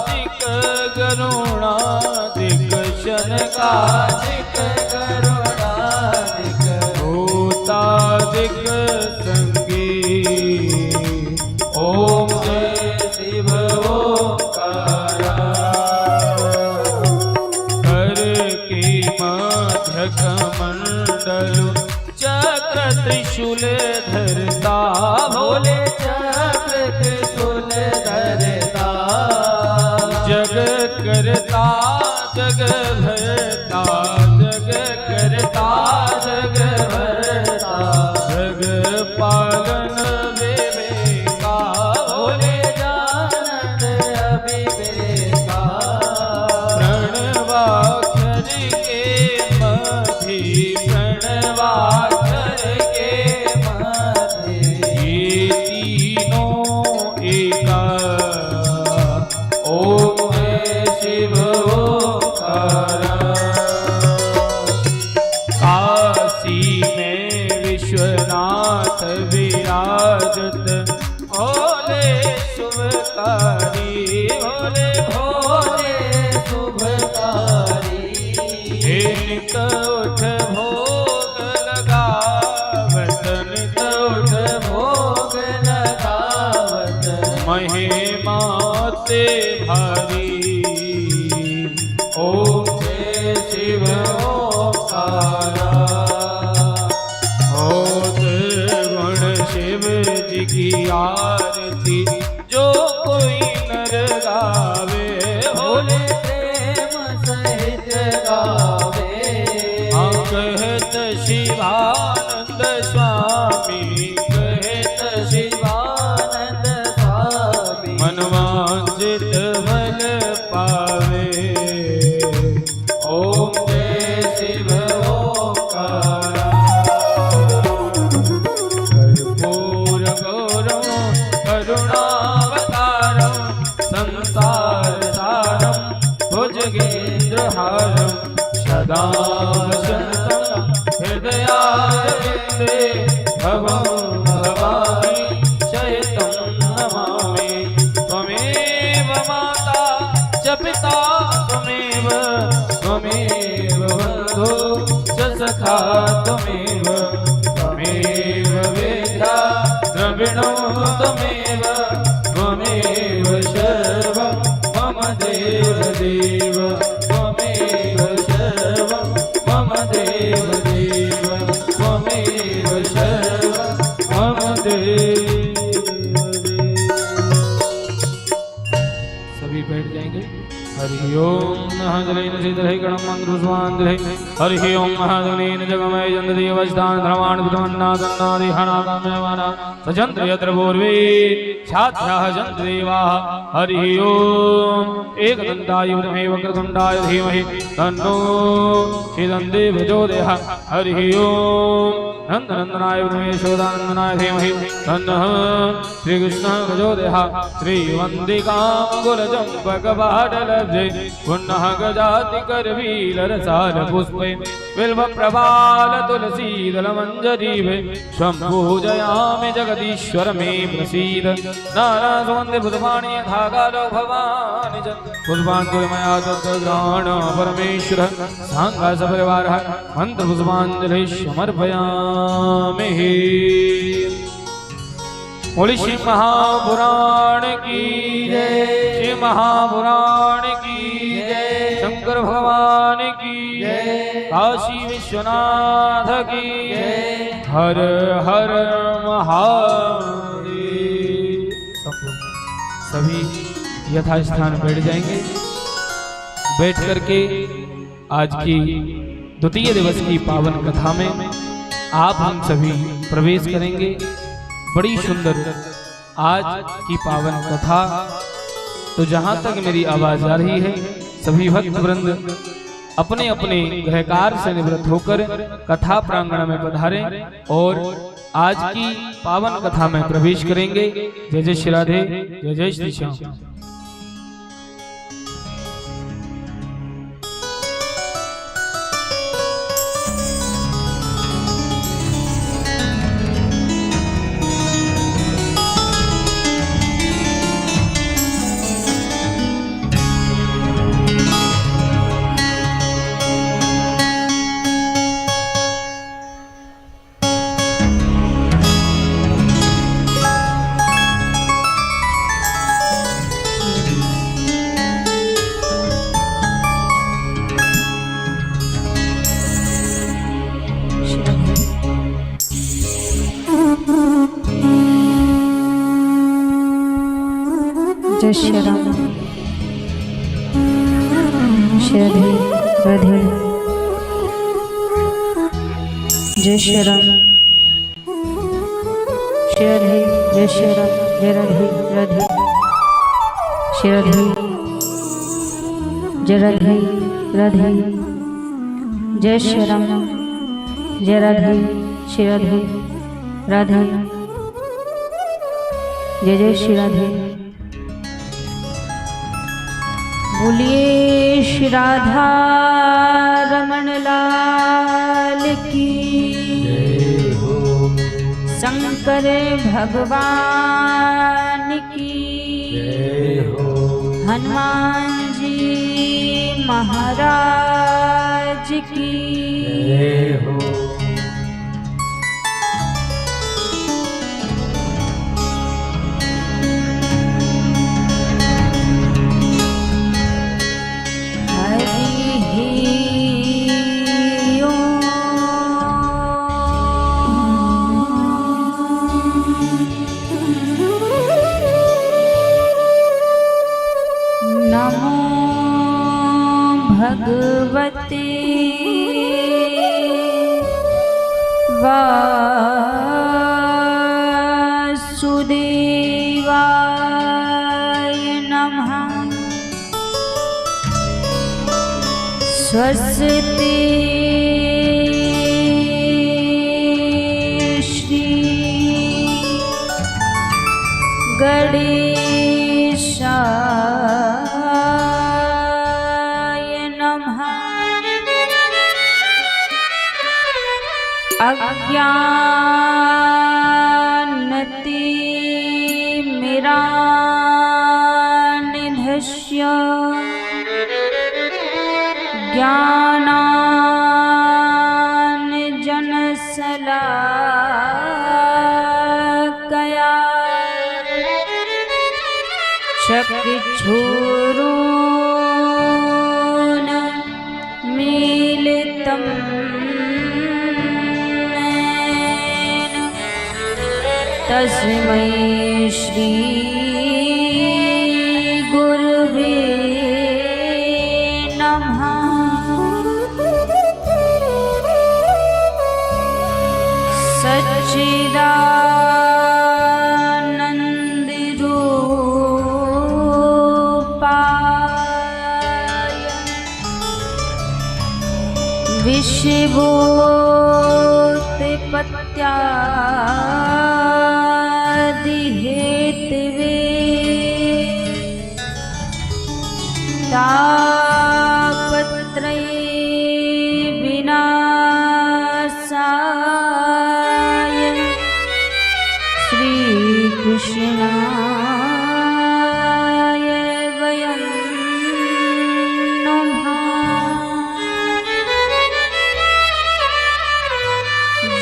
शनकादिक गरुणादिक शनकादिक गरुणादिक भूतादिक संगी ओम जय शिव ओंकारा कर के मध्य कमंडलु चक्र त्रिशूल धरता भोले चक्र त्रिशूल धरता जग करता जग भरता जग करता जग भरता जग पालन विवेका भोले जानत अविवेका प्रणवाक्षर के मधि प्रणवाक्षर के मधि ये तीनों एका ओम जय शिव ओंकारा काशी में विश्वनाथ विराजत भोले शुभकारी भोले भोले शुभकारी नित उठ भोग लगावत नित उठ भोग लगावत महिमा ते भारी ओम जय शिव ओंकारा होत गुण शिव जी की आरती जो कोई नर गावे भोले प्रेम सहित गावे कहत शिवानंद स्वामी कहत शिवानंद स्वामी मनवांचित फल पावे ओम जय शिव ओंकारा कर्पूर गौरम करुणावतारम संसार सारम भुजगेन्द्रहारम सदा वसन्तं हृदयारविन्दे भवं भवानी शयितं नमामि त्वमेव माता च पिता त्वमेव त्वमेव बन्धु च सखा त्वमेव त्वमेव वेद्या द्रविणो त्वमेव त्वमेव सर्वं मम देव देव त्वमेव सर्वं मम देव देव त्वमेव सर्वं मम देव सभी बैठ जाएंगे। हरि ओम महाजलेन सीधे गणम मंद्रुस्वांधे हरि ओम महाजलेन जगमय जंदेवस्तान धर्माण विधमन्नादन्नादि हनागम्यमाना सजंत्र यत्र पूर्वे छात्राः जंदेवाः हरि ओम एकदन्ताय विद्महे वक्रतुण्डाय धीमहि तन्नो श्रीदन्ते प्रचोदयात् हरि ओम नंदनंदनाय विद्महे यशोदानंदनाय धीमहि तन्नः श्रीकृष्णः प्रचोदयात् श्रीवन्दिकाङ्गुलचम्पकपाटलब्धे पुनः गजाति करवीलरसाल पुष्पे बिल्वप्रभाल तुलसीदलमञ्जरीवे सम्पूजयामि जगदीश्वर मे प्रसीद नारायणवन्दे बुधवाणी यथाकालो भवानि च पुष्पाञ्जलिमया तद्ग्रहण परमेश्वर साङ्गा सपरिवारः मन्त्रपुष्पाञ्जलिः समर्पयामि। बोली श्री महापुराण की जय श्री महापुराण की जय शंकर भगवान की जय काशी विश्वनाथ की जय हर हर महादेव। सभी यथास्थान बैठ जाएंगे। बैठ करके आज की द्वितीय दिवस की पावन कथा में आप हम सभी प्रवेश करेंगे। बड़ी सुंदर आज की पावन कथा। तो जहां तक मेरी आवाज आ रही है सभी भक्त वृंद अपने अपने गृहकार से निवृत्त होकर कथा प्रांगण में पधारें और आज की पावन कथा में प्रवेश करेंगे। जय जय श्री राधे, जय जय श्री श्याम। जय श्री राम। श्री राधे जय श्री राम। श्री राधे जय श्री राम। जय राधे राधे श्री राधे जय राधे राधे जय श्री राम। जय राधे श्री राधे राधे जय जय श्री राधे। बोलिए श्री राधा रमण लाल की जय हो। शंकर भगवान की जय हो। हनुमान जी महाराज की जय हो। भगवते वासुदेवाय नमः। स्वस्ति श्री गणेशाय नमः। अज्ञानतिमिरान्धस्य ज्ञानाञ्जनशलाकया चक्षुरुन्मीलितं येन तस्मै श्री गुरुवे नमः। सच्चिदानन्दरूपाय विश्वोत्पत्त्यादिहेतवे तापत्रय विनाशाय श्रीकृष्णाय वयं नमः।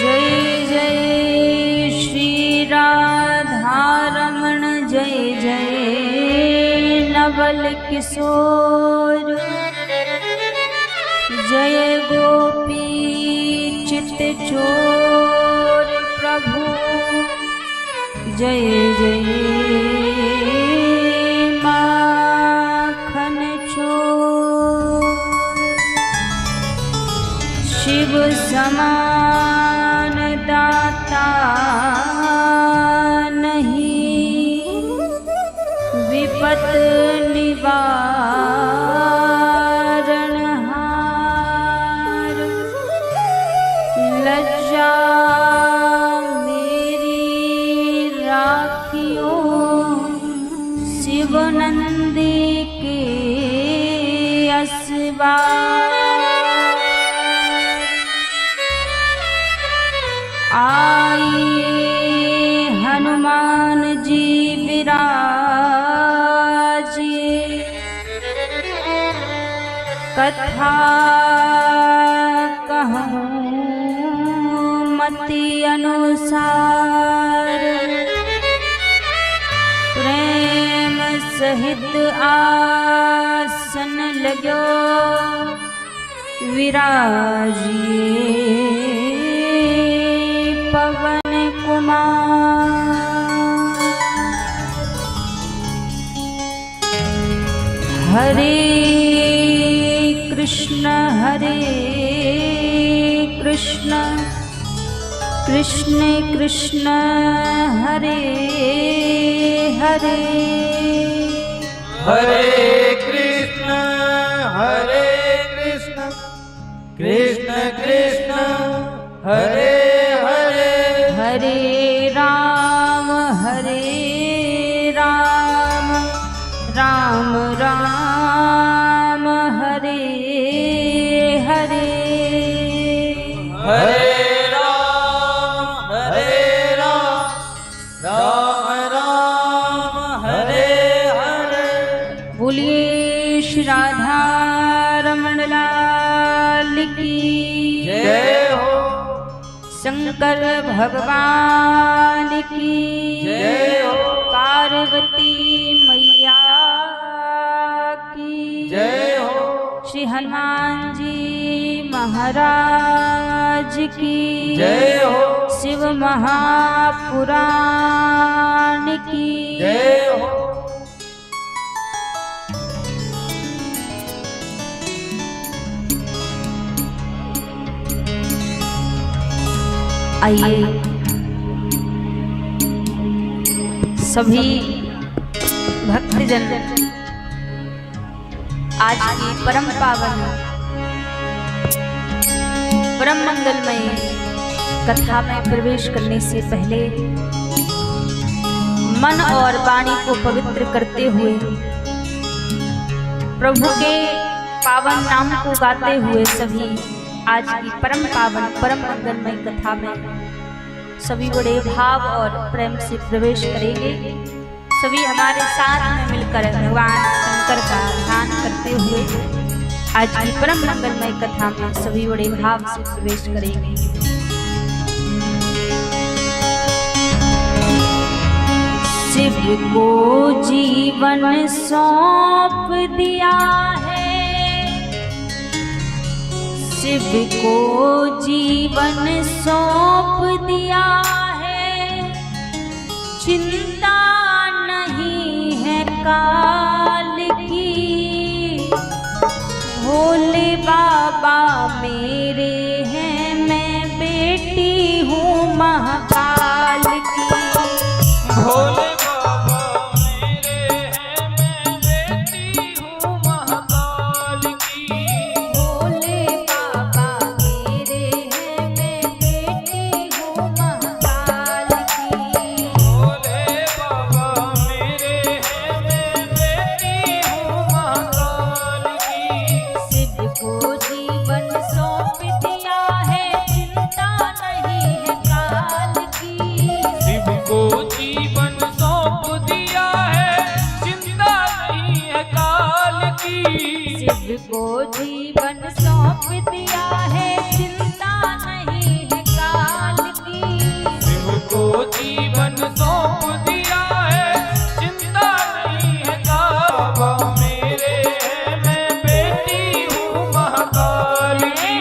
जय जय श्री राधारमण जय जय नवल किशोर जय गोपी चित चोर प्रभु जय जय माखन चोर। शिव समान दाता नहीं विपत निवारणहार। लज्जा मेरी राखियो शिव नंदी के असवार। आइए हनुमान जी विराजिए कथा कहूँ मति अनुसार। प्रेम सहित आसन लगो विराजिए पवन कुमार। हरे कृष्ण कृष्ण कृष्ण हरे हरे हरे कृष्ण कृष्ण कृष्ण हरे हरे हरे राम राम राम हरे हरे हरे राम राम राम हरे हरे। बोलिए श्री राधा रमण लाल की जय हो। शंकर भगवान की जय हो। पार्वती मैया की जय हो। श्री हनुमान जी महाराज की जय हो। शिव महापुराण की जय हो। आइए सभी भक्तजन आज की परम पावन परम मंगलमय कथा में प्रवेश करने से पहले मन और वाणी को पवित्र करते हुए प्रभु के पावन नाम को गाते हुए सभी आज की परम पावन परम मंगलमय कथा में सभी बड़े भाव और प्रेम से प्रवेश करेंगे। सभी हमारे साथ में मिलकर भगवान शंकर का ध्यान करते हुए आज की परम मंगलमय कथा में सभी बड़े भाव से प्रवेश करेंगे। शिव को जीवन सौंप दिया है, शिव को जीवन सौंप दिया है, चिंता नहीं है काल की। भोले बाबा मेरे हैं, मैं बेटी हूँ महाकाल की। भोले बाबा मेरे हैं, मैं बेटी हूँ महाकाल की। भोले बाबा मेरे हैं, मैं बेटी हूँ महाकाल की। भोले बाबा मेरे हैं, मैं बेटी हूँ महाकाल की। शिव को जीवन सौंप दिया है, चिंता नहीं है काल की। शिव को जीवन सौंप दिया है, चिंता नहीं है काल की। शिव को जीवन सौंप दिया है, चिंता नहीं है काल की। शिव को जीवन सौंप दिया है, चिंता नहीं है काल। बाबा मेरे हैं, मैं बेटी हूँ महाकाल की।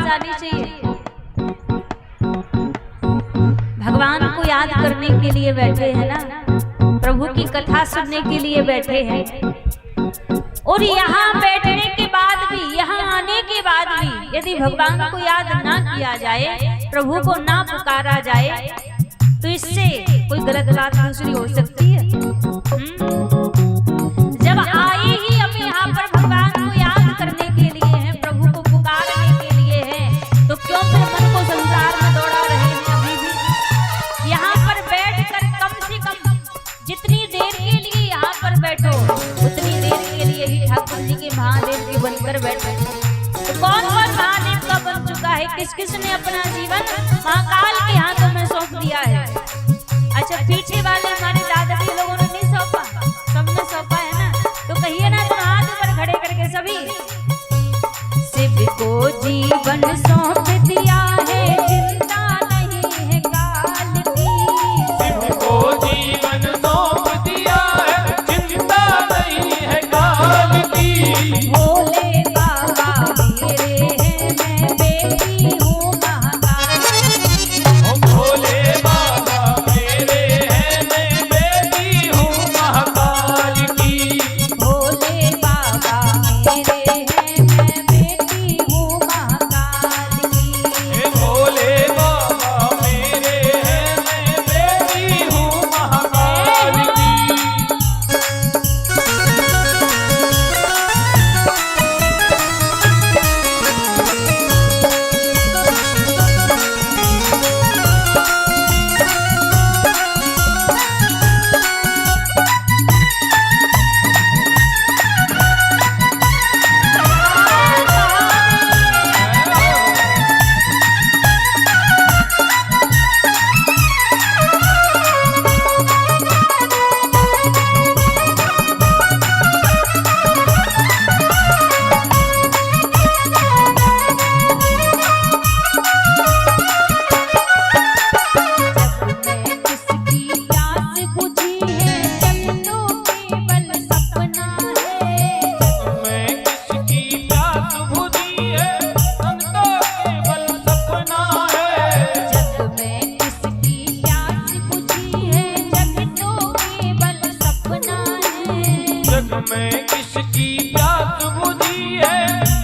आवाज आनी चाहिए। भगवान को याद करने के लिए बैठे हैं ना, प्रभु की कथा सुनने के लिए बैठे हैं। और यहाँ बैठने के बाद भी, यहाँ आने के बाद भी यदि भगवान को याद ना किया जाए, प्रभु को ना पुकारा जाए, तो इससे कोई गलत बात दूसरी हो सकती है। जब आए ही हम यहाँ पर भगवान को याद करने के लिए हैं, प्रभु को पुकारने के लिए हैं, तो क्यों फिर मन को संसार में दौड़ा रहे हैं? अभी भी यहाँ पर बैठकर कम से कम जितनी देर के लिए यहाँ पर बैठो, उतनी देर के लिए ही ठाकुर जी के महादेव के बनकर बैठो। तो कौन कौन महादेव का बन चुका है? किस किस ने अपना जीवन महाकाल के हाथों में सौंप दिया है? अच्छा, पीछे वाले हमारे दादाजी लोगों ने नहीं सौंपा, सबने सौंपा है ना? तो कहिए ना, तो हाथ ऊपर खड़े करके सभी, शिव को जीवन सौंप दिया है, चिंता नहीं है काल की। शिव को जीवन सौंप दिया है, चिंता नहीं है काल की। भोले बाबा मेरे हैं, मैं बेटी हूँ महाकाल की। ओ भोले बाबा मेरे हैं, मैं बेटी हूँ महाकाल की। भोले बाबा मेरे हैं, मैं बेटी हूँ महाकाल की। हे भोले बाबा मेरे हैं, मैं बेटी हूँ महाकाल की। जग में किसकी प्यास बुझी है,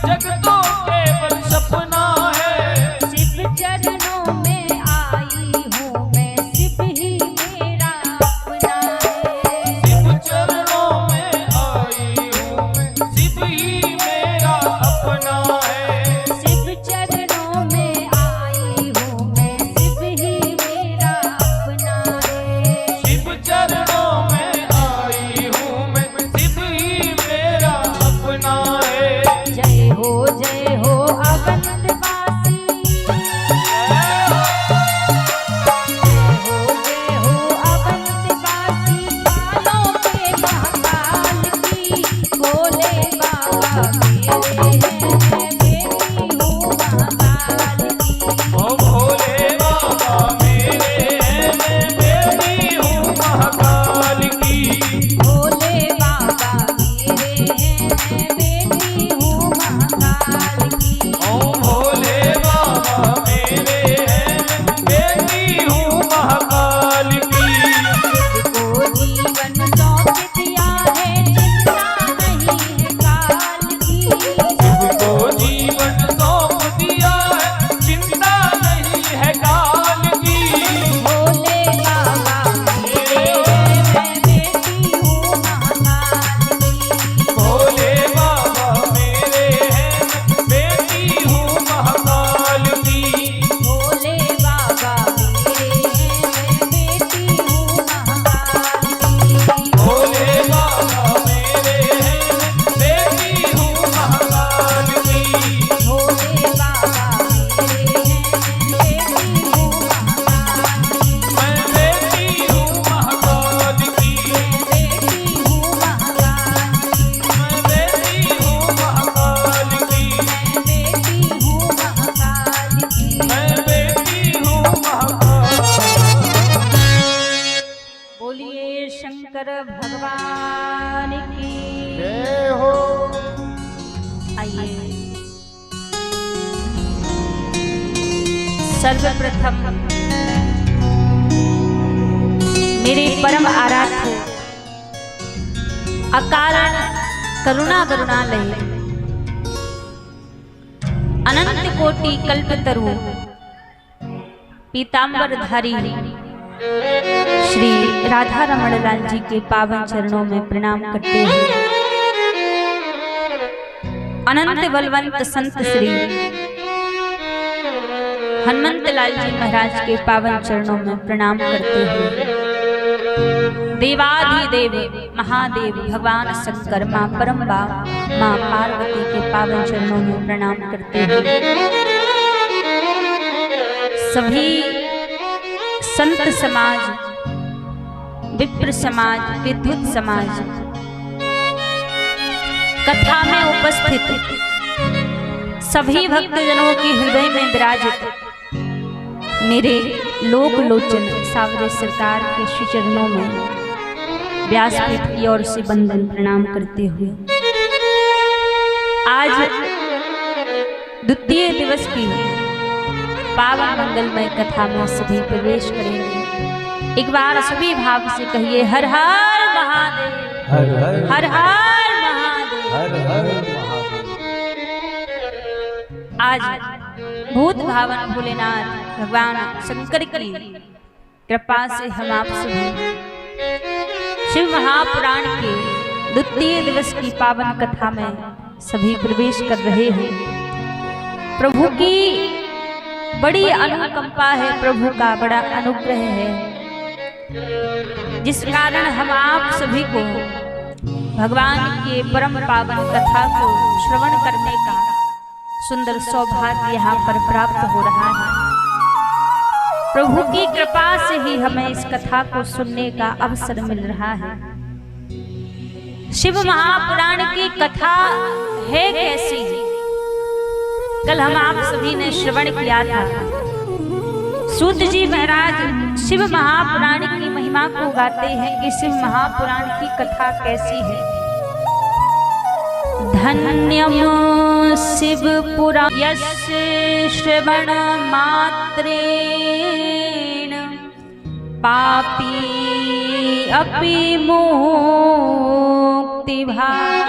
जग तो केवल सपना है। शिव चरणों में आई हूँ मैं, शिव ही मेरा अपना है। शिव चरणों में आई हूँ मैं, शिव ही मेरा अपना है। शिव चरणों में आई हूँ मैं, शिव ही मेरा अपना है। शिव चरणों में आई हूँ मैं, शिव ही मेरा अपना है। जय हो अवंत वासी, जय हो अवंत वासी, कालों के महाकाल की। भोले बाबा मेरे हैं, मैं बेटी हूँ महाकाल की। ओ भोले बाबा मेरे हैं, मैं बेटी हूँ महाकाल की। भोले बाबा मेरे हैं, मैं बेटी हूँ महाकाल की। ओ भोले बाबा मेरे हैं, मैं बेटी हूँ महाकाल की। को जीवन सौंप दिया है, चिंता नहीं है काल की। शिव को जीवन सौंप दिया है, चिंता नहीं है काल की। भोले बाबा मेरे हैं, मैं बेटी हूँ महाकाल की। भोले बाबा मेरे हैं, मैं बेटी हूँ महाकाल की। भोले बाबा मेरे हैं, मैं बेटी हूँ महाकाल की। भोले बाबा मेरे हैं, मैं बेटी हूँ महाकाल की। भोले बाबा मेरे हैं, मैं बेटी हूँ महाकाल की। मैं बेटी हूँ महाकाल की। मैं बेटी हूँ महाकाल की। मैं बेटी हूँ महाकाल की। मैं बेटी हूँ महाकाल। मैं बेटी हूँ महाकाल। बोलिए शंकर भगवान की जय हो। आइए सर्वप्रथम मेरे परम आराध्य अकारण करुणा करुणालय अनंत कोटि कल्पतरु पीतांबरधारी श्री राधा रमण लाल जी के पावन चरणों में प्रणाम करते हुए अनंत बलवंत संत श्री हनुमंत लाल जी महाराज के पावन चरणों में प्रणाम करते हुए देवाधिदेव महादेव भगवान शंकर मां परम मां पार्वती के पावन चरणों में प्रणाम करते हुए सभी संत समाज, विप्र समाज, विद्युत समाज, कथा में उपस्थित सभी भक्तजनों के हृदय में विराजित मेरे लोक लोचन सावरे सरकार के श्री चरणों में व्यासपीठ की ओर से वंदन प्रणाम करते हुए आज द्वितीय दिवस की पावन मंगलमय कथा में सभी प्रवेश करेंगे। एक बार सभी भाव से कहिए हर हर महादेव, हर हर महादेव, हर हर महादेव। आज भूत भावन भोलेनाथ भगवान शंकर की कृपा से हम आप सभी शिव महापुराण के द्वितीय दिवस की पावन कथा में सभी प्रवेश कर रहे हैं। प्रभु की बड़ी अनुकंपा है, प्रभु का बड़ा अनुग्रह है, जिस कारण हम आप सभी को भगवान के परम पावन कथा को श्रवण करने का सुंदर सौभाग्य यहाँ पर प्राप्त हो रहा है। प्रभु की कृपा से ही हमें इस कथा को सुनने का अवसर मिल रहा है। शिव महापुराण की कथा है कैसी? कल हम आप सभी ने श्रवण किया था। सूत जी महाराज शिव महापुराण की महिमा को गाते हैं कि शिव महापुराण की कथा कैसी है। धन्यम शिव पुराण यस्य श्रवण मात्रेण पापी अपि मुक्ति भाग।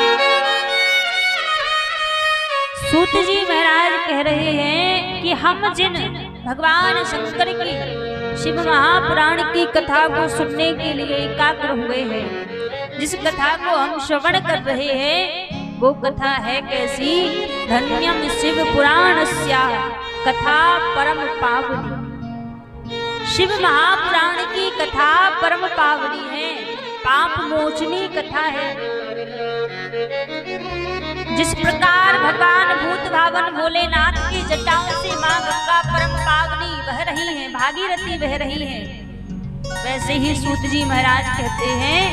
सूत जी महाराज कह रहे हैं कि हम जिन भगवान शंकर की शिव महापुराण की कथा को सुनने के लिए एकाग्र हुए हैं, जिस कथा को हम श्रवण कर रहे हैं वो कथा है कैसी? धन्यम शिव पुराणस्या कथा परम पावनी। शिव महापुराण की कथा परम पावनी है, पाप मोचनी कथा है। जिस प्रकार भगवान भूत भावन भोलेनाथ की जटाओं से मां गंगा परम पावनी बह रही हैं, भागीरथी बह रही हैं, वैसे ही सूत जी महाराज कहते हैं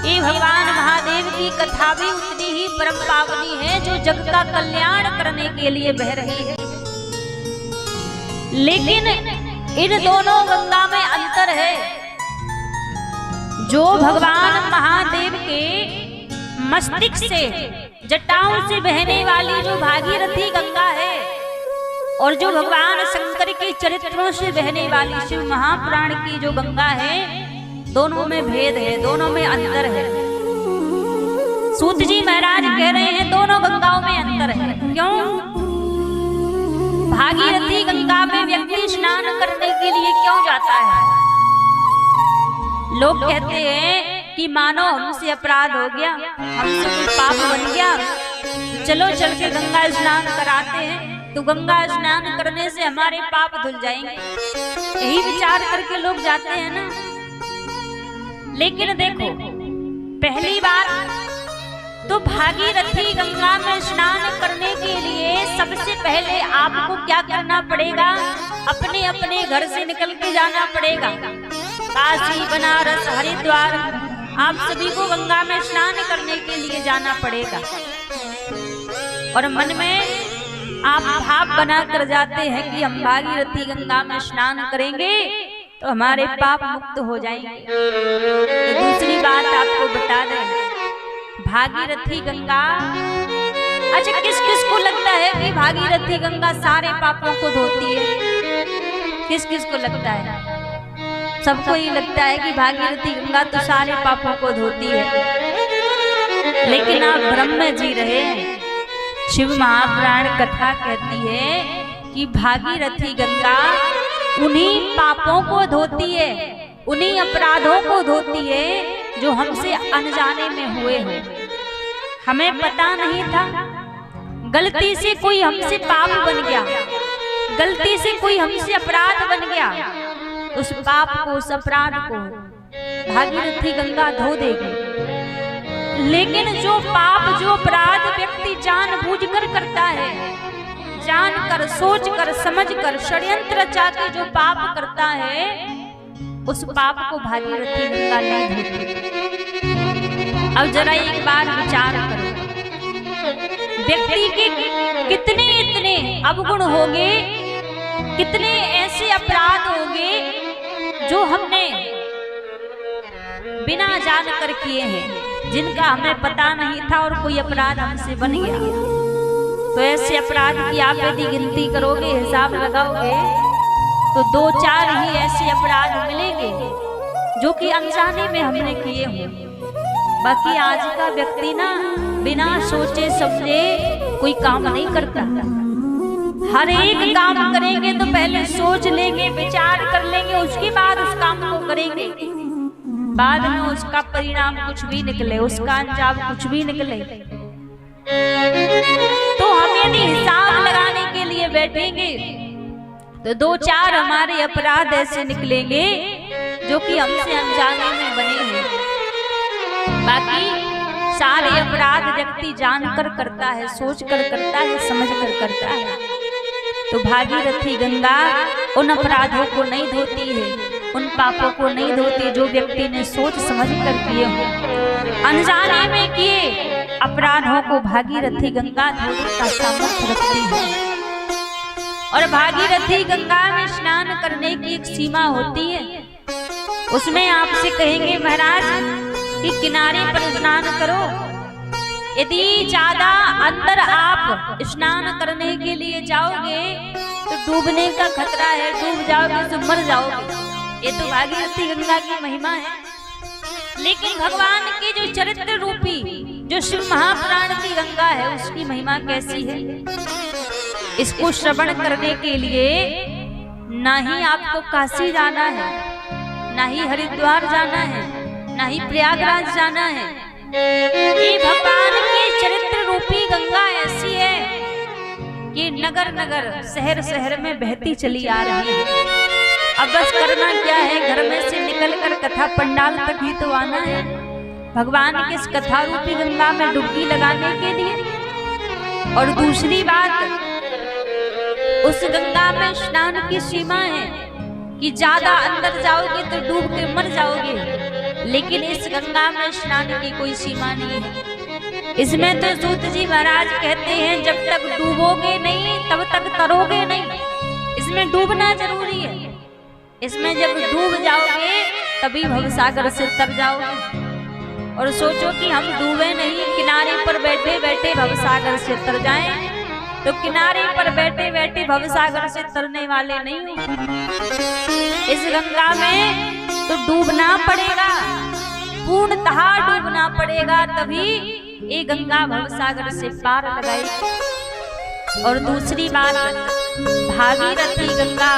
ये भगवान महादेव की कथा भी उतनी ही परम पावनी है जो जग का कल्याण करने के लिए बह रही है। लेकिन इन दोनों गंगा में अंतर है। जो भगवान महादेव के मस्तिष्क से जटाओं से बहने वाली जो भागीरथी गंगा है और जो भगवान शंकर के चरित्रों से बहने वाली शिव महापुराण की जो गंगा है, दोनों में भेद है, दोनों में अंतर है। सूत जी महाराज कह रहे हैं दोनों गंगाओं में अंतर है। क्यों? भागीरथी गंगा में व्यक्ति स्नान करने के लिए क्यों जाता है? लोग कहते हैं कि मानो हमसे अपराध हो गया, हमसे कोई पाप बन गया, चलो चल के गंगा स्नान कराते हैं, तो गंगा स्नान करने से हमारे पाप धुल जाएंगे। यही विचार करके लोग जाते हैं ना। लेकिन देखो, पहली बार तो भागीरथी गंगा में स्नान करने के लिए सबसे पहले आपको क्या करना पड़ेगा? अपने अपने घर से निकल के जाना पड़ेगा। काशी, बनारस, हरिद्वार, आप सभी को गंगा में स्नान करने के लिए जाना पड़ेगा। और मन में आप भाव बना कर जाते हैं कि हम भागीरथी गंगा में स्नान करेंगे तो हमारे पाप मुक्त हो जाएंगे। तो दूसरी बात आपको बता दें, भागीरथी गंगा, अच्छा किस किस को लगता है कि भागीरथी गंगा सारे पापों को धोती है? किस किस को लगता है? सबको ही लगता है कि भागीरथी गंगा तो सारे पापों को धोती है, लेकिन आप भ्रम में जी रहे हैं। शिव महापुराण कथा कहती है कि भागीरथी गंगा उन्हीं पापों को धोती है, उन्हीं अपराधों को धोती है जो हमसे अनजाने में हुए हो। हमें पता नहीं था, गलती से कोई हमसे पाप बन गया, गलती से कोई हमसे अपराध बन गया, उस पाप को, उस अपराध को भागीरथी गंगा धो देगी। लेकिन जो पाप, जो अपराध व्यक्ति जानबूझकर करता है, जानकर, सोचकर, समझकर, षड्यंत्र रचा के जो पाप करता है, उस पाप को भागीरथी गंगा नहीं धोती। अब जरा एक बार विचार करो, व्यक्ति के कितने इतने अवगुण होंगे, कितने ऐसे अपराध होंगे जो हमने बिना जानकर किए हैं, जिनका हमें पता नहीं था और कोई अपराध हमसे बन गया। तो ऐसे अपराध की आप यदि गिनती करोगे, हिसाब लगाओगे, तो 2-4 ही ऐसे अपराध मिलेंगे जो कि अनजाने में हमने किए हों। बाकी आज का व्यक्ति ना बिना सोचे समझे कोई काम नहीं करता। हर एक काम करेंगे तो पहले सोच लेंगे, विचार कर लेंगे, उसके बाद उस काम को करेंगे। बाद में उसका परिणाम कुछ भी निकले, उसका अंजाम कुछ भी निकले, तो हम यदि हिसाब लगाने के लिए बैठेंगे तो 2-4 हमारे अपराध ऐसे निकलेंगे जो कि हमसे अनजाने में बने हैं। बाकी सारे अपराध व्यक्ति जानकर करता है, सोचकर करता है, समझकर करता है। तो भागीरथी गंगा उन अपराधों को नहीं धोती है, उन पापों को नहीं धोती जो व्यक्ति ने सोच समझ कर किए हो। अनजाने में किए अपराधों को भागीरथी गंगा धोने का सामर्थ्य रखती है। और भागीरथी गंगा में स्नान करने की एक सीमा होती है। उसमें आपसे कहेंगे महाराज कि किनारे पर स्नान करो। यदि ज्यादा अंदर आप स्नान करने के लिए जाओगे तो डूबने का खतरा है, डूब जाओगे तो मर जाओगे। ये तो भागीरथी गंगा की महिमा है। लेकिन भगवान की जो चरित्र रूपी, जो शिव महापुराण की गंगा है, उसकी महिमा कैसी है, इसको श्रवण करने के लिए ना ही आपको काशी जाना है, ना ही हरिद्वार जाना है, ना ही प्रयागराज जाना है। ये भगवान की चरित्र रूपी गंगा ऐसी है कि नगर नगर, शहर शहर में बहती चली आ रही है। अब बस करना क्या है, घर में से निकलकर कथा पंडाल तक ही तो आना है, भगवान की इस कथा रूपी गंगा में डुबकी लगाने के लिए। और दूसरी बात, उस गंगा में स्नान की सीमा है कि ज्यादा अंदर जाओगे तो डूब के मर जाओगे, लेकिन इस गंगा में स्नान की कोई सीमा नहीं है। इसमें तो सूत जी महाराज कहते हैं जब तक डूबोगे नहीं तब तक तरोगे नहीं। इसमें डूबना जरूरी है। इसमें जब डूब जाओगे तभी भवसागर से तर जाओगे। और सोचो कि हम डूबे नहीं, किनारे पर बैठे बैठे भवसागर से तर जाएं, तो किनारे पर बैठे बैठे भवसागर से तरने वाले नहीं हो। इस गंगा में तो डूबना पड़ेगा, पूर्णतः डूबना पड़ेगा, तभी ये गंगा भवसागर से पार लगाएगी। और दूसरी बात, भागीरथी गंगा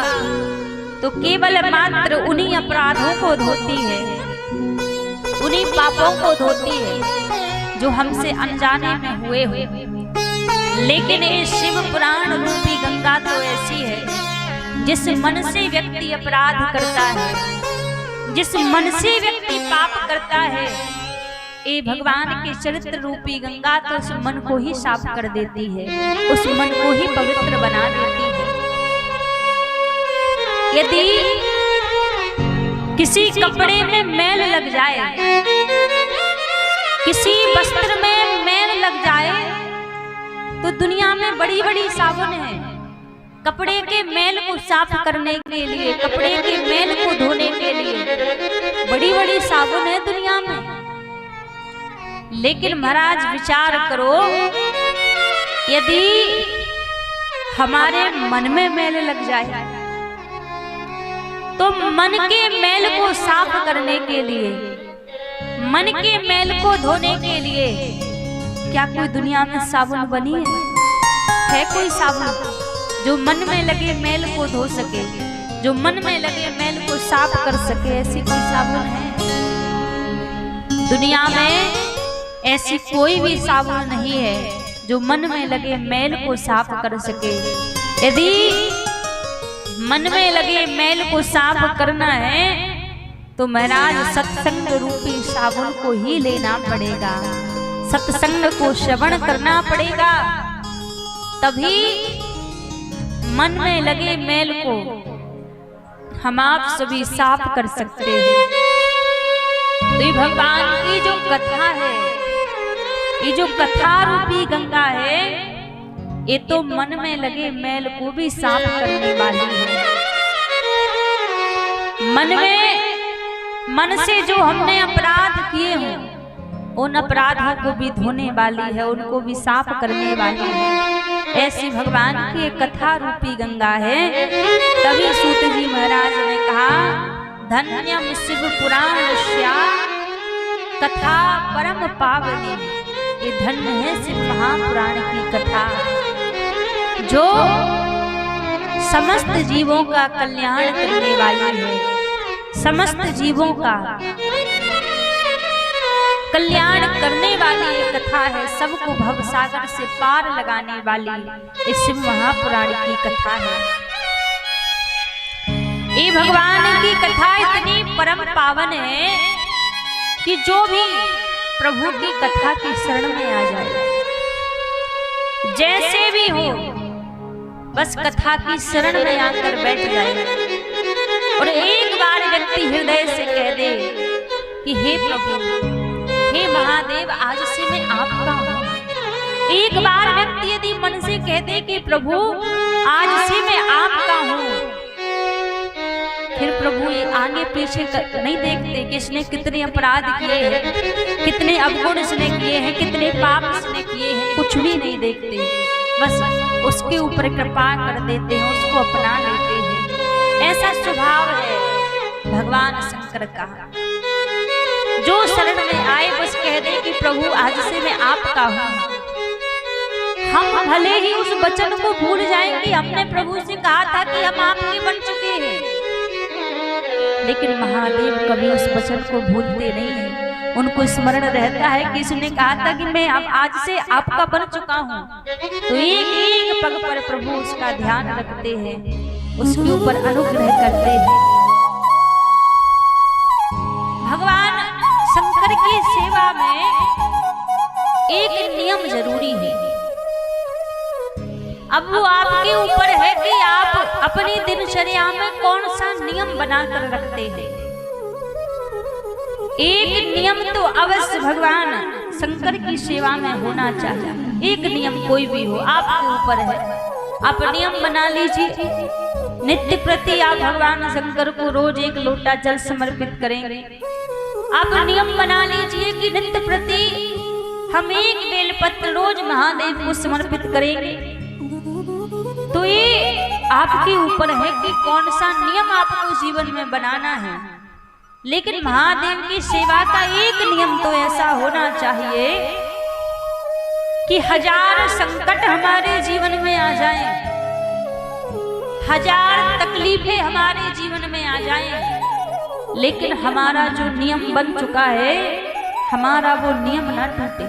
तो केवल मात्र उन्हीं अपराधों को धोती है, उन्हीं पापों को धोती है जो हमसे अनजाने में हुए हुए। लेकिन ये शिव पुराण रूपी गंगा तो ऐसी है, जिस मन से व्यक्ति अपराध करता है, जिस मन से व्यक्ति पाप करता है, ये भगवान के चरित्र रूपी गंगा तो उस मन को ही साफ कर देती है, उस मन को ही पवित्र बना देती है। यदि किसी कपड़े में मैल लग जाए, किसी वस्त्र में मैल लग जाए, तो दुनिया में बड़ी बड़ी साबुन है कपड़े के मैल को साफ करने के लिए, कपड़े के मैल को धोने के लिए बड़ी बड़ी साबुन है दुनिया में। लेकिन महाराज विचार करो, यदि हमारे मन में मैल लग जाए, तो मन के मैल को साफ करने के लिए, मन के मैल को धोने के लिए क्या कोई दुनिया में साबुन बनी है कोई साबुन जो मन में लगे मैल को धो सके, जो मन में लगे मैल को साफ कर सके? ऐसी कोई साबुन है? दुनिया में ऐसी कोई भी साबुन नहीं है जो मन में लगे मैल को साफ कर सके। यदि मन में लगे मैल को साफ करना है तो महाराज सत्संग रूपी साबुन को ही लेना पड़ेगा, सत्संग को श्रवण करना पड़ेगा, तभी मन में लगे मैल को हम आप सभी साफ कर सकते हैं। तो ये भगवान की जो कथा है, ये जो कथा रूपी गंगा है, ये तो मन में लगे मैल को भी साफ करने वाली है। मन से जो हमने अपराध किए हों उन अपराधों को भी धोने वाली है, उनको भी साफ करने वाली है। ऐसी भगवान की कथा रूपी गंगा है। तभी सूत जी महाराज ने कहा धन्यम शिव पुराण श्या कथा परम पावनी। ये धन्य है शिव महापुराण की कथा जो समस्त जीवों का कल्याण करने वाली है, समस्त जीवों का कल्याण करने वाली ये कथा है, सबको भवसागर से पार लगाने वाली इस शिव महापुराण की कथा है। ये भगवान की कथा इतनी परम पावन है कि जो भी प्रभु की कथा की शरण में आ जाए, जैसे भी हो, बस कथा की शरण में आकर बैठ जाए और एक बार व्यक्ति हृदय से कह दे कि हे प्रभु, हे महादेव, आज से मैं आपका हूँ। एक बार व्यक्ति यदि मन से कह दे कि प्रभु आज से मैं आपका हूँ, फिर प्रभु ये आगे पीछे नहीं देखते कि इसने कितने अपराध किए हैं, कितने अवगुण इसने किए हैं, कितने पाप इसने किए हैं, कुछ भी नहीं देखते, बस उसके ऊपर कृपा कर देते हैं, उसको अपना लेते हैं। ऐसा स्वभाव है भगवान शंकर का। जो शरण में आए बस कह दे कि प्रभु आज से मैं आपका हूँ। हम भले ही उस वचन को भूल जाएंगे, हमने प्रभु से कहा था कि हम आपके बन चुके हैं, लेकिन महादेव कभी उस वचन को भूलते नहीं हैं। उनको स्मरण रहता है कि इसने कहा था कि मैं अब आज से आपका बन चुका हूँ। तो एक एक पग पर प्रभु उसका ध्यान रखते हैं, उसके ऊपर अनुग्रह करते हैं। भगवान शंकर की सेवा में एक नियम जरूरी है। अब वो आपके ऊपर है कि आप अपनी दिनचर्या में कौन सा नियम बनाकर रखते हैं। एक नियम तो अवश्य भगवान शंकर की सेवा में होना चाहिए। एक नियम कोई भी हो, आपके ऊपर है। आप नियम बना लीजिए, नित्य प्रति आप भगवान शंकर को रोज एक लोटा जल समर्पित करेंगे। आप नियम बना लीजिए कि नित्य प्रति हम एक बेलपत्र रोज महादेव को समर्पित करेंगे। तो ये आपके ऊपर है कि कौन सा नियम आपको जीवन में बनाना है। लेकिन महादेव की सेवा का एक नियम तो ऐसा होना चाहिए कि 1000 संकट हमारे जीवन में आ जाएं, 1000 तकलीफें हमारे जीवन में आ जाएं, लेकिन हमारा जो नियम बन चुका है, हमारा वो नियम ना टूटे।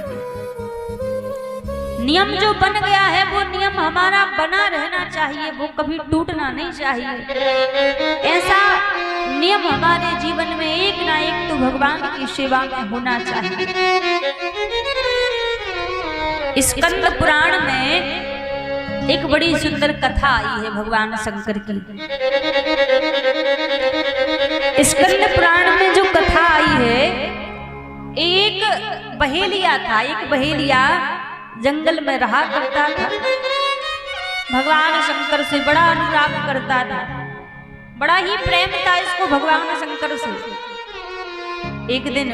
नियम जो बन गया है वो नियम हमारा बना रहना चाहिए, वो कभी टूटना नहीं चाहिए। ऐसा नियम हमारे जीवन में एक ना एक तो भगवान की सेवा में होना चाहिए। स्कंद पुराण में एक बड़ी सुंदर कथा आई है भगवान शंकर की। स्कंद पुराण में जो कथा आई है, एक बहेलिया था, एक बहेलिया जंगल में रहा करता था, भगवान शंकर से बड़ा अनुराग करता था, बड़ा ही प्रेम था इसको भगवान शंकर से। एक दिन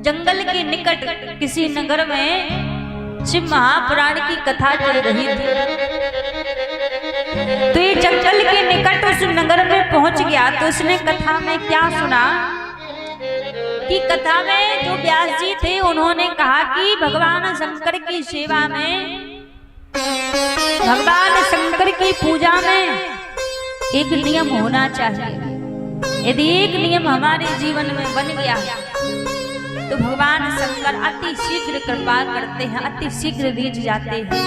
जंगल के निकट किसी नगर में शिव महापुराण की कथा चल रही थी। तो ये जंगल के निकट उस नगर में पहुंच गया। तो उसने कथा में क्या सुना कि कथा में जो व्यास जी थे उन्होंने कहा कि भगवान शंकर की सेवा में, भगवान शंकर की पूजा में एक नियम होना चाहिए। यदि एक नियम हमारे जीवन में बन गया तो भगवान शंकर अति शीघ्र कृपा करते हैं, अति शीघ्र रीझ जाते हैं।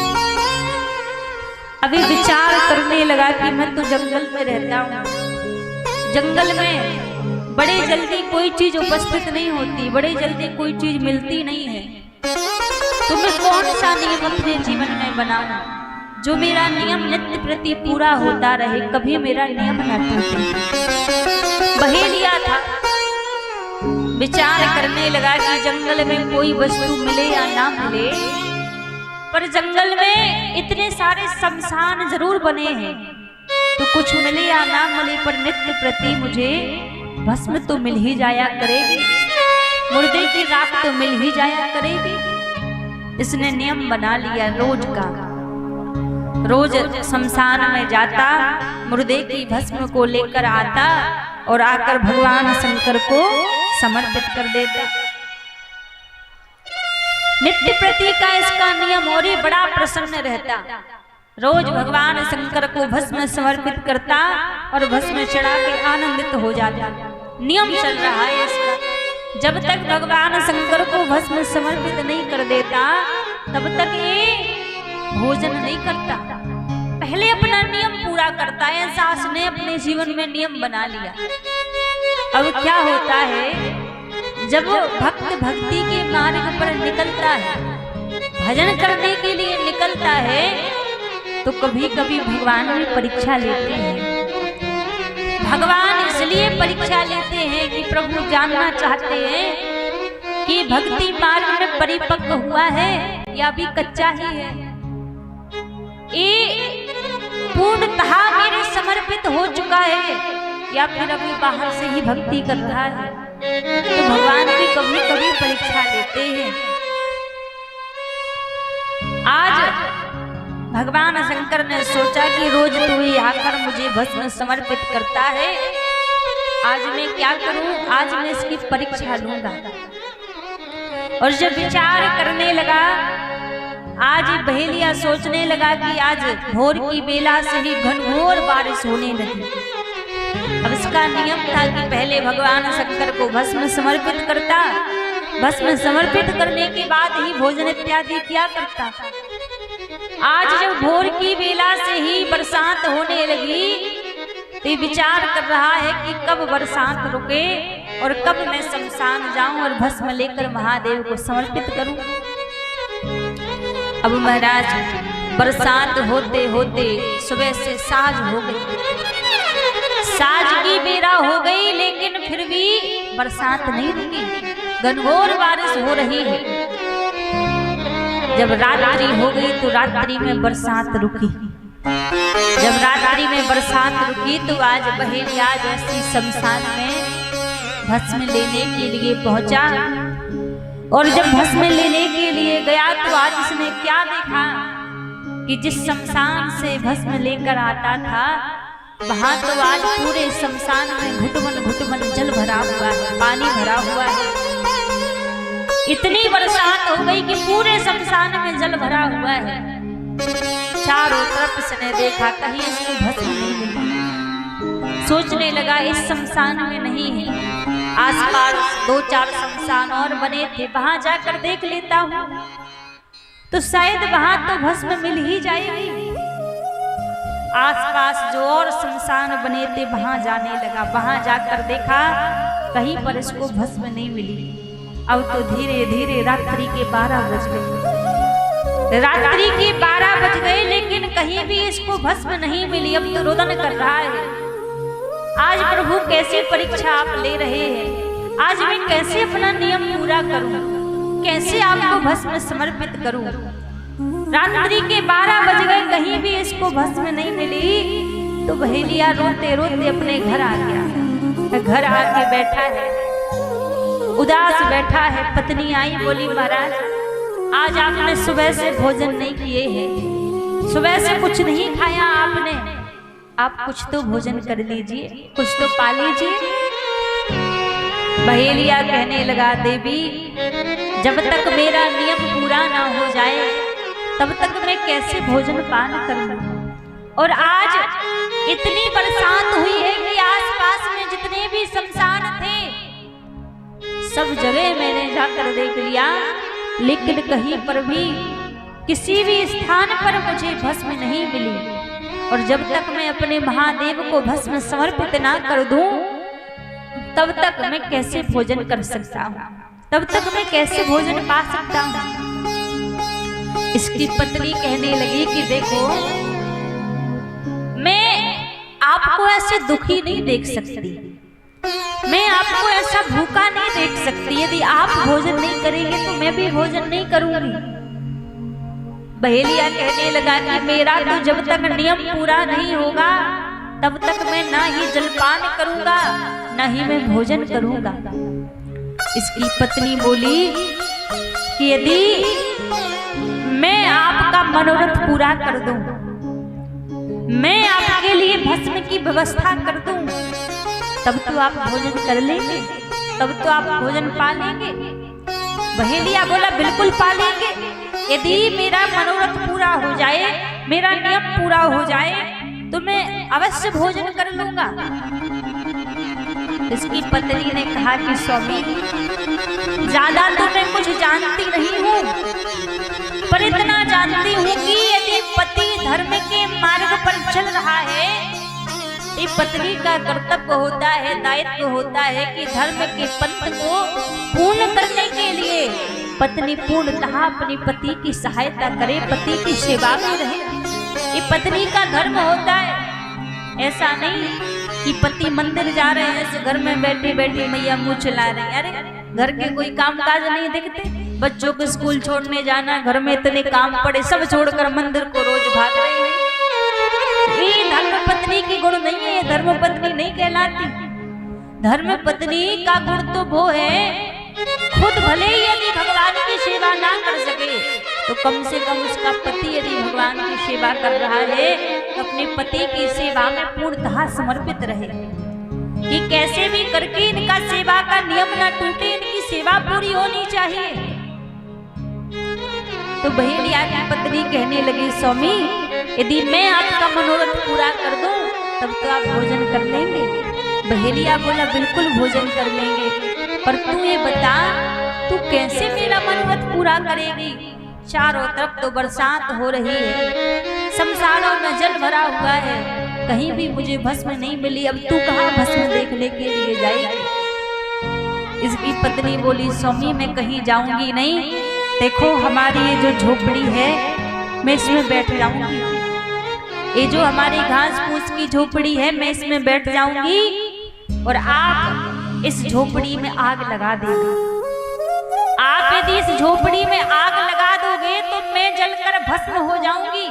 अभी विचार करने लगा कि मैं तो जंगल में रहता हूँ, जंगल में बड़े जल्दी कोई चीज उपस्थित नहीं होती, बड़े जल्दी कोई चीज मिलती नहीं है, तो मैं कौन सा नियम अपने जीवन में बनाऊं जो मेरा नियम नित्य प्रति पूरा होता रहे, कभी मेरा नियम न टूटे। बहेलिया था, विचार करने लगा कि जंगल में कोई वस्तु मिले या ना मिले, पर जंगल में इतने सारे शमशान जरूर बने हैं, तो कुछ मिले या ना मिले पर नित्य प्रति मुझे भस्म तो मिल ही जाया करेगी, मुर्दे की राख तो मिल ही जाया करेगी। इसने नियम बना लिया रोज का, रोज शमशान में जाता, मुर्दे की भस्म को लेकर आता और आकर भगवान शंकर को समर्पित कर देता। नित्य प्रति का इसका नियम और बड़ा प्रसन्न रहता, रोज भगवान शंकर को भस्म समर्पित करता और भस्म चढ़ा के आनंदित हो जाता। नियम चल रहा है इसका, जब तक भगवान शंकर को भस्म समर्पित नहीं कर देता तब तक ये भोजन नहीं करता, पहले अपना नियम पूरा करता है। ऐसा उसने अपने जीवन में नियम बना लिया। अब क्या होता है, जब भक्त भक्ति के मार्ग पर निकलता है, भजन करने के लिए निकलता है, तो कभी कभी भगवान भी परीक्षा लेते हैं। भगवान इसलिए परीक्षा लेते हैं कि प्रभु जानना चाहते हैं कि भक्ति मार्ग में परिपक्व हुआ है या भी कच्चा ही है, ये पूर्णतः मेरे समर्पित हो चुका है या फिर अभी बाहर से ही भक्ति कर रहा है। तो भगवान भी कभी कभी परीक्षा लेते हैं। आज भगवान शंकर ने सोचा कि रोज तू ही आकर मुझे भस्म समर्पित करता है, आज मैं क्या करूं, आज मैं इसकी परीक्षा लूंगा। और जब विचार करने लगा, आज बहेलिया सोचने लगा कि आज भोर की बेला से ही घनघोर बारिश होने लगी। अब इसका नियम था कि पहले भगवान शंकर को भस्म समर्पित करता, भस्म समर्पित करने के बाद ही भोजन इत्यादि किया करता। आज जब भोर की बेला से ही बरसात होने लगी तो विचार कर रहा है कि कब बरसात रुके और कब मैं शमशान जाऊं और भस्म लेकर महादेव को समर्पित करूं। अब महाराज बरसात होते होते सुबह से साँझ हो गई, साँझ की बेरा हो गई, लेकिन फिर भी बरसात नहीं रुकी, घनघोर बारिश हो रही है। जब रात्रि हो गई तो रात्रि में बरसात रुकी, जब रात्रि में बरसात रुकी तो आज बहेलिया जैसी शमशान में भस्म लेने के लिए पहुंचा। और जब भस्म लेने के लिए गया तो आज इसने क्या देखा कि जिस शमशान से भस्म लेकर आता था वहां तो आज पूरे शमशान में घुटमन घुटमन जल भरा हुआ है, पानी भरा हुआ है। इतनी बरसात हो गई कि पूरे शमशान में जल भरा हुआ है। चारों तरफ इसने देखा, कहीं इसको भस्म नहीं मिला। सोचने लगा इस शमशान में नहीं है, आसपास 2-4 शमशान और बने थे, वहां जाकर देख लेता हूं तो शायद वहां तो भस्म मिल ही जाएगी। आसपास जो और शमशान बने थे वहां जाने लगा, वहां जाकर देखा कहीं पर इसको भस्म नहीं मिली। अब तो धीरे धीरे रात्रि के 12 बज गए, रात्रि के 12 बज गए, लेकिन कहीं भी इसको भस्म नहीं मिली। अब तो रोदन कर रहा है, आज प्रभु कैसी परीक्षा आप ले रहे हैं, आज मैं कैसे अपना नियम पूरा करूं, कैसे आपको भस्म समर्पित करूं। रात्रि के 12 बज गए, कहीं भी इसको भस्म नहीं मिली। तो बहेलिया रोते रोते अपने घर आ गया, घर आके बैठा है, उदास बैठा है। पत्नी आई, बोली महाराज आज आपने सुबह से भोजन नहीं किए हैं, सुबह से कुछ नहीं खाया आपने, आप कुछ तो भोजन कर लीजिए, कुछ तो पा लीजिए। बहेलिया कहने लगा, देवी जब तक मेरा नियम पूरा ना हो जाए तब तक मैं कैसे भोजन पान करूं। और आज इतनी बरसात हुई है कि आसपास में जितने भी शमशान थे सब जगह मैंने जाकर देख लिया, लेकिन कहीं पर भी किसी भी स्थान पर मुझे भस्म नहीं मिली। और जब तक मैं अपने महादेव को भस्म समर्पित ना कर दूं तब तक मैं कैसे भोजन कर सकता हूं, तब तक मैं कैसे भोजन पा सकता हूं। इसकी पत्नी कहने लगी कि देखो, मैं आपको ऐसे दुखी नहीं देख सकती, मैं आपको ऐसा भूखा नहीं देख सकती। यदि आप भोजन नहीं करेंगे तो मैं भी भोजन नहीं करूंगी। बहेलिया कहने लगा कि मेरा तो जब तक नियम पूरा नहीं होगा तब तक मैं ना ही जलपान करूंगा ना ही मैं भोजन करूंगा। इसकी पत्नी बोली कि यदि मैं आपका मनोरथ पूरा कर दूं, मैं आपके लिए भस्म की व्यवस्था कर दूं, तब तो आप भोजन कर लेंगे, तब तो आप भोजन पा लेंगे। बहेलिया बोला, बिल्कुल पा लेंगे। यदि मेरा मनोरथ पूरा हो जाए, मेरा नियम पूरा हो जाए तो मैं अवश्य भोजन कर लूंगा। इसकी पत्नी ने कहा कि स्वामी, ज्यादा तो मैं कुछ जानती नहीं हूँ, पर इतना जानती हूँ कि यदि पति धर्म के मार्ग पर चल रहा है, ये पत्नी का कर्तव्य होता है, दायित्व होता है कि धर्म के पंथ को पूर्ण करने के लिए पत्नी पूर्णतः अपने पति की सहायता करे, पति की सेवा में रहे। ये पत्नी का धर्म होता है। ऐसा नहीं कि पति मंदिर जा रहे हैं तो घर में बैठे बैठे मैया मुंह चला रहे हैं। अरे घर के कोई काम काज नहीं देखते, बच्चों को स्कूल छोड़ने जाना, घर में इतने काम पड़े, सब छोड़कर मंदिर को रोज भाग रहे हैं। ये धर्म पत्नी की गुण नहीं है, धर्म पत्नी नहीं कहलाती। धर्म पत्नी का गुण तो वो है, खुद भले ही यदि भगवान की सेवा ना कर सके तो कम से कम उसका पति यदि भगवान की सेवा कर रहा है तो अपने पति की सेवा में पूर्णतः समर्पित रहे कि कैसे भी करके इनका सेवा का नियम ना टूटे, इनकी सेवा पूरी होनी चाहिए। तो बहेलिया की पत्नी कहने लगी, स्वामी यदि मैं आपका मनोरथ पूरा कर दूं तब तो आप भोजन कर लेंगे। बहेलिया बोला, बिल्कुल भोजन कर लेंगे, पर तू ये बता, तू कैसे मेरा मनोरथ पूरा करेगी। चारों तरफ तो बरसात हो रही है, शमशानों में जल भरा हुआ है, कहीं भी मुझे भस्म नहीं मिली, अब तू कहाँ भस्म देखने के लिए जाएगी। इसकी पत्नी बोली, स्वामी मैं कहीं जाऊंगी नहीं, देखो हमारी ये जो झोपड़ी है मैं इसमें बैठ जाऊंगी, ये जो हमारी घास फूस की झोपड़ी है मैं इसमें बैठ जाऊंगी और आप इस झोपड़ी में आग लगा देगा। आप यदि इस झोपड़ी में आग लगा दोगे तो मैं जलकर भस्म हो जाऊंगी,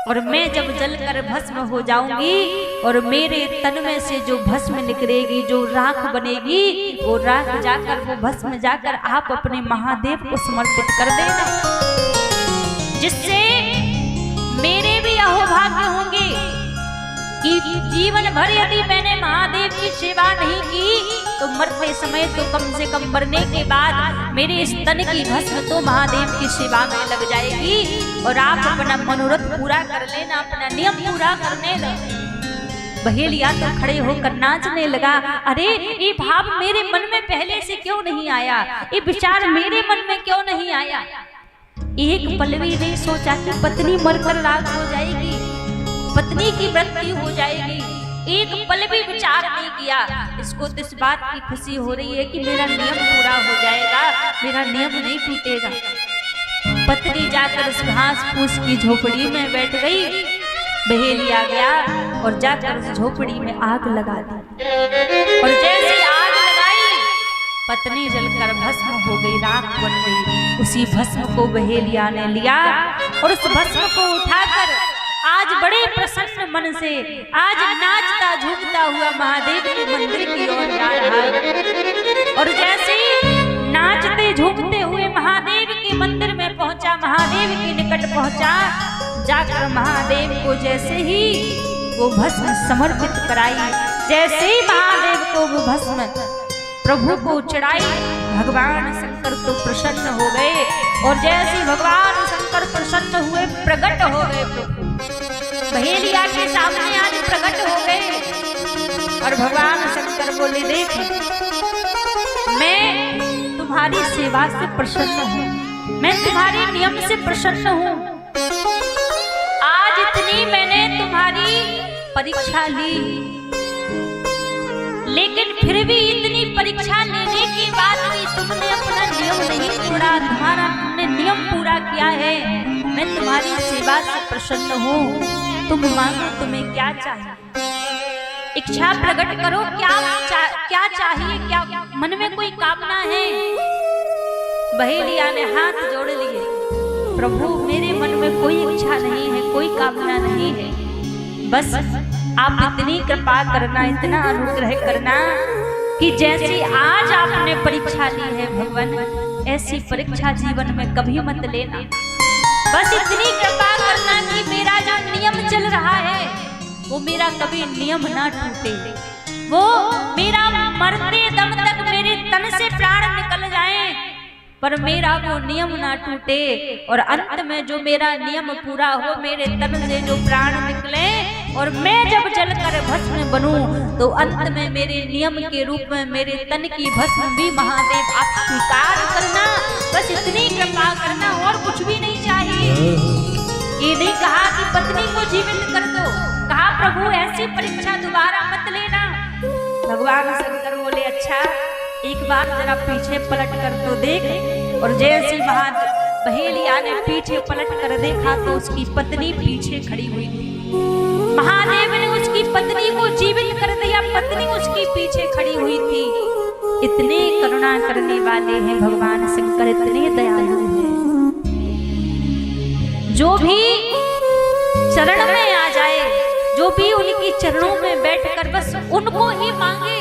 और मैं जब जलकर भस्म हो जाऊंगी और मेरे तन में से जो भस्म निकलेगी, जो राख बनेगी, वो राख जाकर, वो भस्म जाकर आप अपने महादेव को समर्पित कर देना, जिससे मेरे भी अहोभाग्य होंगे कि जीवन भर यदि मैंने महादेव की सेवा नहीं की तो मरते समय तो कम से कम मरने के बाद मेरे इस तन की भस्म तो महादेव की सेवा में लग जाएगी और आप अपना मनोरथ पूरा कर लेना, अपना नियम पूरा करने लगे। बहेलिया तो खड़े होकर नाचने लगा। अरे ये भाव मेरे मन में पहले से क्यों नहीं आया, ये विचार मेरे मन में क्यों नहीं आया। एक पल भी नहीं सोचा कि पत्नी मरकर राख हो जाएगी, पत्नी की मृत्यु हो जाएगी, एक पल भी विचार नहीं किया। इसको तो इस बात की खुशी हो रही है कि मेरा नियम पूरा हो जाएगा, मेरा नियम नहीं टूटेगा। पत्नी जाकर उस घास फूस की झोपड़ी में बैठ गई। बहेलिया गया और जाकर उस झोपड़ी में आग लगा दी, और जैसे आग लगाई पत्नी जलकर भस्म हो गई, राख बन गई। उसी भस्म को बहेलिया ने लिया और उस भस्म को उठाकर आज बड़े प्रसन्न मन से, आज नाचता झूमता हुआ महादेव के मंदिर की ओर जा रहा है। और जैसे नाचते झूमते हुए महादेव के मंदिर में पहुंचा, महादेव के निकट पहुंचा, जाकर महादेव को जैसे ही वो भस्म समर्पित कराई। जैसे ही महादेव को वो भस्म प्रभु को चढ़ाई, भगवान शंकर तो प्रसन्न हो गए। और जैसे भगवान शंकर प्रसन्न हुए, प्रकट हो गए प्रभु बहेलिया के सामने आज प्रकट हो गए। और भगवान शंकर बोले, देख मैं तुम्हारी सेवा से प्रसन्न हूँ, मैं तुम्हारे नियम से प्रसन्न हूँ। आज इतनी मैंने तुम्हारी परीक्षा ली, लेकिन फिर भी इतनी परीक्षा लेने के बाद भी तुमने अपना नियम नहीं तोड़ा, तुम्हारा तुमने नियम पूरा किया है। मैं तुम्हारी सेवा से प्रसन्न हूँ। तुम मांगो, तुम्हें क्या चाहिए, इच्छा प्रकट करो। क्या चाहिए, क्या मन में कोई कामना है? बहेलिया ने हाथ जोड़ लिए, प्रभु मेरे मन में कोई इच्छा नहीं है, कोई कामना नहीं है, बस आप इतनी कृपा करना, इतना अनुग्रह करना कि जैसी आज आपने परीक्षा ली है भगवान, ऐसी परीक्षा जीवन में कभी मत लेना। बस इतनी कृपा करना कि मेरा जो नियम चल रहा है वो मेरा कभी नियम ना टूटे, वो मेरा मरते दम तक मेरे तन से प्राण निकल जाएं, पर मेरा वो नियम ना टूटे। और अंत में जो मेरा नियम पूरा हो, मेरे तन से जो प्राण निकले और मैं जब जलकर भस्म बनूं, तो अंत में मेरे नियम के रूप में मेरे तन की भस्म भी महादेव आप स्वीकार करना। बस इतनी कृपा करना, और कुछ भी नहीं चाहिए। ये नहीं कहा कि पत्नी को जीवित कर दो, कहा प्रभु ऐसी परीक्षा दोबारा मत लेना। भगवान शंकर बोले, अच्छा एक बार जरा पीछे पलट कर तो देख। और जैसी बहेलिया ने पीछे पलट कर देखा तो उसकी पत्नी पीछे खड़ी हुई थी। महादेव ने उसकी पत्नी को जीवित कर दिया, पत्नी उसकी पीछे खड़ी हुई थी। इतने करुणा करने वाले हैं भगवान शंकर, इतने दयालु हैं। जो भी चरण में आ जाए, जो भी उनकी चरणों में बैठकर बस उनको ही मांगे,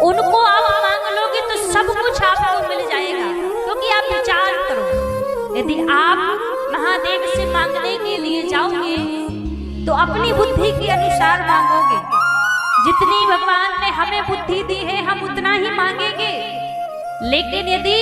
उनको आप मांग लोगे तो सब कुछ आपको मिल जाएगा। क्योंकि आप विचार करो, यदि आप महादेव से मांगने के लिए जाओगे तो अपनी बुद्धि के अनुसार मांगोगे। जितनी भगवान ने हमें बुद्धि दी है हम उतना ही मांगेंगे, लेकिन यदि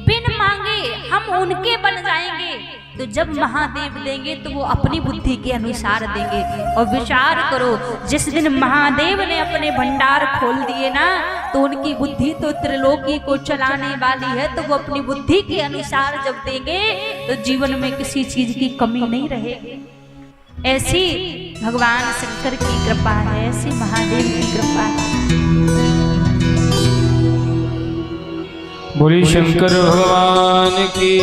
बिन मांगे हम उनके बन जाएंगे तो जब महादेव देंगे तो वो अपनी बुद्धि के अनुसार देंगे। और विचार करो, जिस दिन महादेव ने अपने भंडार खोल दिए ना, तो उनकी बुद्धि तो त्रिलोकी को चलाने वाली है, तो वो अपनी बुद्धि के अनुसार जब देंगे तो जीवन में किसी चीज की कमी नहीं रहेगी। ऐसी भगवान शंकर की कृपा है, ऐसी महादेव की कृपा है। बोली शंकर भगवान की।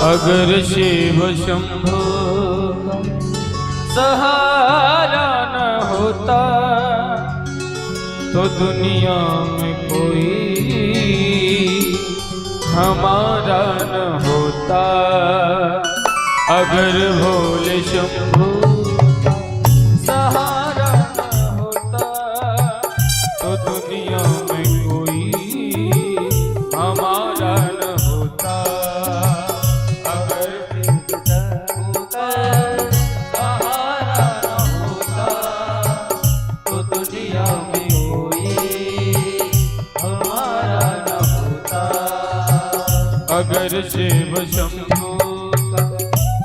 अगर शिव शंभो सहारा न होता तो दुनिया में कोई हमारा न होता। अगर भोले शंभो सहारा न होता तो दुनिया में कोई हमारा न होता। अगर शिव शंभो का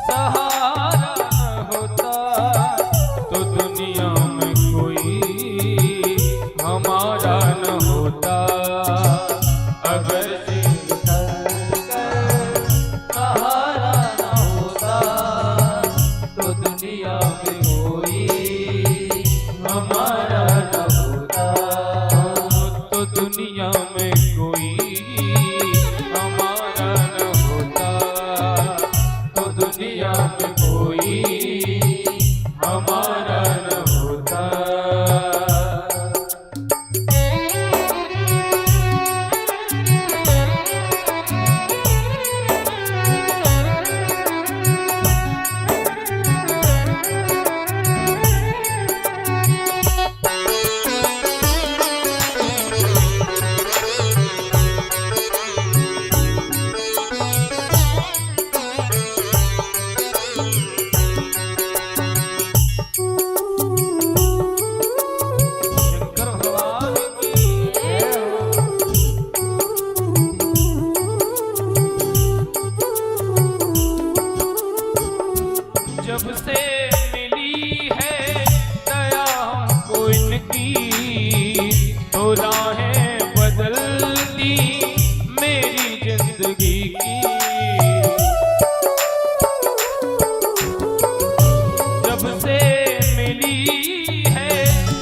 सहारा न होता तो दुनिया में कोई हमारा न होता। अगर शिव का सहारा न होता तो दुनिया में कोई हमारा न होता। तो दुनिया में कोई हमारा न होता। तो राहें बदल दी मेरी जिंदगी की। जब से मिली है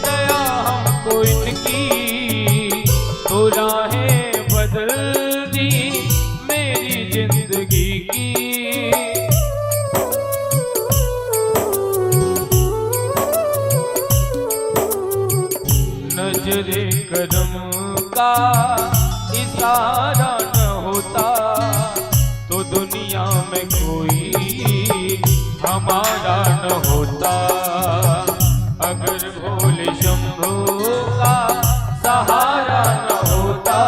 दया हमको इनकी, तो राहें बदल दी मेरी जिंदगी की। नजरे करम का इशारा न होता तो दुनिया में कोई हमारा न होता। अगर भोले शंभू का सहारा न होता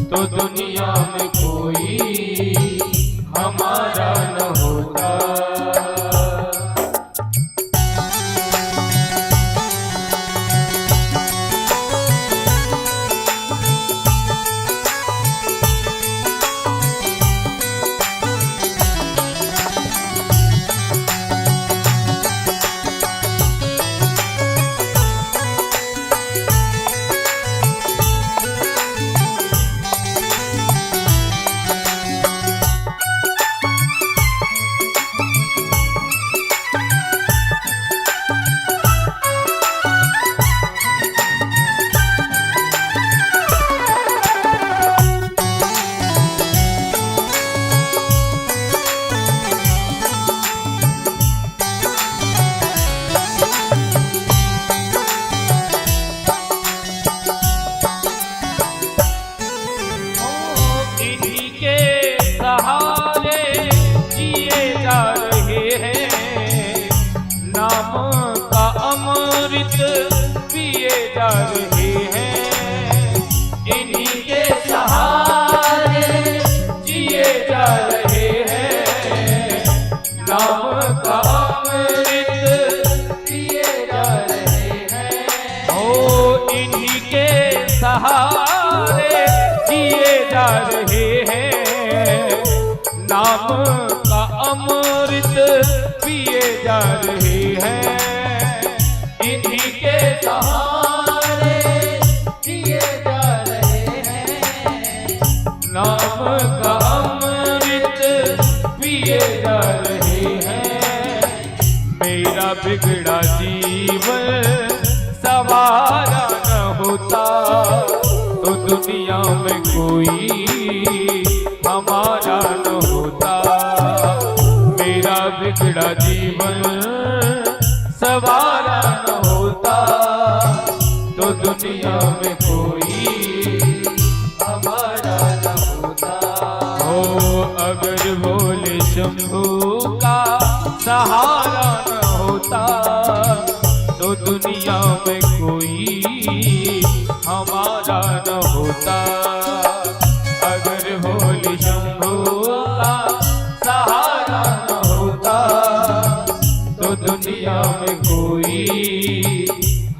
तो दुनिया में कोई हमारा न होता। सहारे जिए जा रहे हैं, नाम का अमृत पिए जा रहे हैं। इन्हीं के सहारे जिए जा रहे हैं, नाम का अमृत पिए जा रहे हैं। ओ इन्हीं के सहारे जिए जा रहे हैं, नाम का अमृत पिए जा रहे हैं। इन्हीं के सहारे जिए जा रहे हैं, नाम का अमृत पिए जा रहे हैं। मेरा बिगड़ा जीवन सवारा न होता तो दुनिया में कोई हमारा न होता। मेरा बिगड़ा जीवन सवारा न होता तो दुनिया में कोई हमारा न होता। हो अगर भोले शंभू का सहारा न होता तो दुनिया में कोई हमारा न होता। अगर भोले शंभू का सहारा न होता तो दुनिया में कोई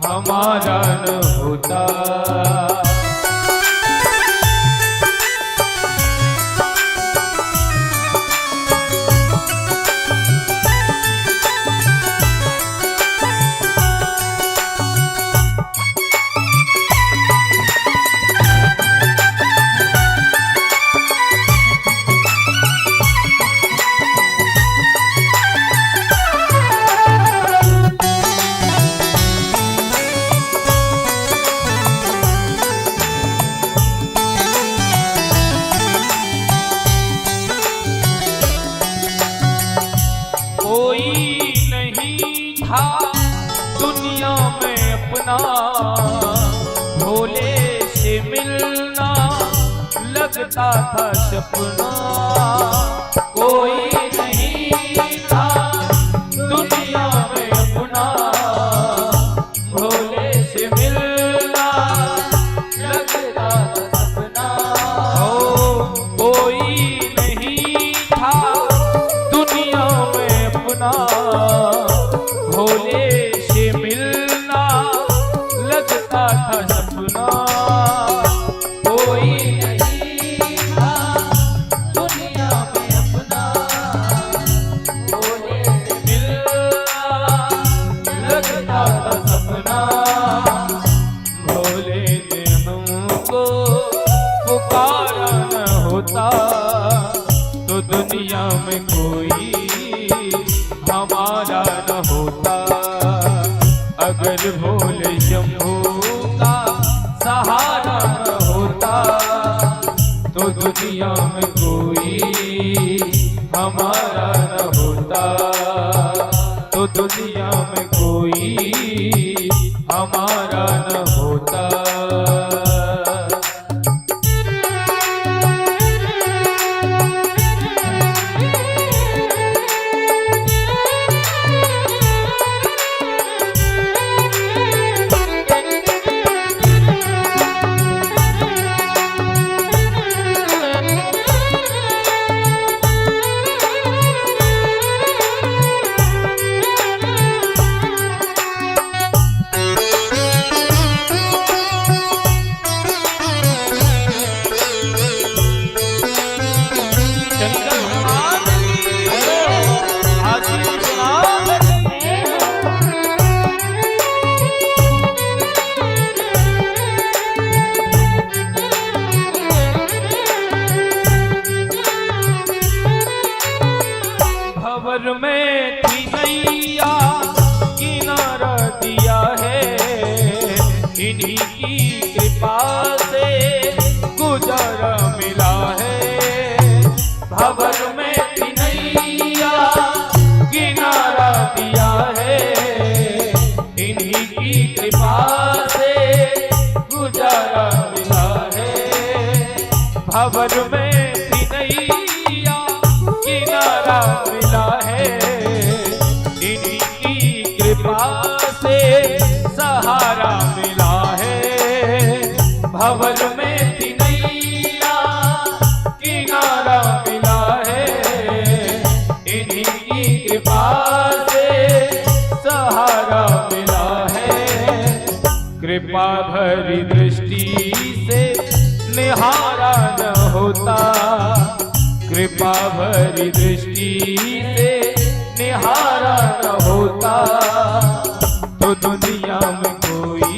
हमारा न होता। दुनिया में अपना भोले से मिलना लगता था सपना। कोई नहीं था दुनिया में अपना भोले से मिलना लगता था सपना। हो कोई नहीं था दुनिया में अपना भोले से मिलना लगता था सपना। कोई नहीं था दुनिया में अपना भोले से मिलना लगता था सपना। होता तो दुनिया में कोई हमारा न होता। अगर भोले शंभू का सहारा न होता तो दुनिया में कोई हमारा न होता। तो दुनिया में कोई हमारा न होता। भंवर में थी नैया किनारा दिया है, इन्हीं की कृपा से गुजारा मिला है। भंवर में थी नैया किनारा दिया है, इन्हीं की कृपा से गुजारा मिला है। भंवर में थी नैया किनारा मिला है, इन्हीं की कृपा से सहारा मिला है। भंवर में थी नैया किनारा मिला है, इन्हीं की कृपा से सहारा मिला है। कृपा भरी दृष्टि से निहारा न होता, कृपा भरी दृष्टि से निहारा न होता तो दुनिया में कोई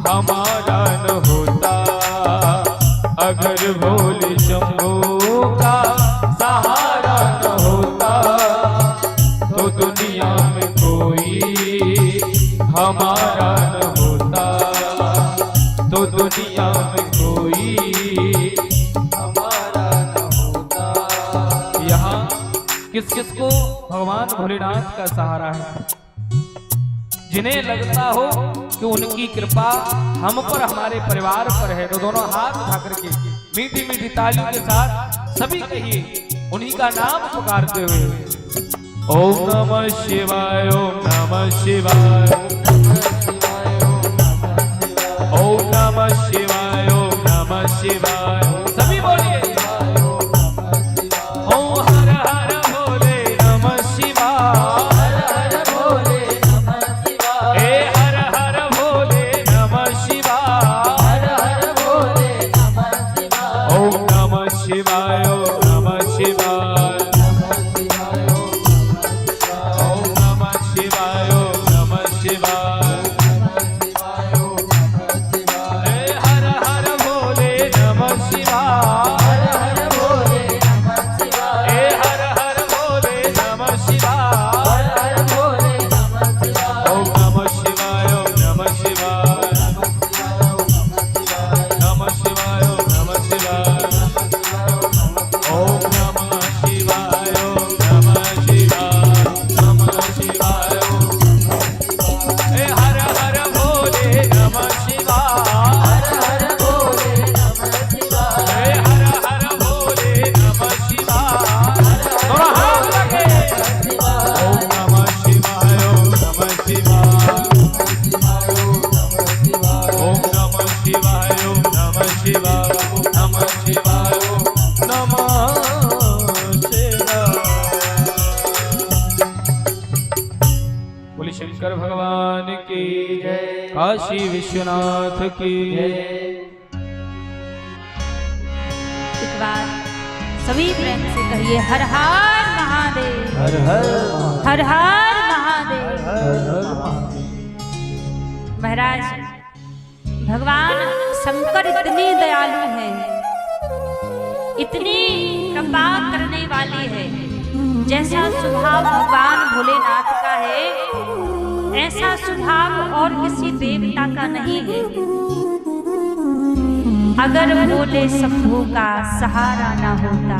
हमारा न होता। अगर भोले शंभू का सहारा न होता तो दुनिया में कोई हमारा न होता। तो दुनिया में कोई हमारा न होता। यहाँ किस किस को भगवान भोलेनाथ का सहारा है? जिन्हें लगता हो कि उनकी कृपा हम पर हमारे परिवार पर है, तो दोनों हाथ उठा करके मीठी मीठी तालियों के साथ सभी कहिए उन्हीं का नाम पुकारते हुए ओम नमः शिवाय, ओम नमः शिवाय, ओम नमः शिवाय, ओम नमः शिवाय। सभी बोलिए ओम हर हर भोले नमः शिवाय, हर हर भोले नमः शिवाय, हे हर हर भोले नमः शिवाय, हर हर भोले नमः शिवाय। ओम नमः शिवाय, ओम नमः शिवाय, ओम नमः शिवाय, ओम नमः शिवाय। हे हर हर भोले नमः शिवाय, हर हर भोले नमः शिवाय, हे हर हर भोले नमः शिवाय, हर हर भोले नमः शिवाय। ओम नमः शिवाय, ओम नमः शिवाय, नमः शिवाय, ओम नमः शिवाय, ओम नमः शिवाय, ओम नमः शिवाय, नमः शिवाय। हे हर हर भोले नमः शिवाय, हर हर भोले नमः शिवाय, हे हर हर भोले नमः शिवाय। थोड़ा हाथ लगे ओम नमः शिवाय, ओम नमः शिवाय, ओम नमः शिवाय, ओम नमः शिवाय, नमः शिवाय, नमः शिवाय। बोले शंकर भगवान की जय, काशी विश्वनाथ की जय। एक बार सभी प्रेम से कहिए हर हर महादेव, हर हर हर हर महादेव। महाराज भगवान शंकर इतने दयालु हैं इतनी कृपा करने वाली है। जैसा स्वभाव भगवान भोलेनाथ का है, ऐसा स्वभाव और किसी देवता का नहीं है। अगर भोले शंभू का सहारा ना होता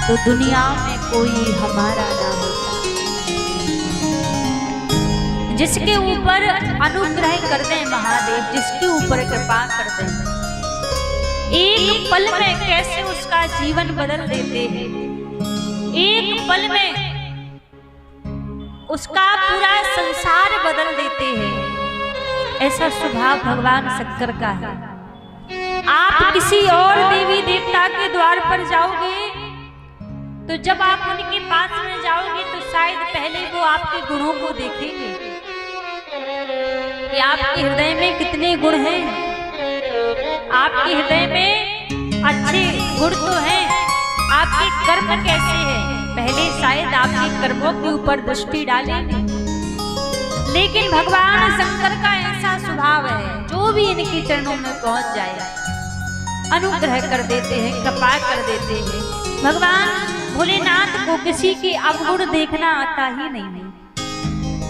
तो दुनिया में कोई हमारा ना होता। जिसके ऊपर अनुग्रह कर दें महादेव, जिसके ऊपर कृपा कर दें, एक पल में कैसे उसका जीवन बदल देते हैं। एक पल में उसका पूरा संसार बदल देते हैं। ऐसा स्वभाव भगवान शंकर का है। आप किसी और देवी देवता के द्वार पर जाओगे तो जब आप उनके पास में जाओगे तो शायद पहले वो आपके गुणों को देखेंगे कि आपके हृदय में कितने गुण हैं। आपके हृदय में अच्छे गुण तो हैं, आपके कर्म कैसे हैं, पहले शायद आपके कर्मों के ऊपर दृष्टि डालेंगे। लेकिन भगवान शंकर का ऐसा स्वभाव है, जो भी इनके चरणों में पहुंच जाए अनुग्रह कर देते हैं, कृपा कर देते हैं। भगवान भोलेनाथ को किसी के अवगुण देखना आता ही नहीं है,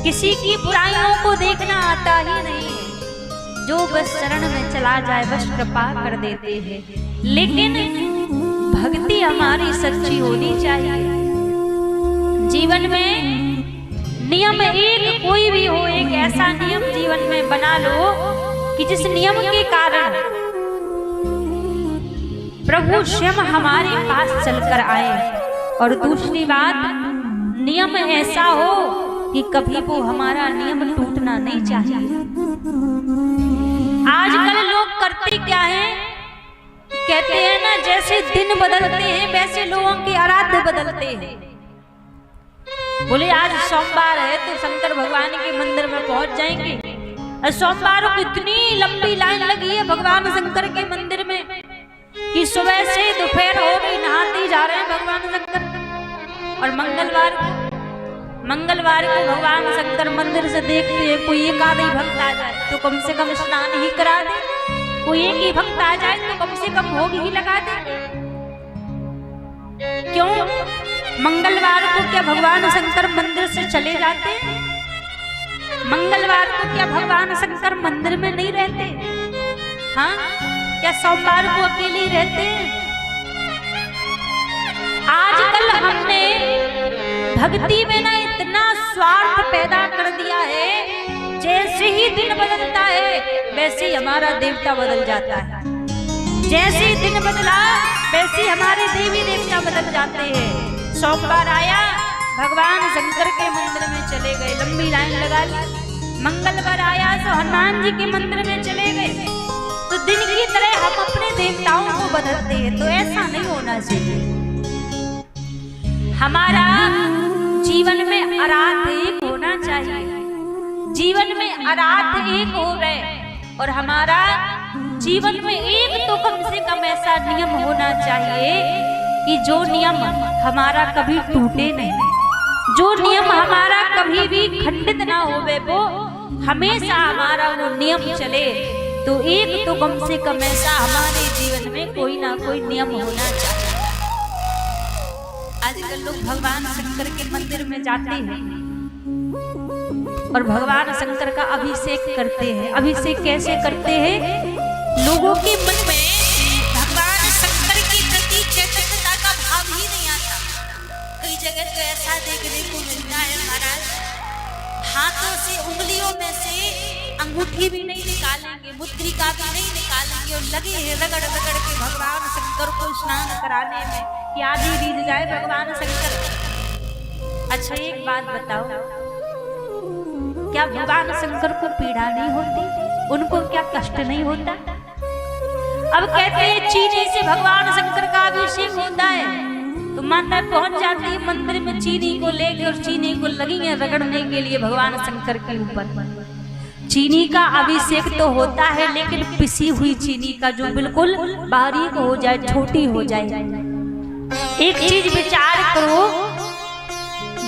किसी की बुराइयों को देखना आता ही नहीं है। जो बस शरण में चला जाए बस कृपा कर देते हैं। लेकिन भक्ति हमारी सच्ची होनी चाहिए। जीवन में नियम एक कोई भी हो, एक ऐसा नियम जीवन में बना लो कि जिस नियम के कारण प्रभु स्वयं हमारे पास चलकर आए। और दूसरी बात, नियम ऐसा हो कि कभी वो हमारा नियम टूटना नहीं चाहिए। आजकल लोग करते क्या है, कहते हैं ना जैसे दिन बदलते हैं वैसे लोगों के आराध्य बदलते हैं। बोले आज सोमवार है तो शंकर भगवान के मंदिर में पहुंच जाएंगे। सोमवार को इतनी लंबी लाइन लगी है भगवान शंकर के मंदिर में कि सुबह से दोपहर हो गई, नहाते जा रहे हैं भगवान शंकर। और मंगलवार को भगवान शंकर मंदिर से देखते हैं कोई एक आधा ही भक्त आ जाए तो कम से कम स्नान ही करा दे, कोई एक ही भक्त आ जाए तो कम से कम भोग ही लगा दे। क्यों? मंगलवार को क्या भगवान शंकर मंदिर से चले जाते? मंगलवार को क्या भगवान शंकर मंदिर में नहीं रहते? हाँ, क्या सोमवार को अकेले ही रहते हैं? आजकल हमने भक्ति में ना इतना स्वार्थ पैदा कर दिया है, जैसे ही दिन बदलता है वैसे ही हमारा देवता बदल जाता है। जैसे ही दिन बदला वैसे ही हमारे देवी देवता बदल जाते हैं। सोमवार आया भगवान शंकर के मंदिर में चले गए, लंबी लाइन लगा ली। मंगलवार आया तो हनुमान जी के मंदिर में चले गए। तो दिन की तरह हम अपने देवताओं को बदलते हैं, तो ऐसा नहीं होना चाहिए। हमारा जीवन में आराध्य एक होना चाहिए। जीवन में आराध्य एक हो गए और हमारा जीवन में एक तो कम से कम ऐसा नियम होना चाहिए कि जो नियम हमारा कभी टूटे नहीं, जो नियम हमारा कभी भी खंडित ना होवे, वो हमेशा हमारा वो नियम चले। तो एक तो कम से कम ऐसा हमारे जीवन में कोई ना कोई नियम होना चाहिए। आजकल लोग भगवान शंकर के मंदिर में जाते हैं और भगवान शंकर का अभिषेक करते हैं। अभिषेक कैसे करते हैं? लोगों के मन में भगवान शंकर के प्रति चैतन्यता का भाव ही नहीं आता। कई जगह तो ऐसा देखने को मिलता है महाराज, हाथों से उंगलियों में से अंगूठी भी नहीं निकालेंगे, मुद्रिका भी नहीं निकालेंगे और लगे हैं रगड़ रगड़ के भगवान शंकर को स्नान कराने में कि आधी बीत जाए भगवान शंकर। अच्छा एक बात बताओ, क्या भगवान शंकर को पीड़ा नहीं होती? उनको क्या कष्ट नहीं होता? अब कहते हैं चीनी से भगवान शंकर का अभिषेक होता है तो माता पहुंच जाती है मंदिर में चीनी को लेकर और चीनी को लगी है रगड़ने के लिए भगवान शंकर के ऊपर। चीनी का अभिषेक तो होता है लेकिन पिसी हुई चीनी का, जो बिल्कुल बारीक हो जाए, छोटी हो जाए। एक चीज विचार करो,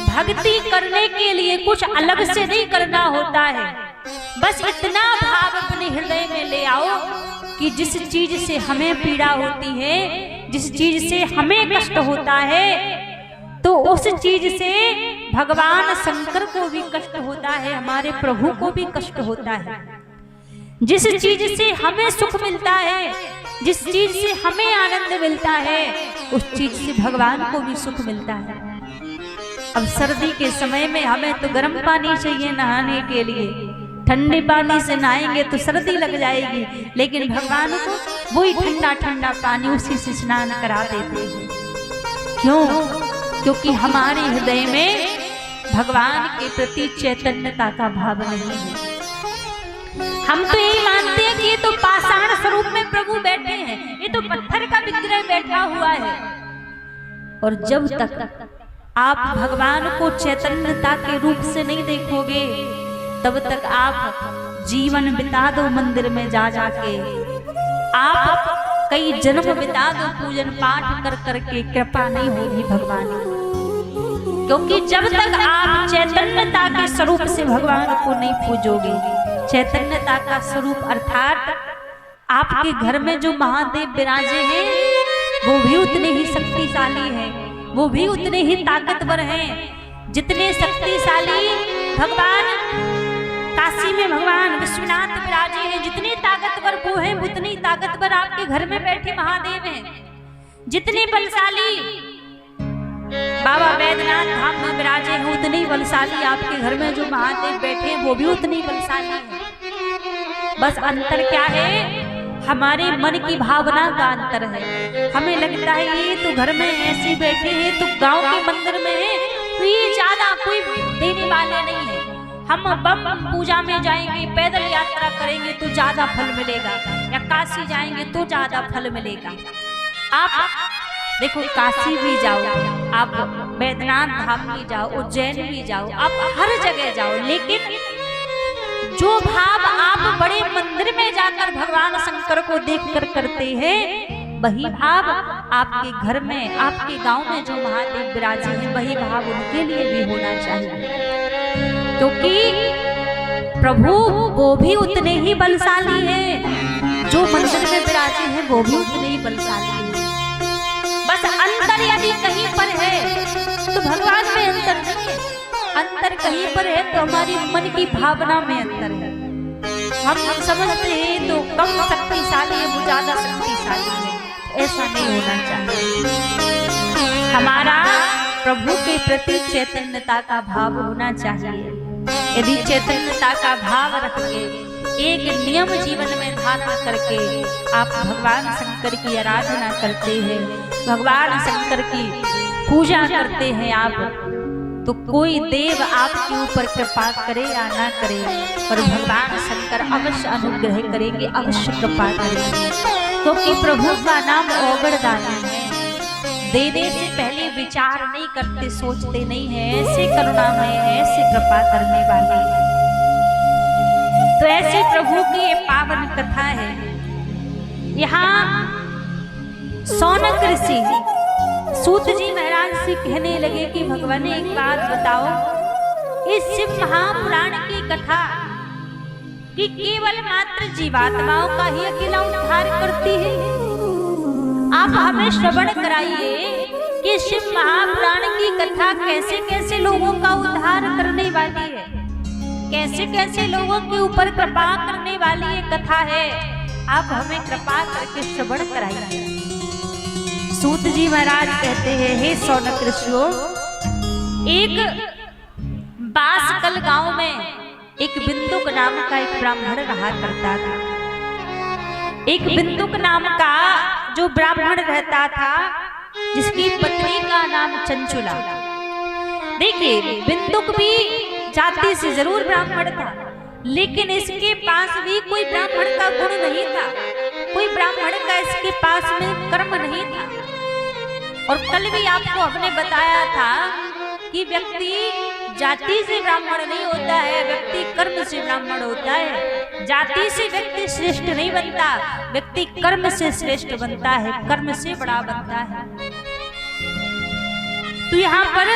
भक्ति करने के लिए कुछ अलग से नहीं करना होता है, बस इतना भाव अपने हृदय में ले आओ कि जिस चीज से हमें पीड़ा होती है जिस चीज से हमें कष्ट होता है तो उस चीज से भगवान शंकर को भी कष्ट होता है, हमारे प्रभु को भी कष्ट होता है। जिस चीज से हमें सुख मिलता है, जिस चीज से हमें आनंद मिलता है, उस चीज से भगवान को भी सुख मिलता है। अब सर्दी के समय में हमें तो गर्म पानी चाहिए नहाने के लिए, ठंडे पानी से नहाएंगे तो सर्दी लग जाएगी, लेकिन भगवान को वही ठंडा ठंडा पानी उसी से स्नान करा देते हैं। क्यों? क्योंकि हमारे हृदय में भगवान के प्रति चैतन्यता का भाव नहीं है। हम तो यही मानते हैं कि ये तो पाषाण स्वरूप में प्रभु बैठे हैं, ये तो पत्थर का विग्रह बैठा हुआ है। और जब तक आप भगवान को चैतन्यता के रूप से नहीं देखोगे, तब तक आप जीवन बिता दो मंदिर में जा जाके, आप कई जन्म बिता दो पूजन पाठ कर करके, कृपा नहीं होगी भगवान की। क्योंकि जब तक आप चैतन्यता के स्वरूप से भगवान को नहीं पूजोगे, चैतन्यता का स्वरूप अर्थात आपके घर में जो महादेव विराजे हैं वो भी उतने ही शक्तिशाली हैं, वो भी उतने ही ताकतवर हैं जितने शक्तिशाली भगवान काशी में भगवान विश्वनाथ विराजे हैं। जितने ताकतवर वो हैं उतने ताकतवर आपके घर में बैठे महादेव हैं। जितने बलशाली बाबा बैद्यनाथ धाम में विराजे हैं उतने ही बलशाली आपके घर में जो महादेव बैठे हैं वो भी उतने ही बलशाली हैं। बस अंतर क्या है? हमारे मन की भावना का अंतर है। हमें लगता है ये तो घर में ऐसे बैठे हैं, तो गांव के मंदिर में है तो ये ज्यादा कोई देने वाले नहीं है। हम बम पूजा में जाएंगे, पैदल यात्रा करेंगे तो ज्यादा फल मिलेगा, या काशी जाएंगे तो ज्यादा फल मिलेगा। आप देखो काशी भी जाओ, आप बैद्यनाथ धाम भी जाओ, उज्जैन भी जाओ, आप हर जगह जाओ, लेकिन जो भाव आप बड़े मंदिर में जाकर भगवान शंकर को देखकर करते हैं, वही भाव आपके घर में, आपके गांव में जो महादेव विराजे हैं, वही भाव उनके लिए भी होना चाहिए। क्योंकि प्रभु वो भी उतने ही बलशाली हैं, जो मंदिर में विराजे हैं वो भी उतने ही बलशाली हैं। बस अंतर यदि कहीं पर है तो भगवान में अंतर नहीं है, अंतर कहीं पर है तो हमारी मन की भावना में अंतर है। हम समझते हैं तो कम शक्तिशाली है, वो ज्यादा शक्तिशाली है, ऐसा नहीं होना चाहिए। हमारा प्रभु के प्रति चैतन्यता का भाव होना चाहिए। यदि चैतन्यता का भाव रख के एक नियम जीवन में धारण करके आप भगवान शंकर की आराधना करते हैं, भगवान शंकर की पूजा करते हैं आप, तो कोई देव आपके ऊपर कृपा करे या ना करे, और भगवान शंकर अवश्य अनुग्रह करेंगे, अवश्य कृपा करेंगे। क्योंकि प्रभु का नाम औगड़दानी है, देने से पहले विचार नहीं करते, सोचते नहीं है, ऐसे करुणामय है, ऐसे कृपा करने वाले हैं। तो ऐसे प्रभु की ये पावन कथा है। यहाँ सौनक ऋषि सूत जी महाराज से कहने लगे कि भगवान एक बात बताओ, इस शिव महापुराण की कथा कि केवल मात्र जीवात्माओं का ही अकेला उद्धार करती है, आप हमें श्रवण कराइए कि शिव महापुराण की कथा कैसे कैसे लोगों का उद्धार करने वाली है, कैसे कैसे लोगों के ऊपर कृपा करने वाली ये कथा है। आप हमें कृपा करके श्रवण कराइए। सूत जी महाराज कहते हैं, हे सौनक ऋषियों, एक बासकल गांव में एक बिंदुक नाम का एक ब्राह्मण रहा करता था। एक बिंदुक नाम का जो ब्राह्मण रहता था, जिसकी पत्नी का नाम चंचुला। देखिए, बिंदुक भी जाति से जरूर ब्राह्मण था, लेकिन इसके पास भी कोई ब्राह्मण का गुण नहीं था, कोई ब्राह्मण का इसके पास में कर्म नहीं था। और कल भी आपको हमने बताया था कि व्यक्ति जाति से ब्राह्मण नहीं होता है, व्यक्ति कर्म से ब्राह्मण होता है। जाति से व्यक्ति श्रेष्ठ नहीं बनता, व्यक्ति कर्म से श्रेष्ठ बनता है, कर्म से बड़ा बनता है। तो यहाँ पर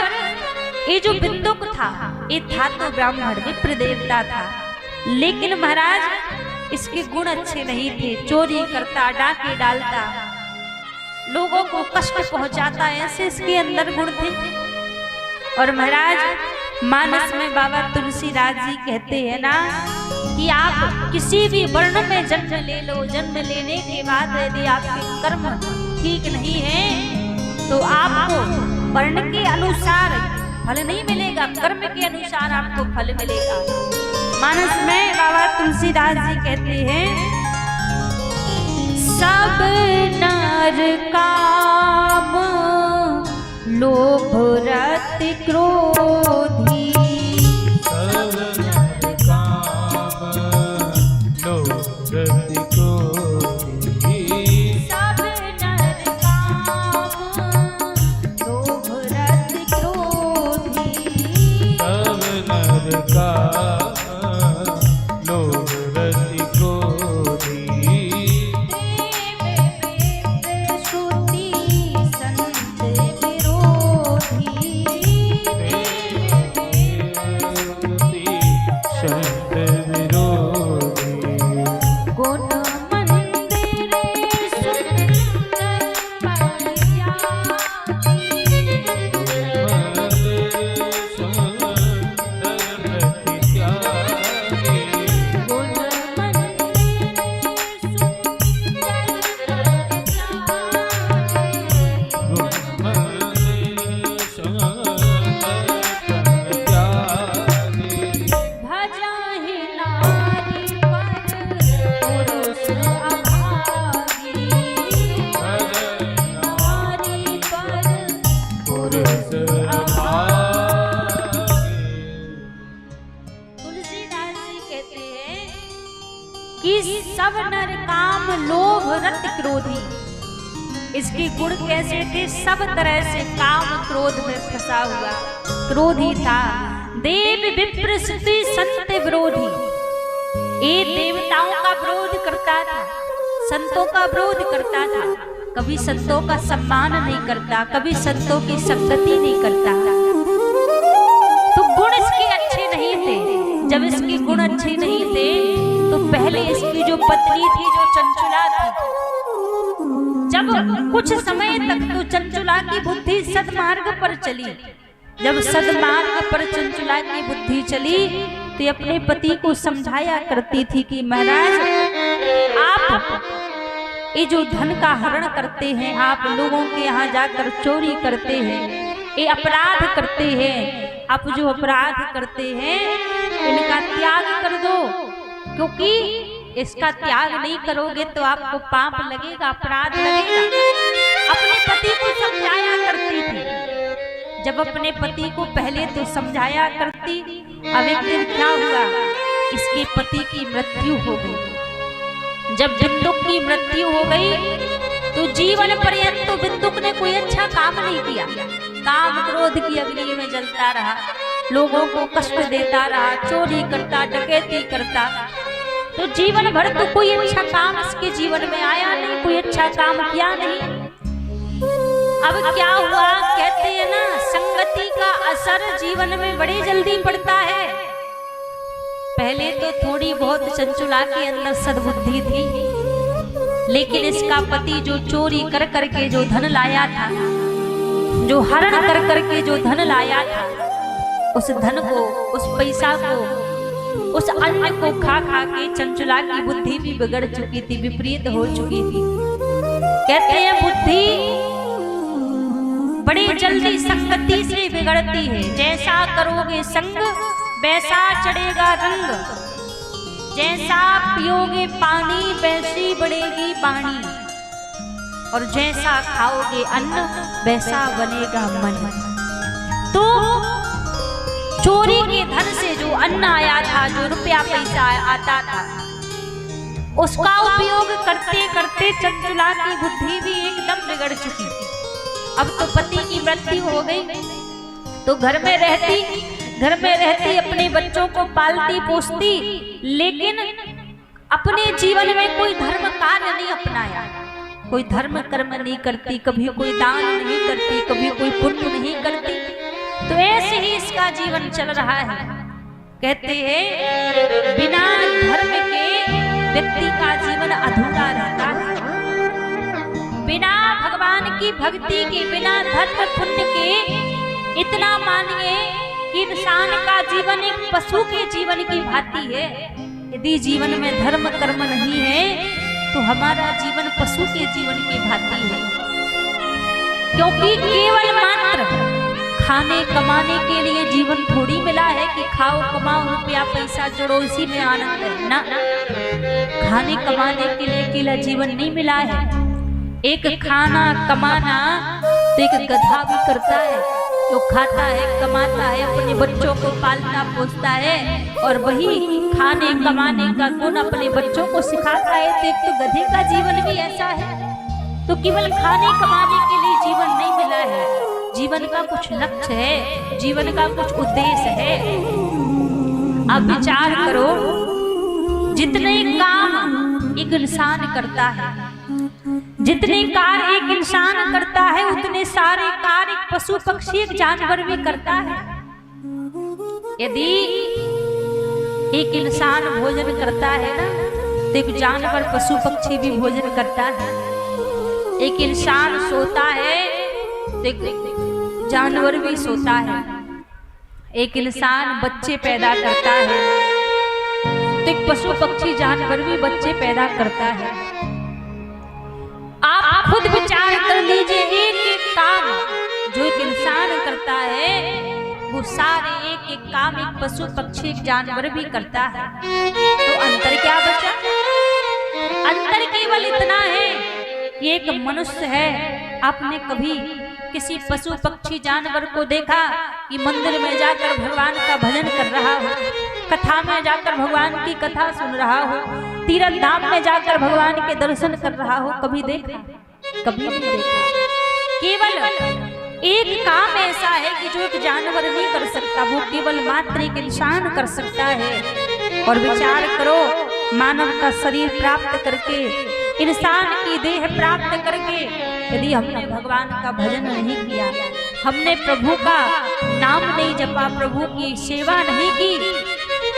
ये जो बिंदुक था, ये था तो ब्राह्मण, विप्र देवता था, लेकिन महाराज इसके गुण अच्छे नहीं थे। चोरी करता, डाके डालता, लोगों को कष्ट पहुंचाता है, ऐसे इसके अंदर गुण थे। और महाराज मानस में बाबा तुलसीदास जी कहते हैं ना कि आप किसी भी वर्ण में जन्म ले लो, जन्म लेने के बाद यदि आपके कर्म ठीक नहीं है तो आपको वर्ण के अनुसार फल नहीं मिलेगा, कर्म के अनुसार आपको फल मिलेगा। मानस में बाबा तुलसीदास जी कहते हैं सब नर काम लोभ रति क्रोधी, सब नर काम लोभ रति क्रोधी, सब नर काम लोभ रति क्रोधी, सब नर काम लोभ रति क्रोधी, श्रुति संत विरोधी, शब्द विरोधी, गुण मंदिर सुंदर गुण भजाहि नारी पर पुरुष अभागी, नारी पर तुलसीदास जी कहते हैं कि सब नर काम लोभ रति क्रोधी। इसके गुण कैसे थे? सब तरह से काम क्रोध में फंसा हुआ क्रोधी था। देव विप्र स्तुति संत विरोधी, ये देवताओं का विरोध करता था, संतों का विरोध करता था, कभी संतों का सम्मान नहीं करता, कभी संतों की संगति नहीं करता। तो गुण इसके अच्छे नहीं थे। जब इसके गुण अच्छे नहीं थे तो पहले इसकी जो पत्नी थी, जो चंचुला थी, जब कुछ समय तक तो चंचुला की बुद्धि सदमार्ग पर चली। जब सदमार्ग पर चंचुला की बुद्धि चली तो अपने पति को समझाया करती थी कि महाराज आप ये जो धन का हरण करते हैं, आप लोगों के यहाँ जाकर चोरी करते हैं, ये अपराध करते हैं, आप जो अपराध करते हैं इनका त्याग कर दो, क्योंकि इसका त्याग नहीं करोगे तो आपको पाप लगेगा, अपराध लगेगा। अपने पति को समझाया करती थी। जब अपने पति को पहले तो समझाया करती, अब एक दिन क्या हुआ, इसके पति की मृत्यु हो गई। जब बिंदुक की मृत्यु हो गई तो जीवन पर्यंत तो बिंदुक ने कोई अच्छा काम नहीं किया, काम क्रोध की अग्नि में जलता रहा, लोगों को कष्ट देता रहा, चोरी करता, डकैती करता। तो जीवन भर तो कोई अच्छा काम इसके जीवन में आया नहीं, कोई अच्छा काम किया नहीं। अब क्या हुआ, कहते हैं ना संगति का असर जीवन में बड़ी जल्दी पड़ता है। पहले तो थोड़ी बहुत चंचुला के अंदर सद्बुद्धि थी, लेकिन इसका पति जो चोरी कर करके जो धन लाया था, जो हरण कर करके जो धन लाया था, उस धन को, उस पैसा को, उस अन्न को खा खा के चंचुला की बुद्धि भी बिगड़ चुकी थी, विपरीत हो चुकी थी। कहते हैं बुद्धि बड़ी जल्दी संगति से बिगड़ती है। जैसा करोगे संग वैसा चढ़ेगा रंग, जैसा पियोगे पानी वैसी बढ़ेगी वाणी, और जैसा खाओगे अन्न वैसा बनेगा मन। तो चोरी के धन से जो अन्न आया था, जो रुपया पैसा आता था, उसका उपयोग करते करते चंचुला की बुद्धि भी एकदम बिगड़ चुकी थी। अब तो पति की मृत्यु हो गई तो घर में रहती अपने बच्चों को पालती पोसती, लेकिन अपने जीवन में कोई धर्म कार्य नहीं अपनाया, कोई धर्म कर्म नहीं करती, कभी कोई दान नहीं करती, कभी कोई पुण्य नहीं करती। तो ऐसे ही इसका जीवन चल रहा है। कहते हैं बिना धर्म के व्यक्ति का जीवन अधूरा रहता है, बिना भगवान की भक्ति के बिना, धर्म पुण्य के, इतना मानिए कि इंसान का जीवन एक पशु के जीवन की भांति है। यदि जीवन में धर्म कर्म नहीं है तो हमारा जीवन पशु के जीवन की भांति है। क्योंकि केवल मात्र खाने कमाने के लिए जीवन थोड़ी मिला है कि खाओ कमाओ रुपया पैसा जोड़ो इसी में आनंद है ना। खाने कमाने के लिए अकेला जीवन नहीं मिला है। एक खाना कमाना तो एक गधा भी करता है, जो खाता है कमाता है, अपने बच्चों को पालता पोसता है और वही खाने कमाने का गुण अपने बच्चों को सिखाता है। तो एक तो गधे का जीवन भी ऐसा है। तो केवल खाने कमाने के लिए जीवन नहीं मिला है, जीवन का कुछ लक्ष्य है, जीवन का कुछ उद्देश्य है। अब विचार करो, जितने काम एक इंसान करता है, जितने कार्य एक इंसान करता है, उतने सारे कार्य एक पशु पक्षी एक जानवर भी करता है। यदि एक इंसान भोजन करता है ना, तो एक जानवर पशु पक्षी भी भोजन करता है। एक इंसान सोता है तो एक जानवर भी सोता है। एक इंसान बच्चे पैदा करता है तो एक पशु पक्षी जानवर भी बच्चे पैदा करता है। आप खुद विचार कर लीजिए, एक एक काम जो एक इंसान करता है वो सारे एक एक काम एक पशु पक्षी एक जानवर भी करता है। तो अंतर क्या बचा? अंतर केवल इतना है कि एक मनुष्य है। आपने कभी किसी पशु पक्षी जानवर को देखा कि मंदिर में जाकर भगवान का भजन कर रहा हो, कथा में जाकर भगवान की कथा सुन रहा हो, तीर्थ धाम में जाकर भगवान के दर्शन कर रहा हो? कभी देखा? कभी नहीं देखा। केवल एक काम ऐसा है कि जो एक जानवर नहीं कर सकता, वो केवल मात्र एक इंसान कर सकता है। और विचार करो, मानव का शरीर प्राप्त करके, इंसान की देह प्राप्त करके, यदि हमने भगवान का भजन नहीं किया, हमने प्रभु का नाम नहीं जपा, प्रभु की सेवा नहीं की,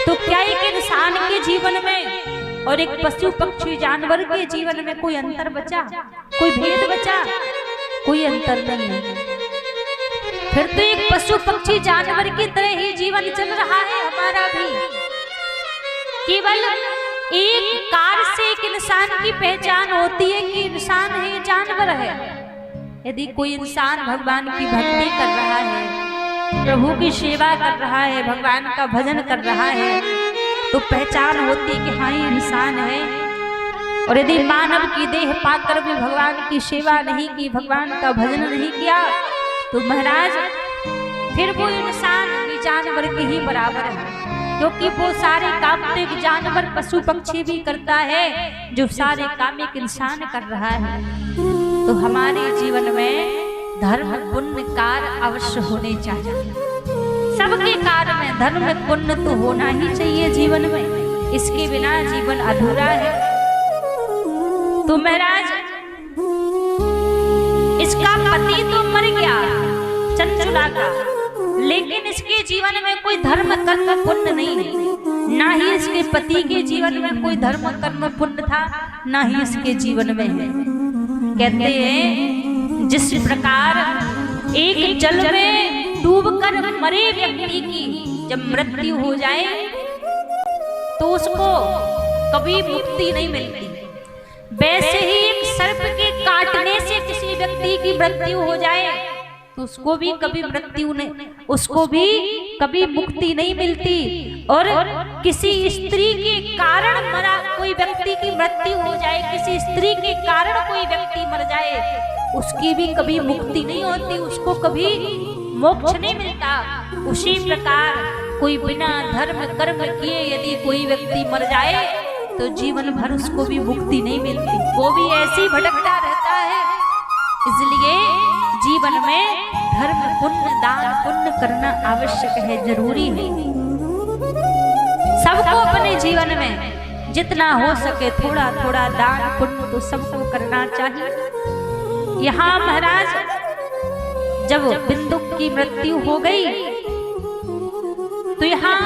तो क्या एक इंसान के जीवन में और एक पशु पक्षी जानवर के जीवन में कोई अंतर बचा? कोई भेद बचा? कोई अंतर नहीं है। फिर तो एक पशु पक्षी जानवर की तरह ही जीवन चल रहा है हमारा भी। केवल एक कार से एक इंसान की पहचान होती है कि इंसान है, जानवर है। यदि कोई इंसान भगवान की भक्ति कर रहा है, प्रभु की सेवा कर रहा है, भगवान का भजन कर रहा है, तो पहचान होती है कि हाँ ये इंसान है। और यदि मानव की देह पाकर भी भगवान की सेवा नहीं की, भगवान का भजन नहीं किया, तो महाराज फिर वो इंसान भी जानवर के ही बराबर है। क्योंकि वो सारे काम तो एक जानवर पशु पक्षी भी करता है, जो सारे काम एक इंसान कर रहा है। तो हमारे जीवन में धर्म पुण्य कार्य अवश्य होने चाहिए। सबके कार्य में धर्म पुण्य तो होना ही चाहिए जीवन में, इसके बिना जीवन अधूरा है। तो महाराज इसका पति तो मर गया चंचुला का, लेकिन इसके जीवन में कोई धर्म कर्म पुण्य नहीं है। ना ही इसके पति के जीवन में कोई धर्म कर्म पुण्य था, ना ही इसके जीवन में है। कहते हैं जिस प्रकार एक जल में डूबकर मरे व्यक्ति की जब मृत्यु हो जाए तो उसको कभी मुक्ति नहीं मिलती, वैसे ही एक सर्प के काटने से किसी व्यक्ति की मृत्यु हो जाए तो उसको भी कभी मुक्ति नहीं मिलती। और किसी स्त्री के कारण मरा कोई व्यक्ति की मृत्यु हो जाए, किसी स्त्री के कारण कोई व्यक्ति मर जाए, उसकी भी कभी मुक्ति नहीं होती, उसको कभी मोक्ष नहीं मिलता। उसी प्रकार कोई बिना धर्म कर्म किए यदि कोई व्यक्ति मर जाए तो जीवन भर उसको भी मुक्ति नहीं मिलती, वो भी ऐसी भटकता रहता है। इसलिए जीवन में धर्म पुण्य दान पुण्य करना आवश्यक है, जरूरी है। सबको अपने जीवन में जितना हो सके थोड़ा थोड़ा दान पुण्य तो सबको करना चाहिए। यहाँ महाराज जब बिंदु की मृत्यु हो गई तो यहाँ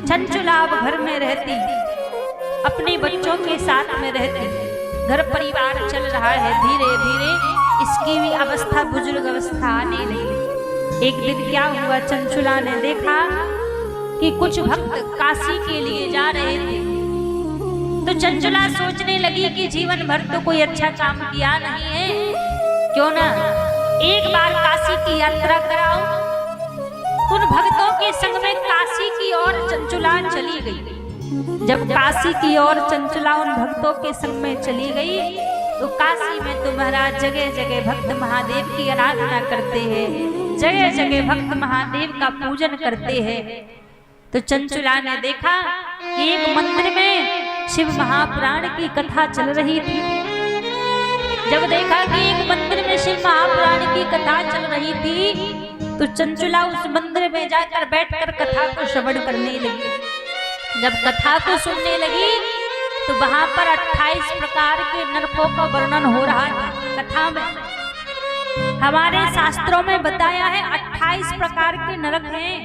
चंचुला घर में रहती, अपने बच्चों के साथ में रहती, घर परिवार चल रहा है धीरे धीरे। इसकी भी अवस्था बुजुर्ग अवस्था आने लगी। एक दिन क्या हुआ, चंचुला ने देखा कि कुछ भक्त काशी के लिए जा रहे थे। तो चंचुला सोचने लगी कि जीवन भर तो कोई अच्छा काम किया नहीं है, क्यों ना एक बार काशी की यात्रा कराऊं। उन भक्तों के संग में काशी की ओर चंचुला चली गई। जब काशी की ओर चंचुला उन भक्तों के संग में चली गई तो काशी में तो महाराज जगह जगह भक्त महादेव की आराधना करते हैं, जगह जगह भक्त महादेव का पूजन करते हैं। तो चंचुला ने देखा कि एक मंदिर में शिव महापुराण की कथा चल रही थी। जब देखा कि एक मंदिर में शिव महापुराण की कथा चल रही थी तो चंचुला उस मंदिर में जाकर बैठकर कथा को श्रवण करने लगी। जब कथा को सुनने लगी तो वहां पर 28 प्रकार के नरकों का वर्णन हो रहा था। कथा में हमारे शास्त्रों में बताया है 28 प्रकार के नरक हैं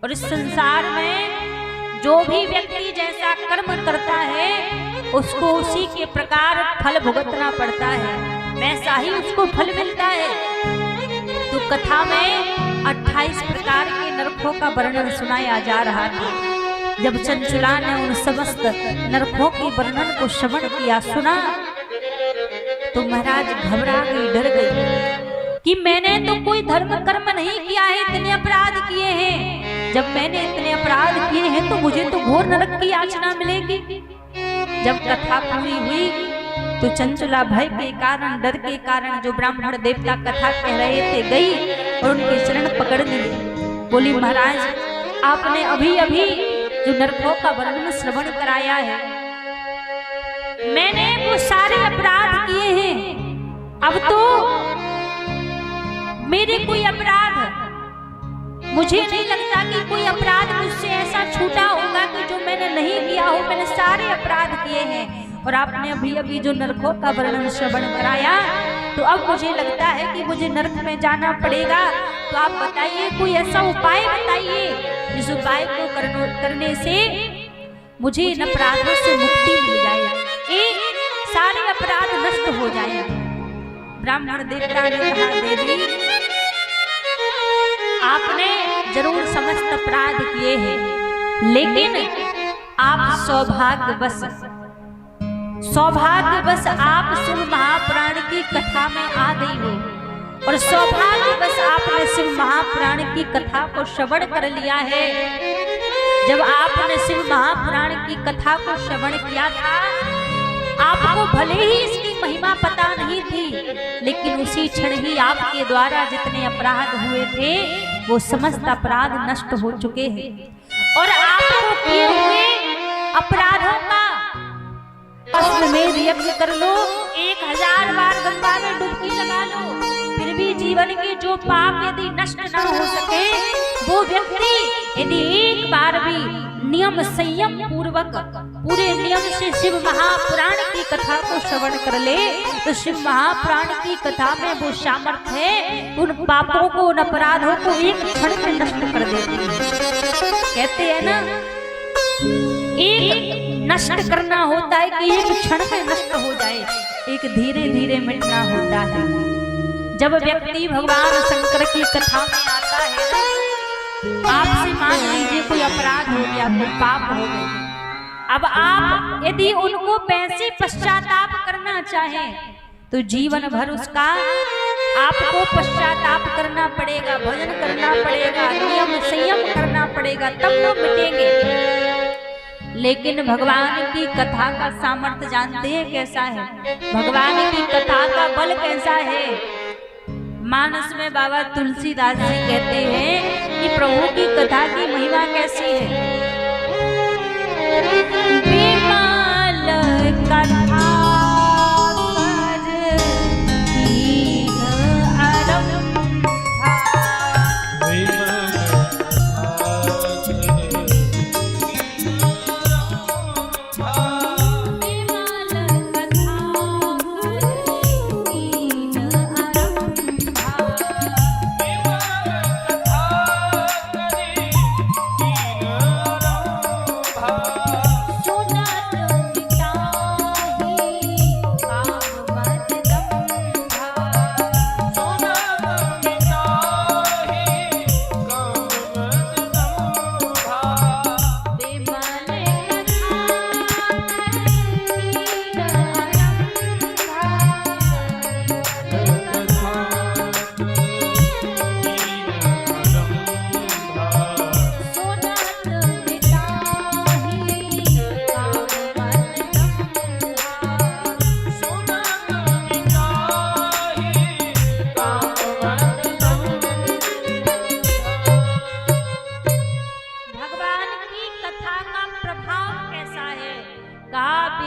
और इस संसार में जो भी व्यक्ति जैसा कर्म करता है उसको उसी के प्रकार फल भुगतना पड़ता है, वैसा ही उसको फल मिलता है। तो कथा में 28 प्रकार के नरकों का वर्णन सुनाया जा रहा था। जब चंचुला ने उन समस्त नरकों के वर्णन को श्रवण किया, सुना, तो महाराज घबरा गई, डर गई कि मैंने तो कोई धर्म कर्म नहीं किया है, इतने अपराध किए हैं। जब मैंने इतने अपराध किए हैं तो मुझे तो घोर नरक की याचना मिलेगी। जब कथा पूरी हुई तो चंचुला भय के कारण, डर के कारण, जो ब्राह्मण देवता कथा कह रहे थे, गई और उनके चरण पकड़ लिए। बोली, महाराज आपने अभी अभी जो नरकों का वर्णन श्रवण कराया है, मैंने वो सारे अपराध किए हैं। अब तो मेरे कोई अपराध, मुझे नहीं लगता कि कोई अपराध मुझसे ऐसा छूटा होगा कि जो मैंने नहीं किया हो। मैंने सारे अपराध किए हैं और आपने अभी अभी जो नरकों का वर्णन श्रवण कराया, तो अब मुझे लगता है कि मुझे नरक में जाना पड़ेगा। तो आप बताइए, कोई ऐसा उपाय बताइए जिस उपाय को करने से मुझे इन अपराधों से मुक्ति मिल जाए, एक सारे अपराध नष्ट हो जाए। ब्राह्मण देवता ने कहा, देवी आपने जरूर समस्त अपराध किए हैं, लेकिन आप सौभाग्यवश आप शिव महापुराण की कथा में आ गई हो और सौभाग्यवश आपने शिव महापुराण की कथा को श्रवण कर लिया है। जब आपने शिव महापुराण की कथा को श्रवण किया था, आपको भले ही इसकी महिमा पता नहीं थी, लेकिन उसी क्षण ही आपके द्वारा जितने अपराध हुए थे वो समस्त अपराध नष्ट हो चुके हैं और आपको किए हुए अपराधों का अश्वमेध यज्ञ कर लो, 1000 बार गंगा में डुबकी लगा लो, फिर भी जीवन के जो पाप यदि नष्ट न हो सके, वो व्यक्ति यदि एक बार भी नियम संयम पूर्वक पूरे नियम से शिव महापुराण की कथा को श्रवण कर ले, तो शिव महापुराण की कथा में वो सामर्थ्य है, उन पापों को, उन अपराधों को एक क्षण में नष्ट कर देती है। कहते हैं ना, एक नष्ट करना होता है कि एक क्षण में नष्ट हो जाए, एक धीरे धीरे मिटना होता है। जब व्यक्ति भगवान शंकर की कथा में आता है, आपसे मान लीजिए कोई अपराध हो गया, कोई पाप हो गया, अब आप यदि उनको पैसे पश्चाताप करना चाहें तो जीवन भर उसका आपको पश्चाताप करना पड़ेगा, भजन करना पड़ेगा, नियम संयम करना पड़ेगा, तब वो मिटेंगे। लेकिन भगवान की कथा का सामर्थ्य जानते हैं कैसा है? भगवान की कथा का बल कैसा है? मानस में बाबा तुलसीदास जी कहते हैं कि प्रभु की कथा की महिमा कैसी है। विमल कथा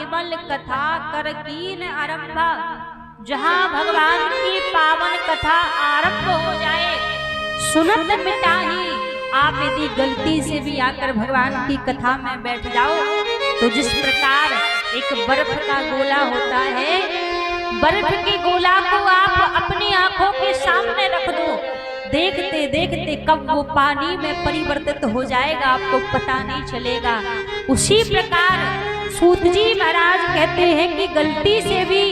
विमल कथा कर कीन आरंभा। जहाँ भगवान की पावन कथा आरंभ हो जाए, सुनत मिटाही। आप यदि गलती से भी आकर भगवान की कथा में बैठ जाओ तो जिस प्रकार एक बर्फ का गोला होता है, बर्फ के गोला को आप अपनी आंखों के सामने रख दो, देखते देखते कब वो पानी में परिवर्तित हो जाएगा आपको पता नहीं चलेगा। उसी प्रकार सूत जी महाराज कहते हैं कि गलती से भी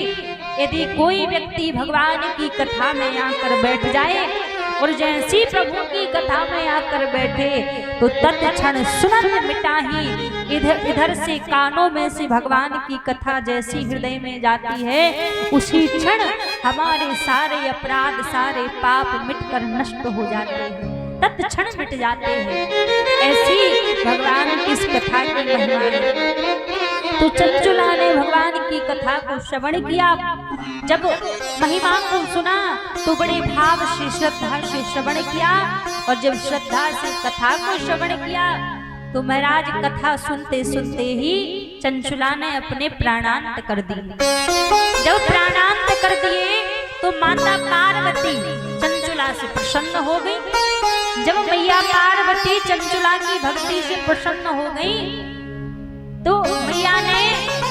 यदि कोई व्यक्ति भगवान की कथा में आकर बैठ जाए और जैसी प्रभु की कथा में आकर बैठे तो तत्क्षण सुनत मिटाही। इधर इधर से कानों में से भगवान की कथा जैसी हृदय में जाती है, उसी क्षण हमारे सारे अपराध सारे पाप मिटकर नष्ट हो जाते हैं, तत्क्षण मिट जाते हैं। ऐसी भगवान की इस कथा की महिमा है। तो चंचुला ने भगवान की कथा को श्रवण किया। जब महिमा को सुना तो बड़े भाव से श्रद्धा से श्रवण किया, और जब श्रद्धा से कथा को श्रवण किया तो महाराज कथा सुनते सुनते ही चंचुला ने अपने प्राणांत कर दिए। जब प्राणांत कर दिए तो माता पार्वती चंचुला से प्रसन्न हो गई। जब मैया पार्वती चंचुला की भक्ति से प्रसन्न हो गई तो मैया ने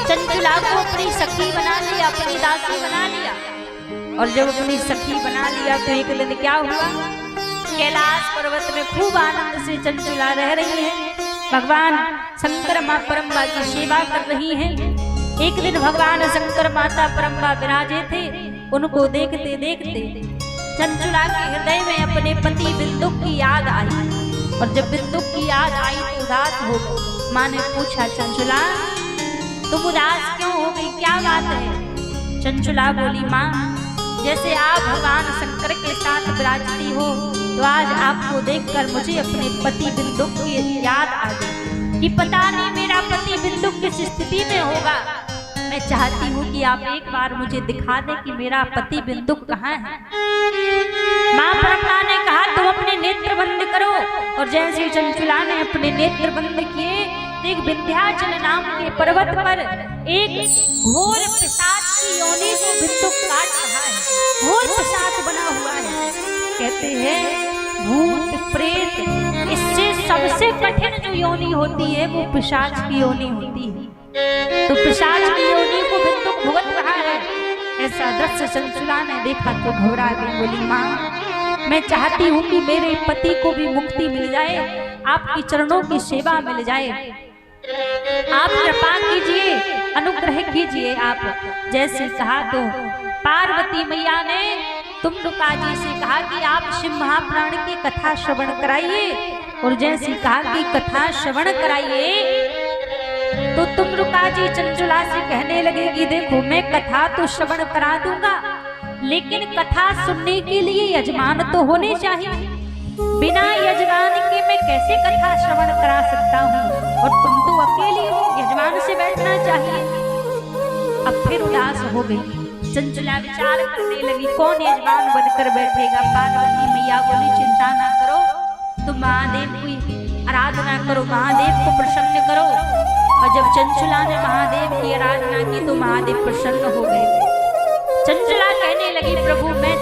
चंचुला को अपनी सखी बना लिया, अपनी दासी बना लिया। और जब अपनी सखी बना लिया तो एक दिन क्या हुआ, कैलाश पर्वत में खूब आनंद से चंचुला रह रही है, भगवान शंकर माँ परम्बा की सेवा कर रही हैं। एक दिन भगवान शंकर माता परम्बा विराजे थे, उनको देखते देखते चंचुला के हृदय में अपने पति बिंदु की याद आई, और जब बिंदु की याद आई तो उदास हो गई। माँ ने पूछा, चंचुला तुम उदास क्यों हो गई, क्या बात है? चंचुला बोली, माँ जैसे आप भगवान शंकर के साथ विराजती हो तो आज आपको देखकर मुझे अपने पति बिंदु की याद आ गई कि पता नहीं मेरा पति बिंदु किस स्थिति में होगा। मैं चाहती हूँ कि आप एक बार मुझे दिखा दें कि मेरा पति बिंदु कहाँ है। माँ परम्बा ने कहा, तुम अपने नेत्र बंद करो। और जैसे चंचुला ने अपने नेत्र बंद किए, एक विंध्याचल नाम के पर्वत पर एक घोर पिशाच की योनि को बिंदु काट रहा है। घोर पिशाच बना हुआ है। कहते हैं भूत प्रेत, इससे सबसे कठिन जो योनि होती है वो पिशाच की योनि होती है। तो पिशाच की योनि को बिंदु भुगत रहा है। ऐसा दृश्य चंचुला ने देखा तो घबरा गई, बोली, माँ मैं चाहती हूँ कि मेरे पति को भी मुक्ति मिल जाए, आपकी चरणों की सेवा मिल जाए, आप कृपा कीजिए, अनुग्रह कीजिए। आप जैसे कहा तो पार्वती मैया ने तुमरुका जी से कहा कि आप शिव महापुराण की कथा श्रवण कराइए, और जैसे कहा कि कथा श्रवण कराइए तो तुमरुका जी चंचुला से कहने लगे कि देखो मैं कथा तो श्रवण करा दूंगा, लेकिन कथा सुनने के लिए यजमान तो होने चाहिए। बिना यजमान के मैं कैसे कथा श्रवण करा सकता हूँ, और तुम तो अकेली हो, यजमान से बैठना चाहिए। अब फिर उदास हो गई चंचुला, विचार करने लगी कौन यजमान बनकर बैठेगा। पार्वती मैया बोली, चिंता ना करो, तुम महादेव की आराधना करो, महादेव को प्रसन्न करो। और जब चंचुला ने महादेव की आराधना की तो महादेव प्रसन्न हो गए। चंचुला कहने लगी, प्रभु मैं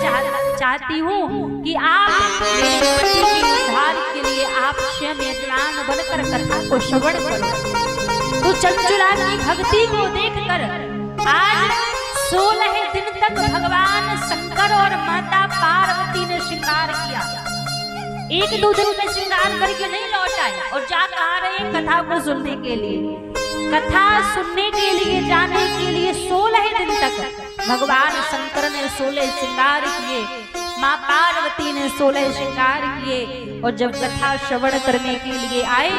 चाहती हूँ कि आप मेरे पति के उद्धार के लिए आप स्वयं यजमान बनकर कथा को श्रवण करो। तो चंचुला की भक्ति को देखकर आज 16 दिन तक भगवान शंकर और माता पार्वती ने श्रृंगार किया। 1-2 दिन में श्रृंगार करके नहीं लौट आए और जाकर आ रहे कथा को सुनने के लिए। कथा सुनने के लिए जाने के लिए 16 दिन तक भगवान शंकर ने 16 श्रृंगार किए, माँ पार्वती ने 16 श्रृंगार किए। और जब कथा श्रवण करने के लिए आए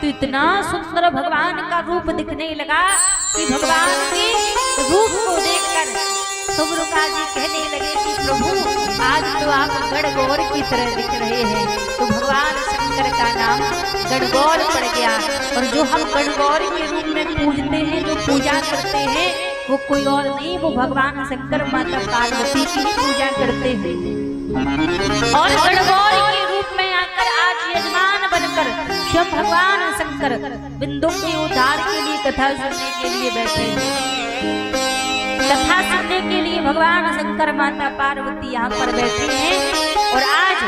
तो इतना सुंदर भगवान का रूप दिखने लगा कि भगवान के रूप को देखकर तुमरुका जी कहने लगे कि प्रभु आज तो आप गणगौर की तरह दिख रहे हैं। तो भगवान शंकर का नाम गणगौर पड़ गया। और जो हम गणगौर के रूप में पूजते हैं, जो पूजा करते हैं, वो कोई और नहीं, वो भगवान शंकर माता पार्वती की पूजा करते हैं। और गणगौर के रूप में आकर आज यजमान बनकर जब भगवान शंकर बिंदु के उद्धार के लिए कथा सुनने के लिए बैठे हैं, कथा सुनने के लिए भगवान शंकर माता पार्वती यहाँ पर बैठी हैं और आज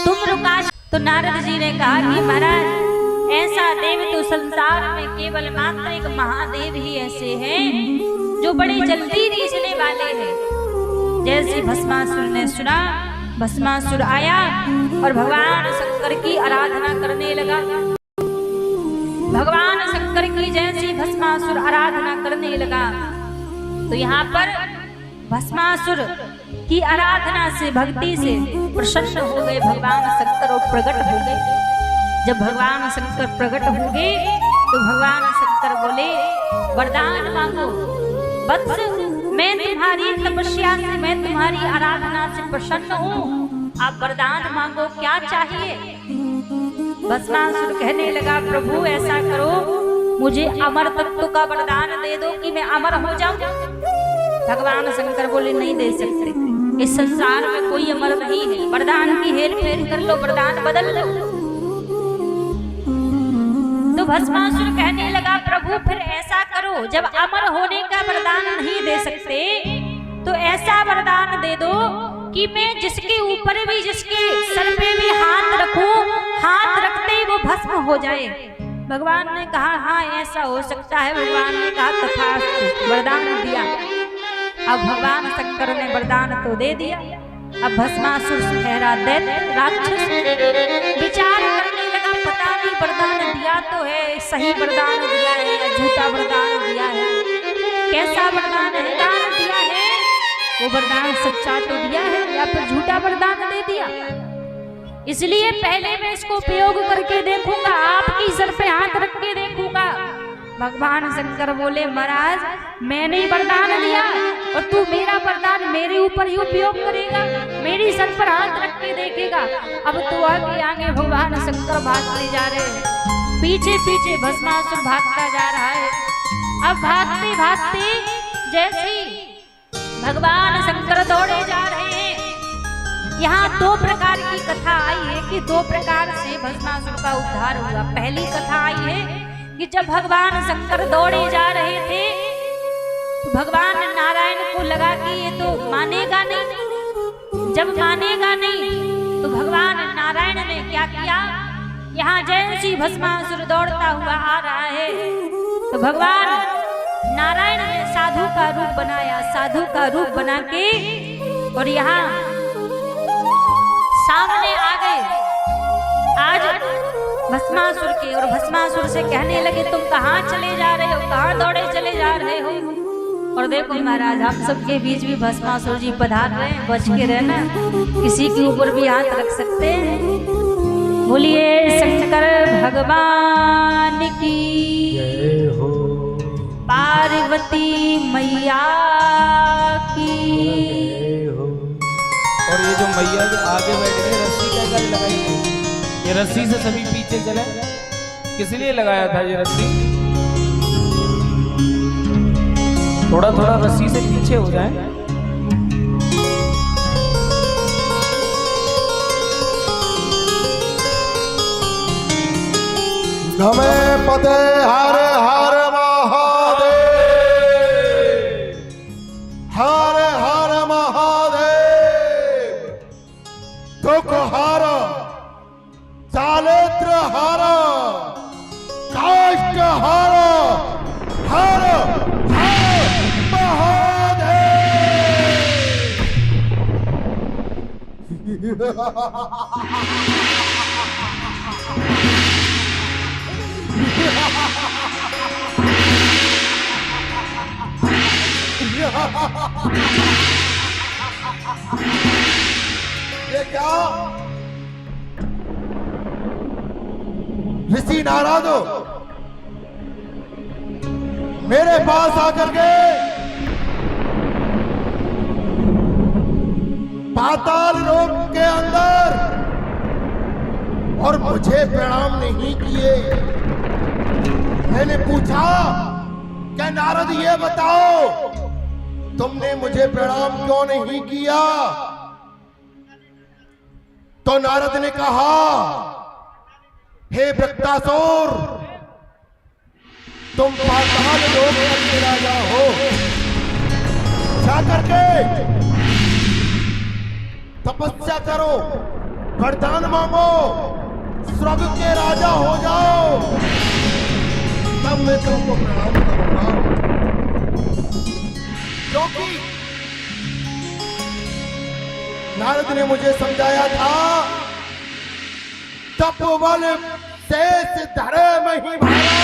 तुम रुका। तो नारद जी ने कहा कि महाराज ऐसा देव तो संसार में केवल मात्र एक महादेव ही ऐसे हैं जो बड़े जल्दी रीझने वाले हैं। जैसे भस्मासुर ने सुना, भस्मासुर आया और भगवान शंकर की आराधना करने लगा। भगवान शंकर की जैसी भस्मासुर आराधना करने लगा तो यहाँ पर भस्मासुर की आराधना से, भक्ति से प्रसन्न हो गए भगवान शंकर और प्रकट हो गए। जब भगवान शंकर प्रकट हो गए तो भगवान शंकर बोले वरदान मांगो। वत्स मैं तुम्हारी तपस्या से, मैं तुम्हारी आराधना से प्रसन्न हूँ, आप वरदान मांगो, क्या चाहिए। भस्मासुर कहने लगा प्रभु ऐसा करो, मुझे अमर तत्व का वरदान दे दो कि मैं अमर हो जाऊं। भगवान शंकर बोले नहीं दे सकते, इस संसार में कोई अमर नहीं है, वरदान की हेर फेर कर लो, वरदान बदल लो। तो भस्मासुर कहने लगा प्रभु फिर ऐसा करो, जब अमर होने का वरदान नहीं दे सकते तो ऐसा वरदान दे दो कि मैं जिसके ऊपर भी, जिसके सर पे भी हाथ रखूं, हाथ रखते ही वो भस्म हो जाए। भगवान ने कहा हाँ ऐसा हो सकता है। भगवान ने कहा तथास्तु, वरदान दिया। अब भगवान शंकर ने वरदान तो दे दिया। अब भस्मासुर ठहरा दैत्य राक्षस विचार करने लगा, पता नहीं वरदान दिया तो है, सही वरदान दिया है या झूठा वरदान दिया है, कैसा वरदान है दान दिया है, वो वरदान सच्चा तो दिया है या फिर झूठा वरदान दे दिया। इसलिए पहले मैं इसको प्रयोग करके देखूंगा, आपकी सर पे हाथ रख के देखूंगा। भगवान शंकर बोले महाराज मैंने वरदान दिया और तू मेरा वरदान मेरे ऊपर ही उपयोग करेगा, मेरी सर पर हाथ रख के देखेगा। अब तो आगे आगे भगवान शंकर भागते जा रहे हैं, पीछे पीछे भस्मासुर भागता जा रहा है। अब भागते भागते जैसे भगवान शंकर दौड़े जा रहे हैं, यहाँ दो प्रकार की कथा आई है कि दो प्रकार से भस्मासुर का उद्धार हुआ। पहली कथा आई है कि जब भगवान शंकर दौड़े जा रहे थे तो भगवान नारायण को लगा कि ये तो मानेगा नहीं। जब मानेगा नहीं तो भगवान नारायण ने क्या किया, यहाँ जैसी भस्मासुर दौड़ता हुआ आ रहा है तो भगवान नारायण ने साधु का रूप बनाया, साधु का रूप बना के और यहाँ सामने आ गए आज भस्मासुर के, और भस्मासुर से कहने लगे तुम कहाँ चले जा रहे हो, कहाँ दौड़े चले जा रहे हो। और देखो महाराज हम सबके बीच भी भस्मासुर जी पधार रहे हैं, बच के रहना, किसी के ऊपर भी हाथ रख सकते हैं। बोलिए शंकर भगवान की जय हो, पार्वती मैया की जय हो। और ये जो मैया जो आगे बैठ गए रस्सी क्या कर लगाई है, ये रस्सी से सभी पीछे चले, किस लिए लगाया था ये रस्सी? थोड़ा थोड़ा रस्सी से पीछे हो जाए। नमे पते हर हर महादेव, हर हर महादेव। दुख हर, चारित्र हर, काष्ट हर, हर हर महादेव। ये क्या ऋषि नाराज हो, मेरे पास आकर के पाताल लोक के अंदर और मुझे प्रणाम नहीं किए। मैंने पूछा क्या नारद ये बताओ तुमने मुझे प्रणाम क्यों नहीं किया? तो नारद ने कहा, हे वृत्तासुर, तुम पाताल लोक के राजा हो, जाकर के तपस्या करो, वरदान मांगो, स्वर्ग के राजा हो जाओ, तब मैं तुमको प्रणाम करूंगा। क्योंकि नारद ने मुझे समझाया था, तप वाले शेष धरे मही भारा,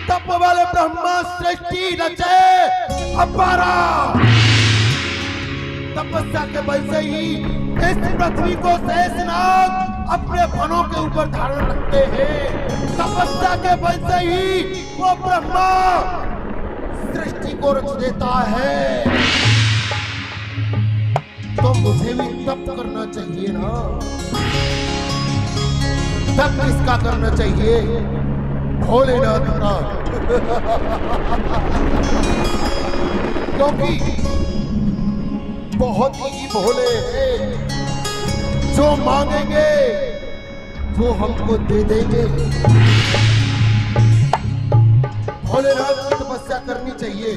तप वाले ब्रह्मा सृष्टि रचे अपारा। तपस्या के बल से ही इस पृथ्वी को शेषनाग अपने फनों के ऊपर धारण रखते हैं। तपस्या के बल से ही वो ब्रह्मा सृष्टि को रच देता है। तो मुझे भी तप करना चाहिए ना। तप किसका करना चाहिए? भोलेनाथ का। क्योंकि बहुत ही भोले हैं, जो मांगेंगे वो हमको दे देंगे। भोलेनाथ की तपस्या करनी चाहिए।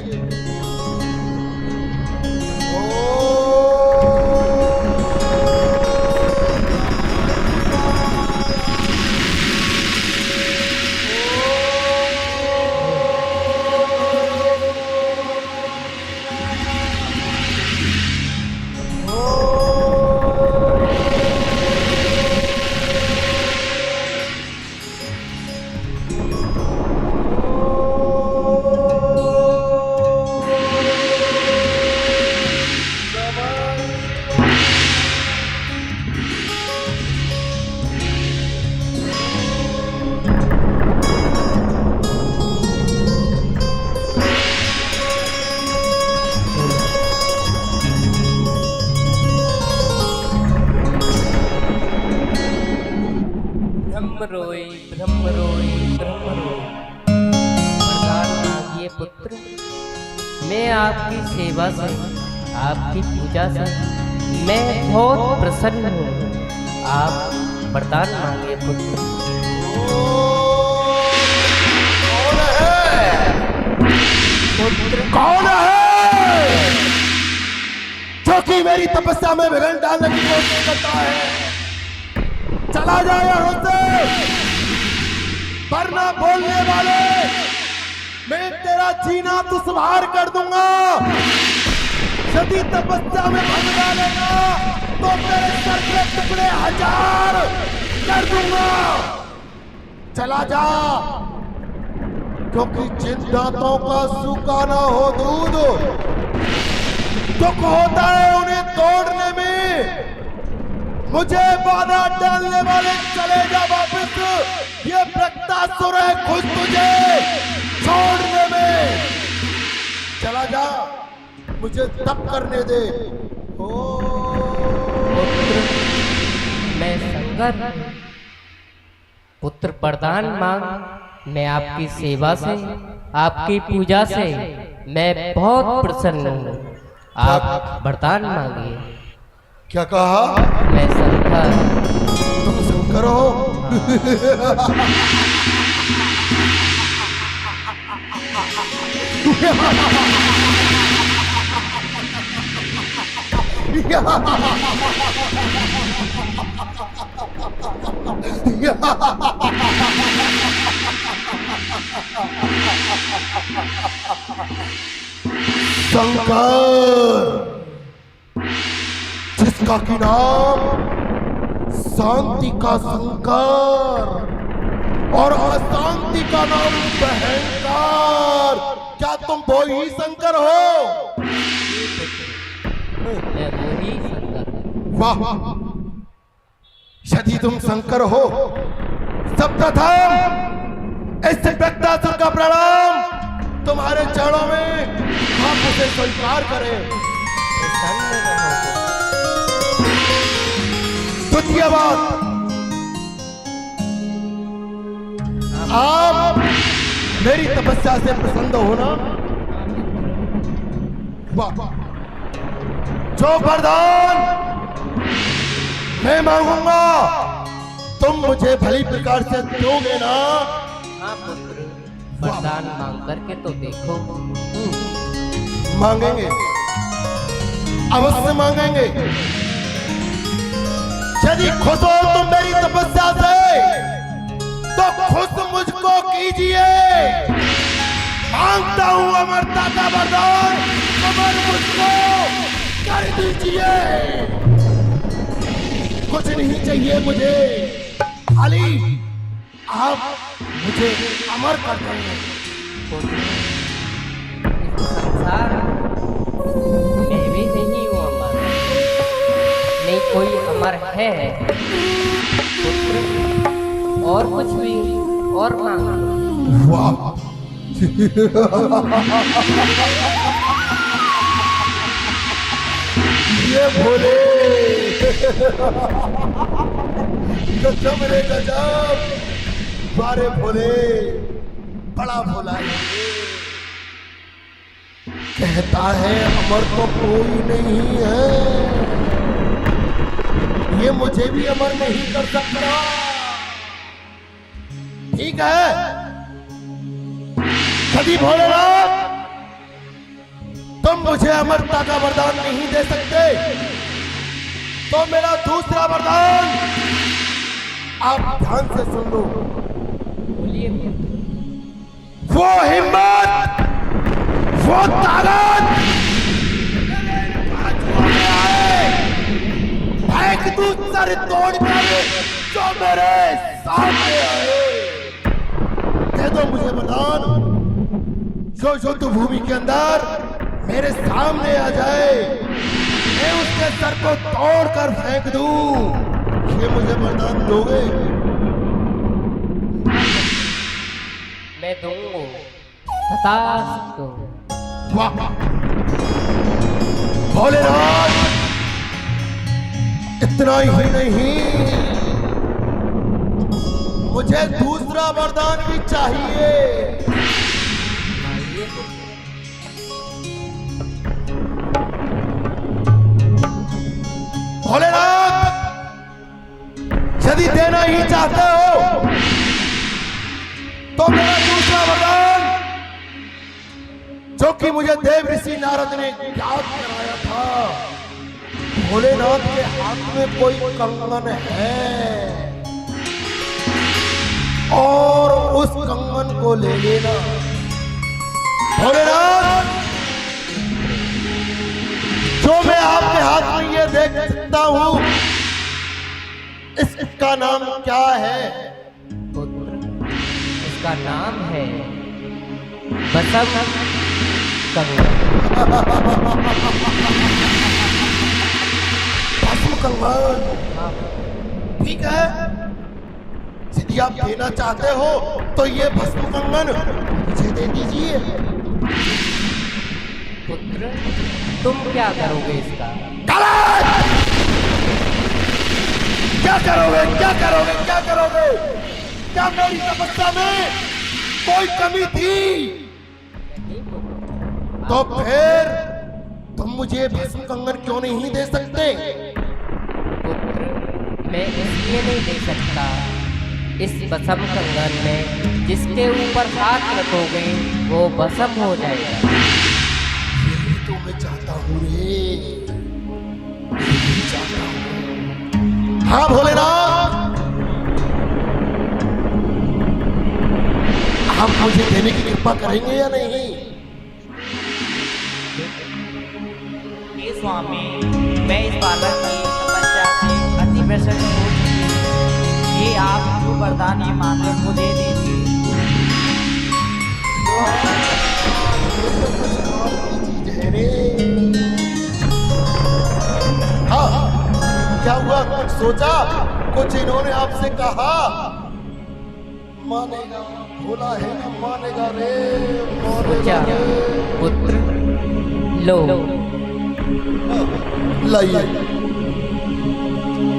ब्रह्म रोई वरदान मांगिए पुत्र। मैं आपकी सेवा से, आपकी पूजा से मैं बहुत प्रसन्न हूँ। आप वरदान मांगिए पुत्र। कौन है जो कि मेरी तपस्या में विघ्न डालने की कोशिश करता है? चला जाए यहां से, वरना बोलने वाले मैं तेरा जीना दुश्वार कर दूंगा। यदि तपस्या में भंग डालेगा तो तेरे सर के टुकड़े 1000 कर दूंगा। चला जा, क्योंकि जिन दांतों का सूखा ना हो दूध, दुख होता है उन्हें तोड़ने में। मुझे बाधा डालने वाले चले जा वापस। ये वृत्तासुर है खुद तुझे छोड़ने में। चला जा, मुझे तप करने दे। पुत्र मैं शंकर, पुत्र वरदान मांग। मैं आपकी सेवा से, आपकी पूजा से मैं बहुत प्रसन्न हूँ। आप वरदान मांगिए। क्या कहा? मैं शंकर। तुम शंकर हो? शंकर, जिसका की नाम शांति का शंकर और अशांति का नाम भयंकर। क्या तुम वो ही शंकर हो? मैं वही शंकर हूँ। वाह, यदि तुम शंकर हो, सप्तधाम इस वृत्तासुर का प्रणाम तुम्हारे चरणों में आप उसे स्वीकार करें। प्रसन्न रहो। द्वितीय बात, आप मेरी तपस्या से प्रसन्न होना। वाह, जो वरदान मैं मांगूंगा, तुम मुझे भली प्रकार से दोगे ना? हाँ पुत्र, वरदान मांग करके तो देखो। मांगेंगे, अवश्य मांगेंगे। यदि खुश हो तुम मेरी तपस्या से, तो खुश मुझको कीजिए। मांगता हूं अमरता का वरदान, अमर मुझको कर दीजिए। कुछ नहीं चाहिए मुझे, खाली आप मुझे अमर कर देंगे। संसार मैं भी नहीं हूँ अमर, नहीं कोई अमर है। पुत्र, और कुछ भी और मांगो। वाह ये भोले गजब रे गजब, बारे भोले, बड़ा भोला है। कहता है अमर तो कोई नहीं है, ये मुझे भी अमर नहीं कर सकता। ठीक है, यदि भोलेनाथ तुम मुझे अमरता का वरदान नहीं दे सकते, तो मेरा दूसरा वरदान आप ध्यान से सुन लो। बोलिए। वो हिम्मत, वो ताकत फेंक दूं सर तोड़कर जो मेरे सामने आए। दे दो मुझे वरदान, जो युद्ध भूमि के अंदर मेरे सामने आ जाए, मैं उसके सर को तोड़कर फेंक दूं। ये मुझे वरदान दोगे? मैं दूंगा। तथास्तु। वाह भोलेनाथ, इतना ही नहीं, मुझे दूसरा वरदान भी चाहिए। भोलेनाथ, यदि देना ही चाहते हो, तो मेरा दूसरा वरदान, जो कि मुझे देव ऋषि नारद ने याद कराया था, भोलेनाथ के हाथ में कोई कंगन है और उस कंगन को ले लेना। भोलेनाथ, जो मैं आपके हाथ में ये देख सकता हूं, इसका नाम क्या है? पुत्र, इसका नाम है बसव कंगन। भस्म कंगन, ठीक है। यदि आप देना चाहते हो तो ये भस्म कंगन मुझे दे दीजिए। पुत्र, तुम क्या करोगे इसका? क्या करोगे, क्या करोगे, क्या करोगे? क्या मेरी तपस्या में कोई कमी थी? तो फिर तुम मुझे भस्म कंगन क्यों नहीं दे सकते? पुत्र, मैं इसलिए नहीं दे सकता, इस भस्म कंगन में जिसके ऊपर हाथ रखोगे वो भस्म हो जाएगा। यही तो मैं चाहता हूँ रे, यही चाहता हूँ। हाँ भोलेनाथ, आप मुझे देने की कृपा करेंगे या नहीं? हे स्वामी, मैं इस बालक की तपस्या से अति प्रसन्न हो चुकी हूँ। ये आप जो वरदान ये मांगे को दे दीजिए। हाँ, क्या हुआ, कुछ सोचा, कुछ इन्होंने आपसे कहा? मानेगा, भोला है ना, मानेगा रे, मानेगा रे। पुत्र, लो। लाइए,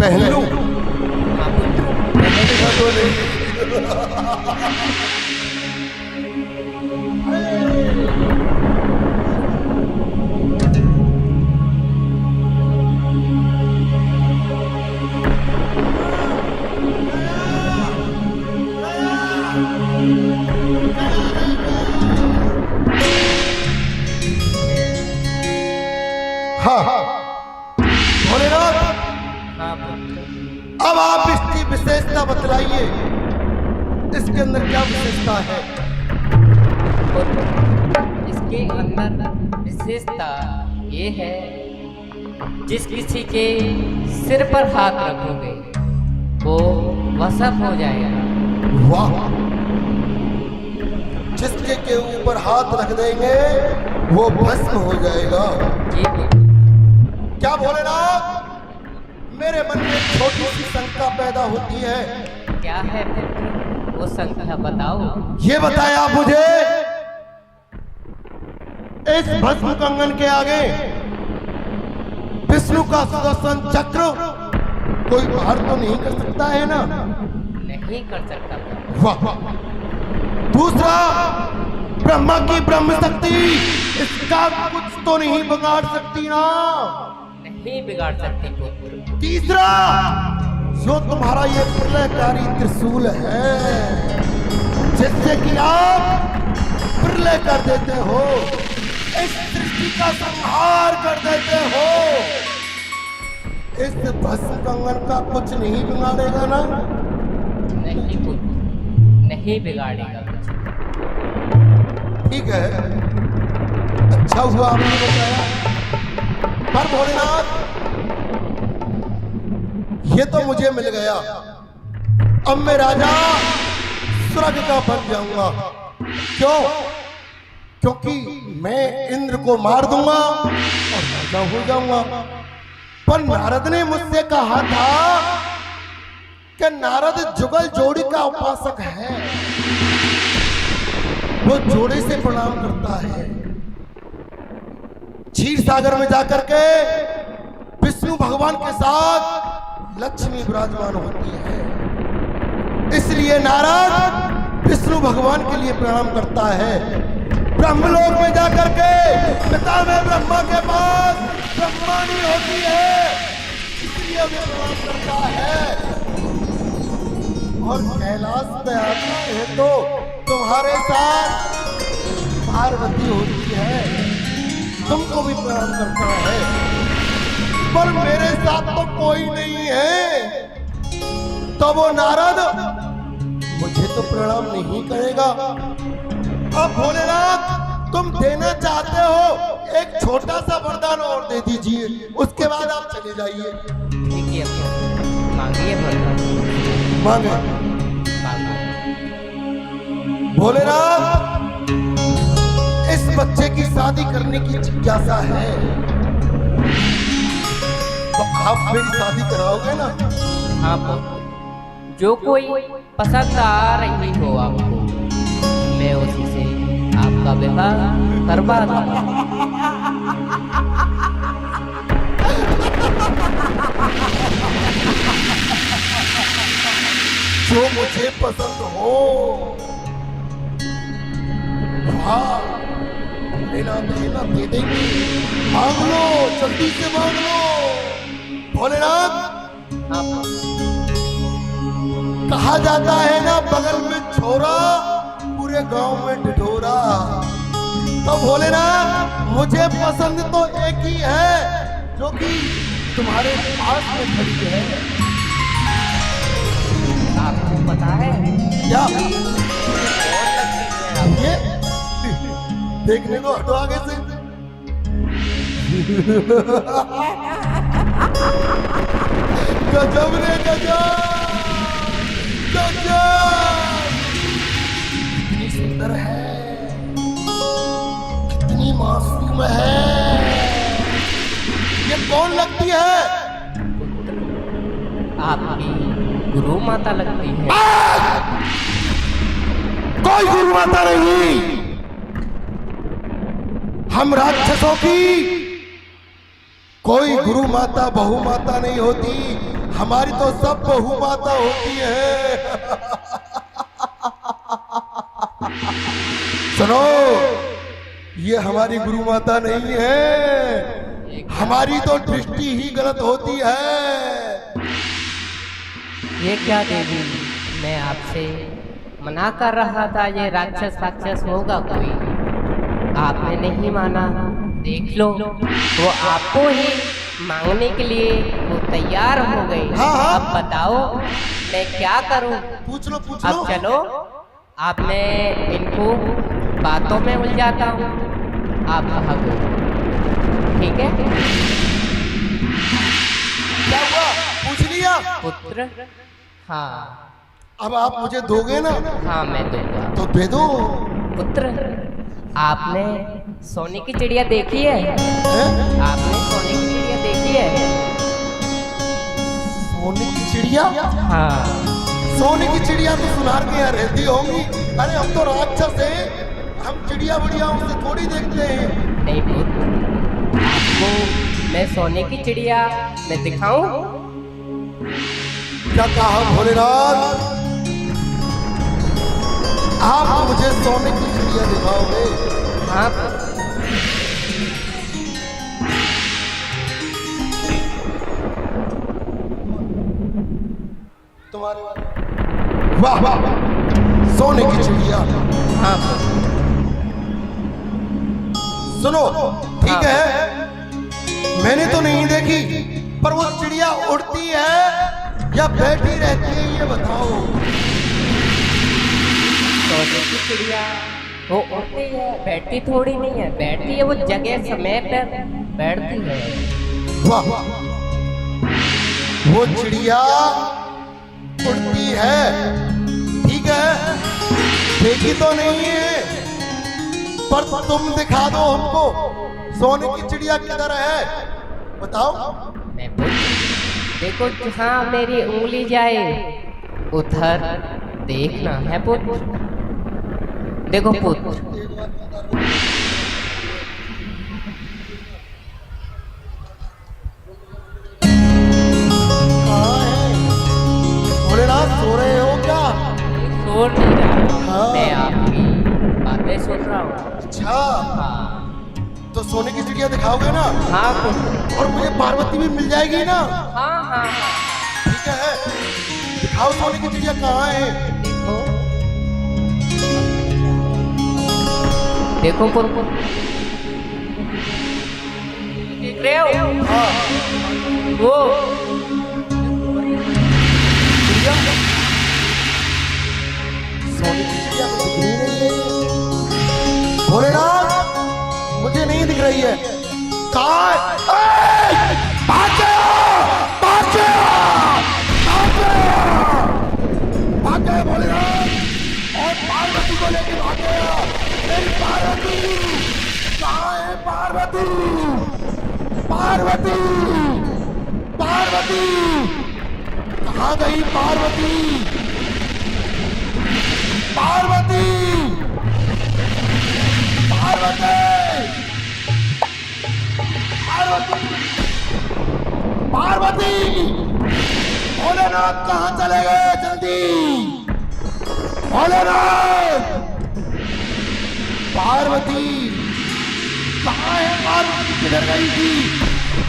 पहन लूं? हाँ पुत्र, विशेषता बतलाइए, इसके अंदर क्या विशेषता है? इसके अंदर विशेषता ये है, जिस किसी के सिर पर हाथ रखोगे वो वशम हो जाएगा। वाह! जिसके के ऊपर हाथ रख देंगे वो भस्म हो जाएगा। जी क्या भोलेनाथ? मेरे मन में छोटी सी शंका पैदा होती है। क्या है पुत्र, वो संख्या बताओ। ये बताएं आप मुझे, इस भस्म कंगन के आगे विष्णु का सुदर्शन चक्र कोई बाहर तो नहीं कर सकता है ना? नहीं कर सकता। वाह! दूसरा, ब्रह्मा की ब्रह्म शक्ति इसका कुछ तो नहीं बिगाड़ सकती ना? नहीं बिगाड़ सकती पुत्र। तीसरा, जो तुम्हारा ये प्रलयकारी त्रिशूल है, जिससे कि आप प्रलय कर देते हो, इस सृष्टि का संहार कर देते हो, इस भस्म कंगन का कुछ नहीं बिगाड़ेगा ना? नहीं पुत्र, नहीं बिगाड़ेगा कुछ। ठीक है, अच्छा हुआ आपने बताया। पर भोलेनाथ, ये तो मुझे मिल गया, अब मैं राजा स्वर्ग का बन जाऊंगा। क्यों? क्योंकि मैं इंद्र को मार दूंगा और राजा हो जाऊंगा। पर नारद ने मुझसे कहा था कि नारद जुगल जोड़ी का उपासक है, वो जोड़े से प्रणाम करता है। क्षीर सागर में जाकर के विष्णु भगवान के साथ लक्ष्मी विराजमान होती है, इसलिए नारद विष्णु भगवान के लिए प्रणाम करता है। ब्रह्मलोक में जाकर के पिता में ब्रह्मा के पास ब्रह्मानी होती है, इसलिए वे प्रणाम करता है। और कैलाश पे आता है तो तुम्हारे साथ पार्वती होती है, तुमको भी प्रणाम करता है। पर मेरे साथ तो कोई नहीं है, तो वो नारद मुझे तो प्रणाम नहीं करेगा। अब भोलेनाथ, तुम देना चाहते हो एक छोटा सा वरदान और दे दीजिए, उसके बाद आप चले जाइए। ठीक है पुत्र, मांगिए वरदान। मांगे। भोलेनाथ, इस बच्चे की शादी करने की जिज्ञासा है, तो आप मेरी शादी कराओगे ना? हाँ पुत्र, जो कोई पसंद आ रही हो आपको, मैं उसी से आपका विवाह करवा दूंगा। जो मुझे पसंद हो। हाँ, लेना देना दे देंगे, मांग लो, जल्दी से मांग लो। भोलेनाथ, हाँ पुत्र, कहा जाता है ना, बगल में छोरा पूरे गांव में ढिढोरा। तो भोलेनाथ, मुझे पसंद तो एक ही है, जो कि तुम्हारे पास में खड़ी है। आपको पता है क्या? बहुत लगती है ये देखने को हटो आगे से। गजब रे गजब, गजब! कितनी सुंदर है, कितनी मासूम है। ये कौन लगती है? आपकी गुरु माता लगती है। कोई गुरु माता नहीं, हम राक्षसों की कोई गुरु माता बहु माता नहीं होती, हमारी तो सब बहु माता होती है। सुनो, ये हमारी गुरु माता नहीं है, हमारी तो दृष्टि ही गलत होती है। ये क्या देवी, मैं आपसे मना कर रहा था, ये राक्षस होगा कोई, आपने नहीं माना। देख लो, वो आपको ही मांगने के लिए वो तैयार हो गई। हाँ, हाँ। अब बताओ मैं क्या करूं? पूछ लो पूछ अब लो। चलो, आप मैं इनको बातों में उलझाता हूँ, आप भागो, ठीक है? क्या हुआ, पूछ लिया? पुत्र, हाँ अब आप मुझे दोगे ना? हाँ मैं दूंगा। तो दे दो। पुत्र, आपने सोने की चिड़िया देखी है? हैं? आपने सोने की चिड़िया देखी है? सोने की चिड़िया? हाँ। सोने की चिड़िया तो सुनार के यहाँ रहती होंगी। अरे हम तो राक्षस हैं, हम चिड़िया बुड़िया उनसे थोड़ी देखते हैं। नहीं पुत्र, आपको मैं सोने की चिड़िया मैं दिखाऊं? क्या कहा भोलेनाथ? आप मुझे सोने की चिड़िया दिखाओगे? हाँ। तुम्हारे वाह वाह, सोने की चिड़िया। हाँ सुनो, ठीक है, मैंने तो नहीं देखी, पर वो चिड़िया उड़ती है या बैठी रहती है ये बताओ। सोने की चिड़िया वो उड़ती है, बैठती थोड़ी नहीं है। बैठती है, वो जगह समय पर बैठती है। वाह, वो चिड़िया उड़ती है, ठीक है, देखी तो नहीं है, पर तुम दिखा दो हमको सोने की चिड़िया किधर है, बताओ। मैं देखो, जहाँ मेरी उंगली जाए उधर देखना है पुत्र। देखो पुत्र, भोलेनाथ सो रहे हो क्या? सो नहीं रहा, हाँ। मैं आपकी बातें सुन रहा हूँ। अच्छा, हाँ तो सोने की चिड़िया दिखाओगे ना? हाँ पुत्र, और मुझे पार्वती भी मिल जाएगी ना? हाँ हाँ हाँ। ठीक है, दिखाओ सोने की चिड़िया कहाँ है। देखो देखो पुत्र, देख रहे हो? हाँ, वो चिड़िया, सोने की चिड़िया तो दिख ही नहीं है। भोलेनाथ, मुझे नहीं दिख रही है। कहाँ है? ए! भाग गया! भाग गया! भाग गया! भाग गया भोलेनाथ, और पार्वती को लेके भाग गया। मेरी पार्वती कहाँ है? पार्वती, पार्वती, पार्वती कहाँ गई? पार्वती, पार्वती, पार्वती, पार्वती, पार्वती, भोलेनाथ कहाँ चले गए? जल्दी भोलेनाथ, पार्वती कहाँ है? पार्वती किधर गई थी?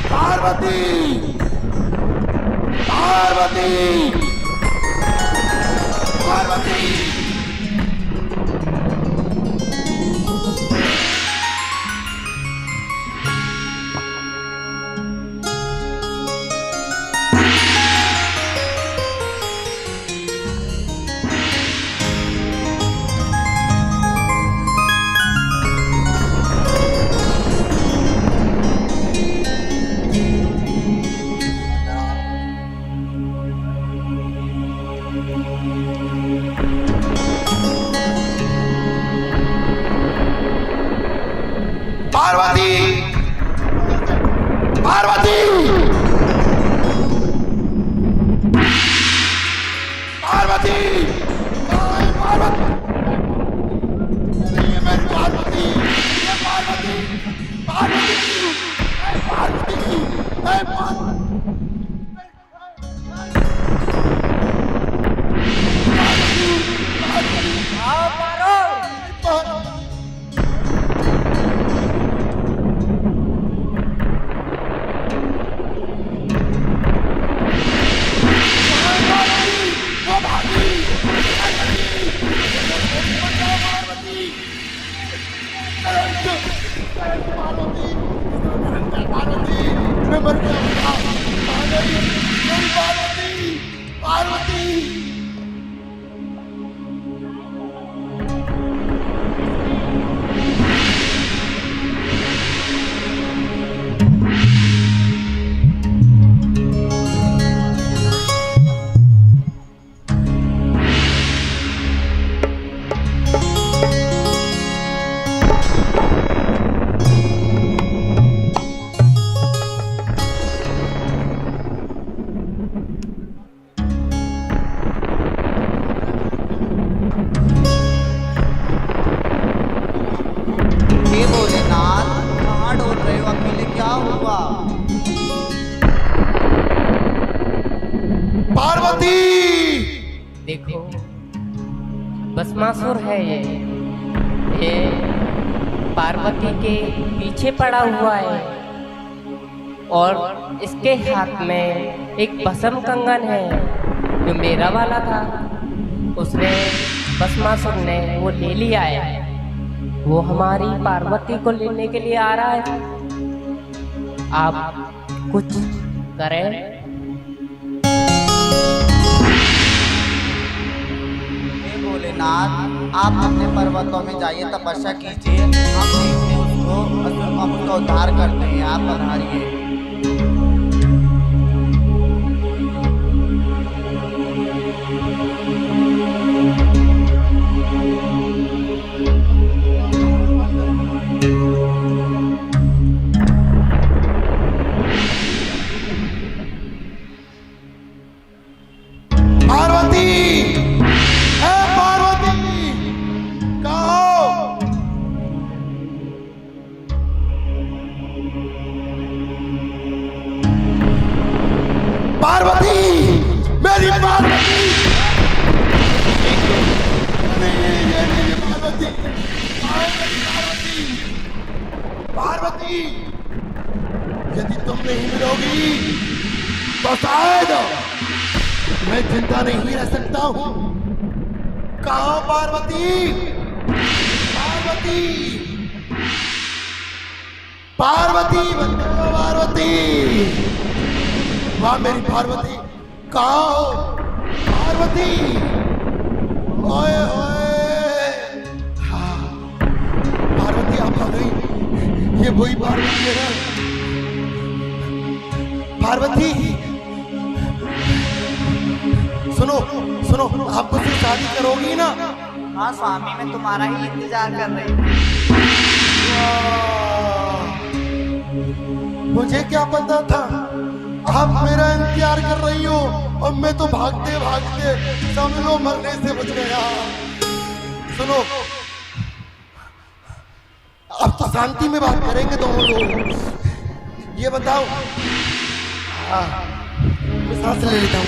पार्वती, पार्वती, पार्वती, पार्वती, पार्वती, पार्वती, कहाँ है पार्वती? ये मेरी पार्वती, ये पार्वती, पार्वती, ए पार्वती, ए पार्वती, आओ मारो। मैं मर गया, मेरी पार्वती, पार्वती। हे भोलेनाथ, कहाँ डोल रहे हो अकेले, क्या हुआ? पार्वती, देखो, भस्मासुर है ये पार्वती के पीछे पड़ा हुआ है और इसके हाथ में एक भस्म कंगन है जो मेरा वाला था, उसने भस्मासुर ने वो ले लिया है। वो हमारी पार्वती को लेने के लिए आ रहा है। आप कुछ करें। हे भोलेनाथ, आप अपने पर्वतों में जाइए, तपस्या कीजिए, हम देखते हैं उसको, असुर को हम उसका उद्धार करते हैं। आप पधारिए। पार्वती, हे पार्वती, कहाँ हो? पार्वती, मेरी पार्वती, मेरी पार्वती, पार्वती, यदि तुम नहीं मिलोगी तो शायद मैं जिंदा नहीं रह सकता हूँ। कहाँ पार्वती, पार्वती, पार्वती, बताओ पार्वती, वाह मेरी पार्वती, कहाँ हो पार्वती? ओए ओए, हाँ पार्वती आप आ गई, ये वही पार्वती है ना? पार्वती सुनो सुनो, आप मुझसे शादी करोगी ना? हाँ स्वामी, मैं तुम्हारा ही इंतजार कर रही थी। मुझे क्या पता था आप मेरा इंतजार कर रही हो, और मैं तो भागते भागते समझो मरने से बच गया। सुनो, अब तो शांति में बात करेंगे दोनों लोग। ये बताओ, हाँ मैं सांस ले लेता हूँ,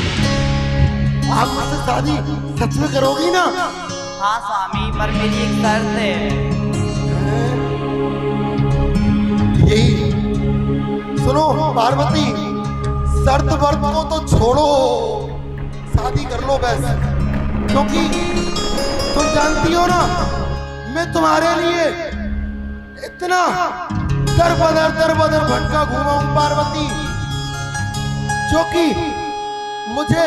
आप मुझसे शादी सच में करोगी ना? हाँ स्वामी, पर मेरी एक शर्त है। यही सुनो पार्वती, शर्त वर्त को तो छोड़ो, शादी कर लो बस, क्योंकि तुम जानती हो ना मैं तुम्हारे लिए इतना दर बदर भटका घूमा हूं पार्वती, जो कि मुझे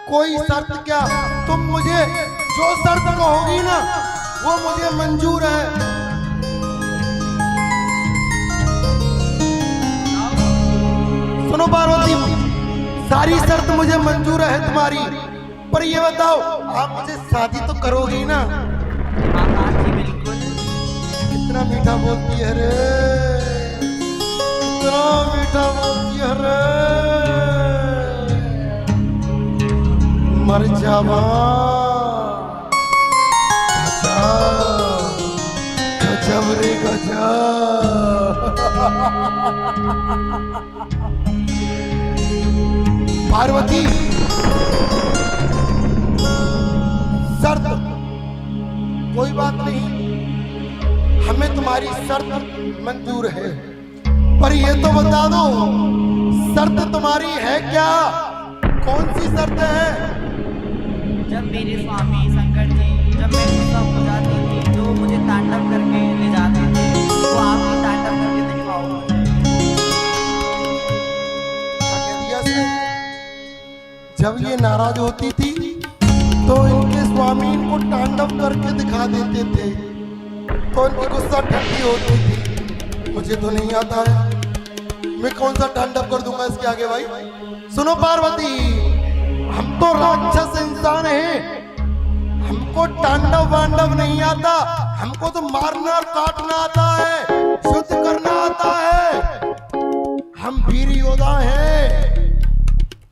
कोई शर्त क्या, तुम मुझे जो शर्त कहोगी ना वो मुझे मंजूर है। सुनो पार्वती, सारी शर्त मुझे मंजूर है तुम्हारी, पर ये बताओ आप मुझे शादी तो करोगी ना? हाँ हाँ जी बिल्कुल। कितना मीठा बोलती है रे, कितना मीठा बोलती है रे। मर जावा गजब रे गजब। पार्वती, शर्त कोई बात नहीं, हमें तुम्हारी शर्त मंजूर है, पर ये तो बता दो शर्त तुम्हारी है क्या? कौन सी शर्त है? जब मेरे स्वामी शंकर जी, जब मैं गुस्सा हो जाती थी, जो मुझे तांडव करके ले जाते थे, तो आप भी तांडव करके दिखाओ मुझे। क्या कह दिया जब ये नाराज होती थी तो इनके स्वामी इनको तांडव करके दिखा देते थे, तो इनकी गुस्सा ठंडी होती थी। मुझे तो नहीं आता है, मैं कौन सा तांडव कर दूंगा इसके आगे भाई। सुनो पार्वती, हम तो राक्षस इंसान हैं, हमको तांडव वांडव नहीं आता, हमको तो मारना और काटना आता है, शुद्ध करना आता है। हम वीर योद्धा हैं,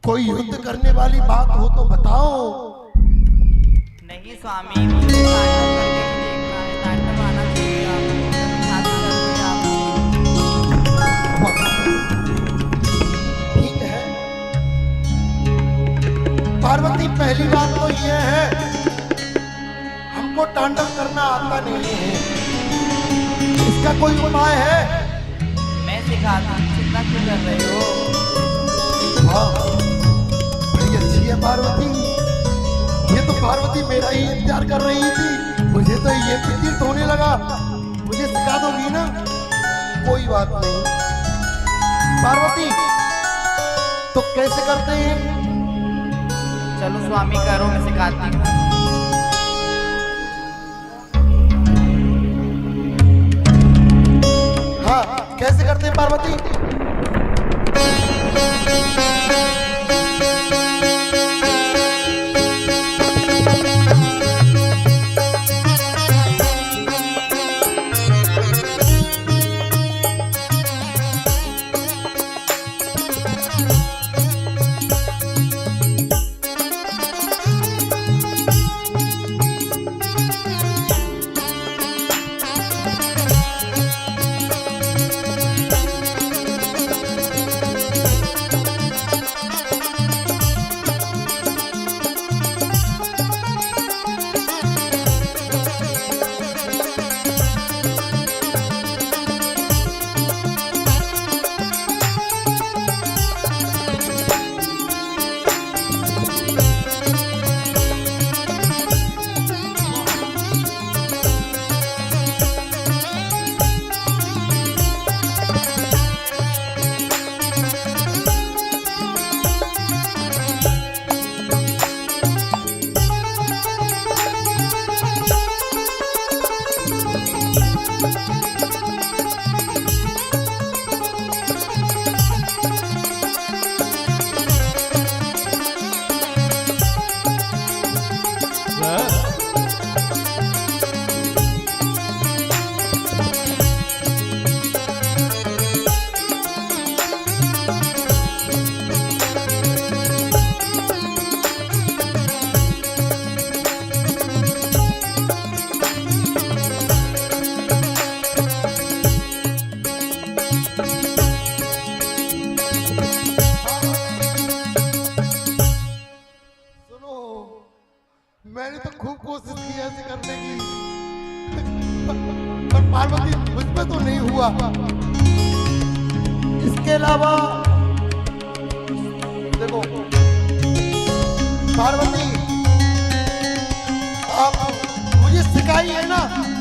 कोई युद्ध करने वाली बात हो तो बताओ। नहीं स्वामी, मुझे तांडव करके देखना है, तांडव आना चाहिए आपको। ठीक है पार्वती, पहली बात तो यह है हमको तांडव करना आता नहीं है, इसका कोई उपाय है? मैं सिखाता हूँ, चिंता क्यों कर रहे हो? हाँ, बड़ी अच्छी है पार्वती। ये तो पार्वती मेरा ही इंतजार कर रही थी, मुझे तो ये प्रतीत होने लगा मुझे सिखा दोगी ना। कोई बात नहीं पार्वती, तो कैसे करते हैं? चलो स्वामी करो, मैं सिखाती हूँ। हाँ, कैसे करते हैं पार्वती? मैंने तो खूब कोशिश की ऐसे करने की, पर पार्वती मुझ पे तो नहीं हुआ। इसके अलावा देखो पार्वती, आप मुझे सिखाइए ना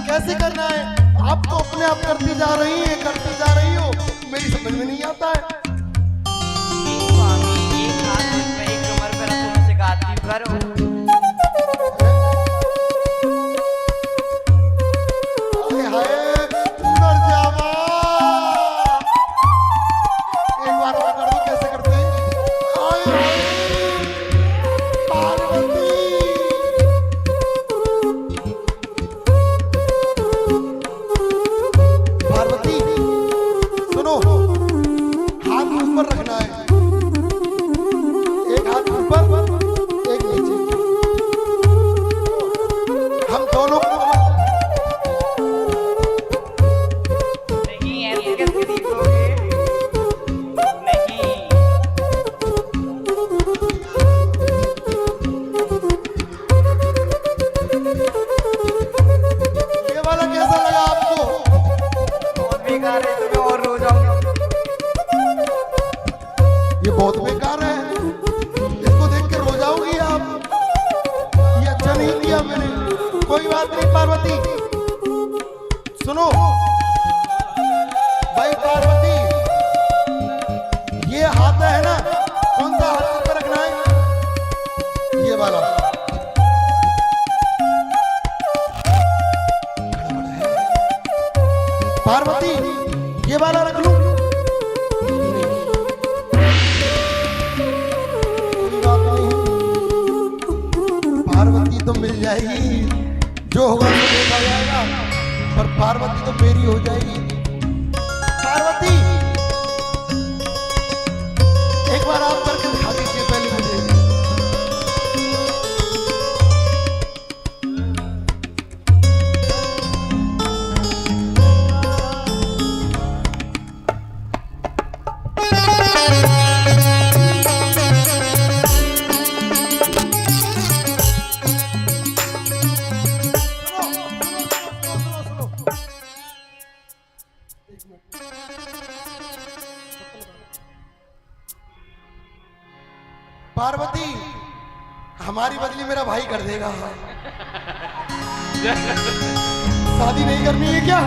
कैसे करना है। आप तो अपने आप करती जा रही हो, मेरी समझ में नहीं आता है। स्वामी, एक हाथ मुझ पे, एक कमर पे रखो, मैं सिखाती हूँ, करो। ये बहुत बेकार है, इसको देख के रो जाओगी आप। ये अच्छा नहीं किया मैंने। कोई बात नहीं पार्वती, सुनो भाई पार्वती, ये हाथ है ना, कौन सा हाथ पे रखना है? पार्वती ये वाला रख लूं? कोई बात नहीं, पार्वती तो मिल जाएगी, जो होगा तो देखा जाएगा, पर पार्वती तो मेरी हो जाएगी। पार्वती एक बार आप करके दिखा दीजिए पहले मुझे। पार्वती हमारी बदली मेरा भाई कर देगा। शादी नहीं करनी है क्या?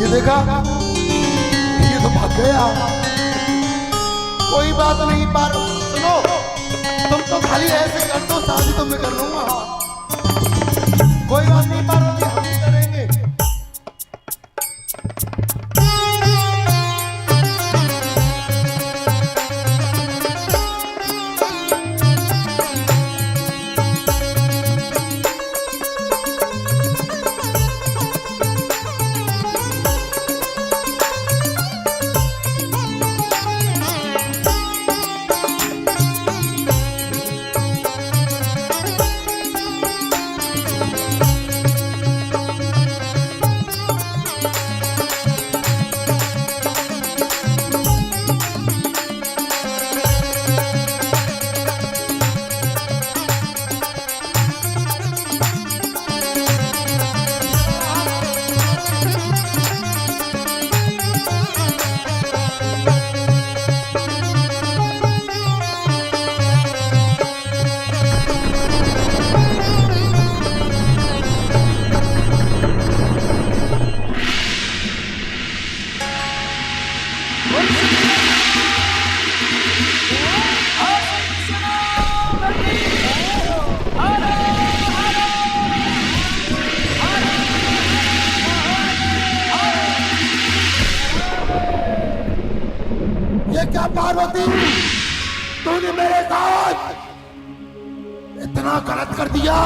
ये देखा, ये तो भाग गया। कोई बात नहीं पार्वती, सुनो, तुम तो खाली ऐसे कर दो, शादी तो मैं कर लूंगा। कोई बात नहीं पार्वती, हम ही करेंगे। ये क्या पार्वती, तूने मेरे साथ इतना गलत कर दिया,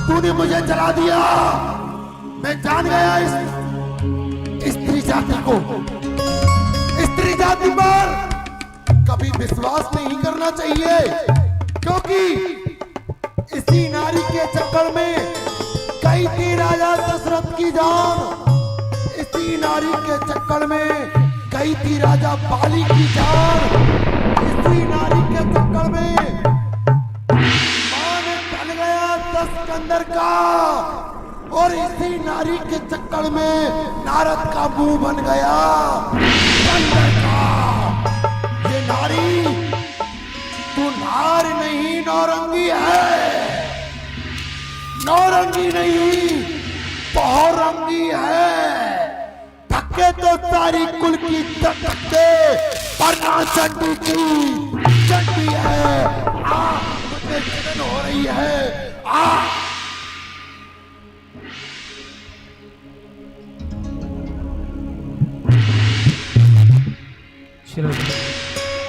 तूने मुझे जला दिया। मैं जान गया इस स्त्री जाति को, स्त्री जाति पर कभी विश्वास नहीं करना चाहिए, क्योंकि इसी नारी के चक्कर में गई थी राजा दशरथ की जान, इसी नारी के चक्कर में गई थी राजा बाली की जान, इसी नारी के चक्कर में मान बन गया 10 सिकंदर का, और इसी नारी के चक्कर में नारद का मुंह बन गया सिकंदर का। ये नारी तू नार नहीं नौरंगी है, नौरंगी नहीं बहुरंगी है। धक्के तो सारी कुल की धक्के, पर ना चंडी की चंडी है। मुझे जलन हो रही है।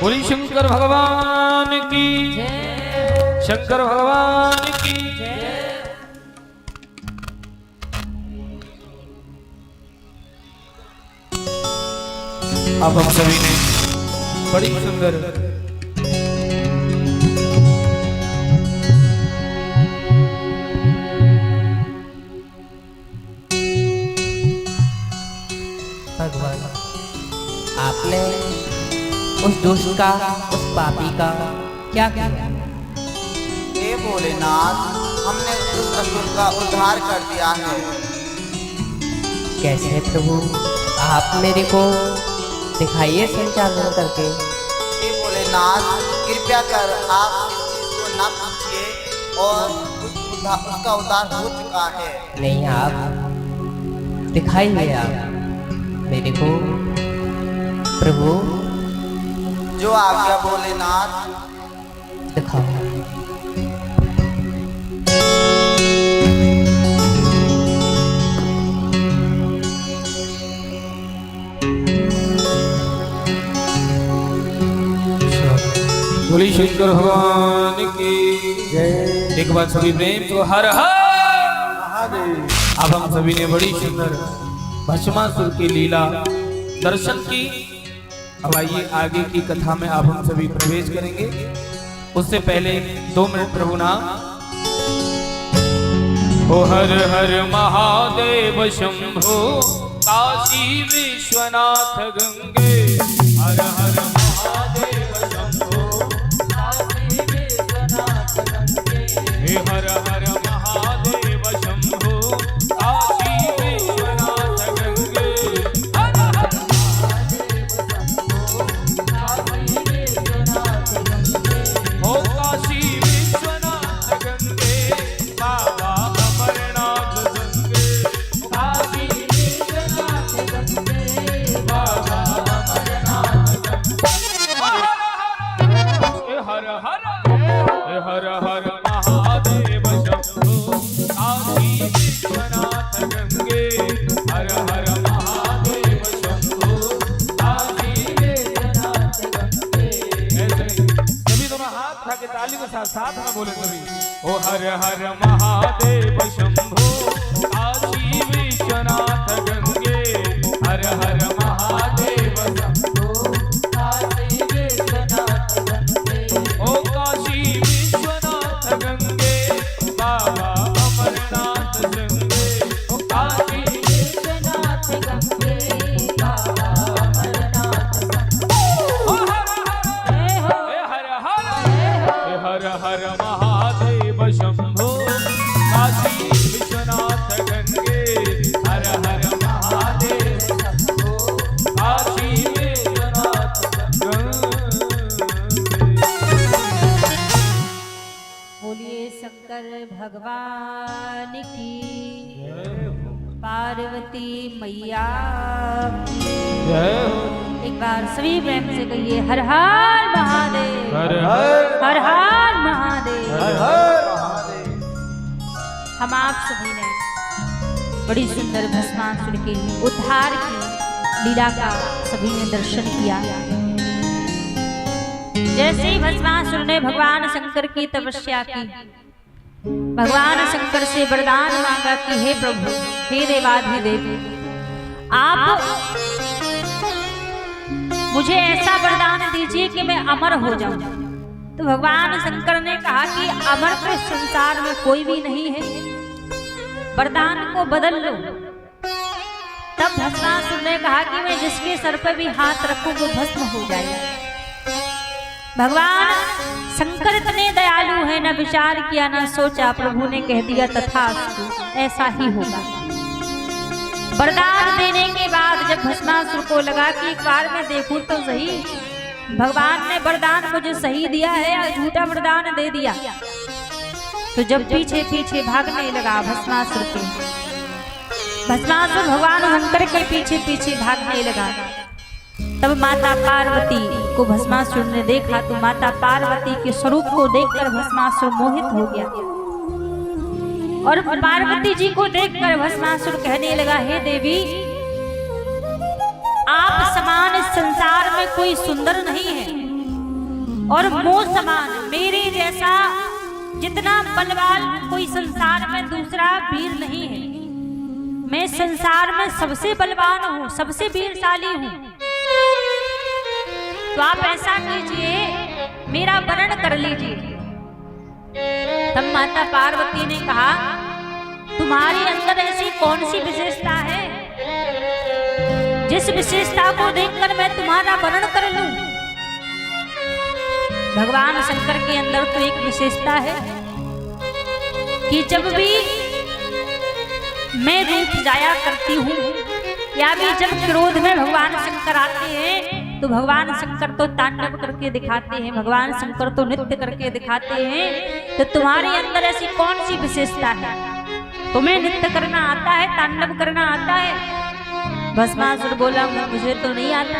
बोली शंकर भगवान की, शंकर भगवान की। अब हम सभी ने बड़ी सुंदर भगवान, आपने उस दुष्ट का, उस पापी का क्या किया? हे भोलेनाथ, हमने उस असुर का उद्धार कर दिया है। कैसे प्रभु, आप मेरे को दिखाइए संचालन करके। हे भोलेनाथ, कृपया कर आप इस चीज को न पूछिए, और उसका उद्धार हो चुका है। नहीं, आप दिखाइए, आप मेरे को प्रभु। जो आज्ञा भोलेनाथ। दिखाओ। बोली शंकर भगवान की जय। एक बार सभी प्रेम तो हर हर। महादेव। अब हम सभी ने बड़ी सुंदर भस्मासुर की लीला दर्शन की। अब आइए आगे की कथा में अब हम सभी प्रवेश करेंगे। उससे पहले 2 मिनट प्रभु नाम। ओ हर हर महादेव शंभो काशी विश्वनाथ गंगे। हर हर महादेव शंभो काशी विश्वनाथ गंगे। हे हर हर महादेव शंभो काशी विश्वनाथ गंगे। हर हर महादेव शंभो काशी विश्वनाथ गंगे। हो काशी विश्वनाथ गंगे बाबा अमरनाथ गंगे। काशी विश्वनाथ गंगे बाबा अमरनाथ गंगे। हर हर हर महादेव शंभो काशी विश्वनाथ गंगे। हर हर महादेव शंभो काशी विश्वनाथ गंगे। ऐसे ही सभी दोनों हाथ उठा के ताली के साथ साथ में बोले सभी। ओ हर हर महादेव शंभो काशी विश्वनाथ गंगे। हर हर महादेव शंभो काशी विश्वनाथ गंगे। ओ काशी विश्वनाथ गंगे बाबा अमरनाथ गंगे। ओ काशी विश्वनाथ गंगे बाबा अमरनाथ गंगे। ओ हर हर महादेव शंभो काशी विश्वनाथ गंगे। हर हर महादेव शंभो काशी विश्वनाथ गंगे। बोलिए शंकर भगवान की, पार्वती मैया की। जय हो। एक बार सभी प्रेम से कहिए हर हर महादेव। हर हर हर हर महादेव। हर हर महादेव। हम आप सभी ने बड़ी सुंदर भस्मासुर के उद्धार की लीला का सभी ने दर्शन किया। जैसे ही भस्मासुर ने भगवान शंकर की तपस्या की, भगवान शंकर से वरदान मांगा कि हे प्रभु, हे देवाधिदेव, आप मुझे ऐसा वरदान दीजिए कि मैं अमर हो जाऊं। तो भगवान शंकर ने कहा कि अमर के संसार में कोई भी नहीं है, वरदान को बदल लो। तब भस्मासुर ने कहा कि मैं जिसके सर पर भी हाथ रखूं वो भस्म हो जाएगा। भगवान शंकर इतने दयालु है, न विचार किया न सोचा, प्रभु ने कह दिया तथास्तु, ऐसा ही होगा। वरदान देने के बाद जब भस्मासुर को लगा कि एक बार मैं देखूं तो सही, भगवान ने वरदान मुझे सही दिया है या झूठा वरदान दे दिया। तो जब पीछे पीछे भागने लगा भस्मासुर के, भस्मासुर भगवान शंकर के पीछे पीछे भागने लगा। तब माता पार्वती को भस्मासुर ने देखा तो माता पार्वती के स्वरूप को देखकर भस्मासुर मोहित हो गया और पार्वती जी को देखकर भस्मासुर कहने लगा, हे देवी, आप समान इस संसार में कोई सुंदर नहीं है और मोह समान मेरे जैसा जितना बलवान कोई संसार में दूसरा वीर नहीं है। मैं संसार में सबसे बलवान हूँ, सबसे वीरशाली हूँ। तो आप ऐसा कीजिए, मेरा वर्ण कर लीजिए। तब माता पार्वती ने कहा, तुम्हारे अंदर ऐसी कौन सी विशेषता है जिस विशेषता को देखकर मैं तुम्हारा वर्ण कर लूं? भगवान शंकर के अंदर तो एक विशेषता है कि जब भी मैं रूठ जाया करती हूँ या भी जब क्रोध में भगवान शंकर आते हैं तो भगवान शंकर तो तांडव करके दिखाते हैं, भगवान शंकर तो नृत्य करके दिखाते हैं। तो तुम्हारे अंदर ऐसी कौन सी विशेषता है? तुम्हें नृत्य करना आता है, तांडव करना आता है? भस्मासुर बोला, मुझे तो नहीं आता।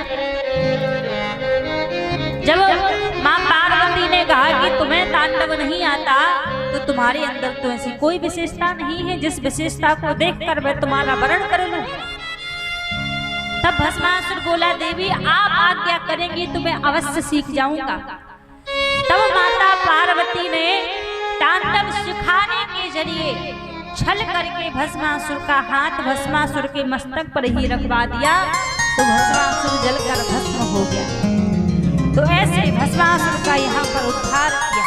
जब माँ पार्वती ने कहा कि तुम्हें तांडव नहीं आता तो तुम्हारे अंदर तो ऐसी कोई विशेषता नहीं है जिस विशेषता को देखकर मैं तुम्हारा वर्ण कर लूं। तब भस्मासुर बोला, देवी आप आज्ञा करेंगी तो मैं अवश्य सीख जाऊंगा। तब पार्वती ने तांडव सिखाने के जरिए छल करके भस्मासुर का हाथ भस्मासुर के मस्तक पर ही रखवा दिया, तो भस्मासुर जलकर भस्म हो गया। तो ऐसे भस्मासुर का यहाँ पर उद्धार किया,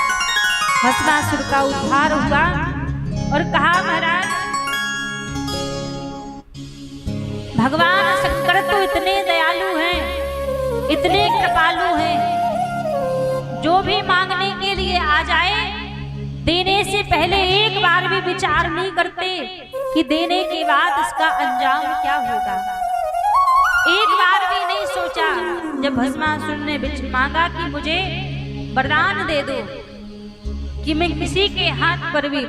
भस्मासुर का उद्धार हुआ और कहा महाराज भगवान शंकर तो इतने दयालु हैं, इतने कृपालु हैं, जो भी मांगने के लिए आ जाए देने से पहले एक बार भी विचार नहीं करते कि देने के बाद इसका अंजाम क्या होगा। एक बार भी नहीं सोचा। जब भस्मासुर ने मांगा कि मुझे वरदान दे दो कि मैं किसी के हाथ पर भी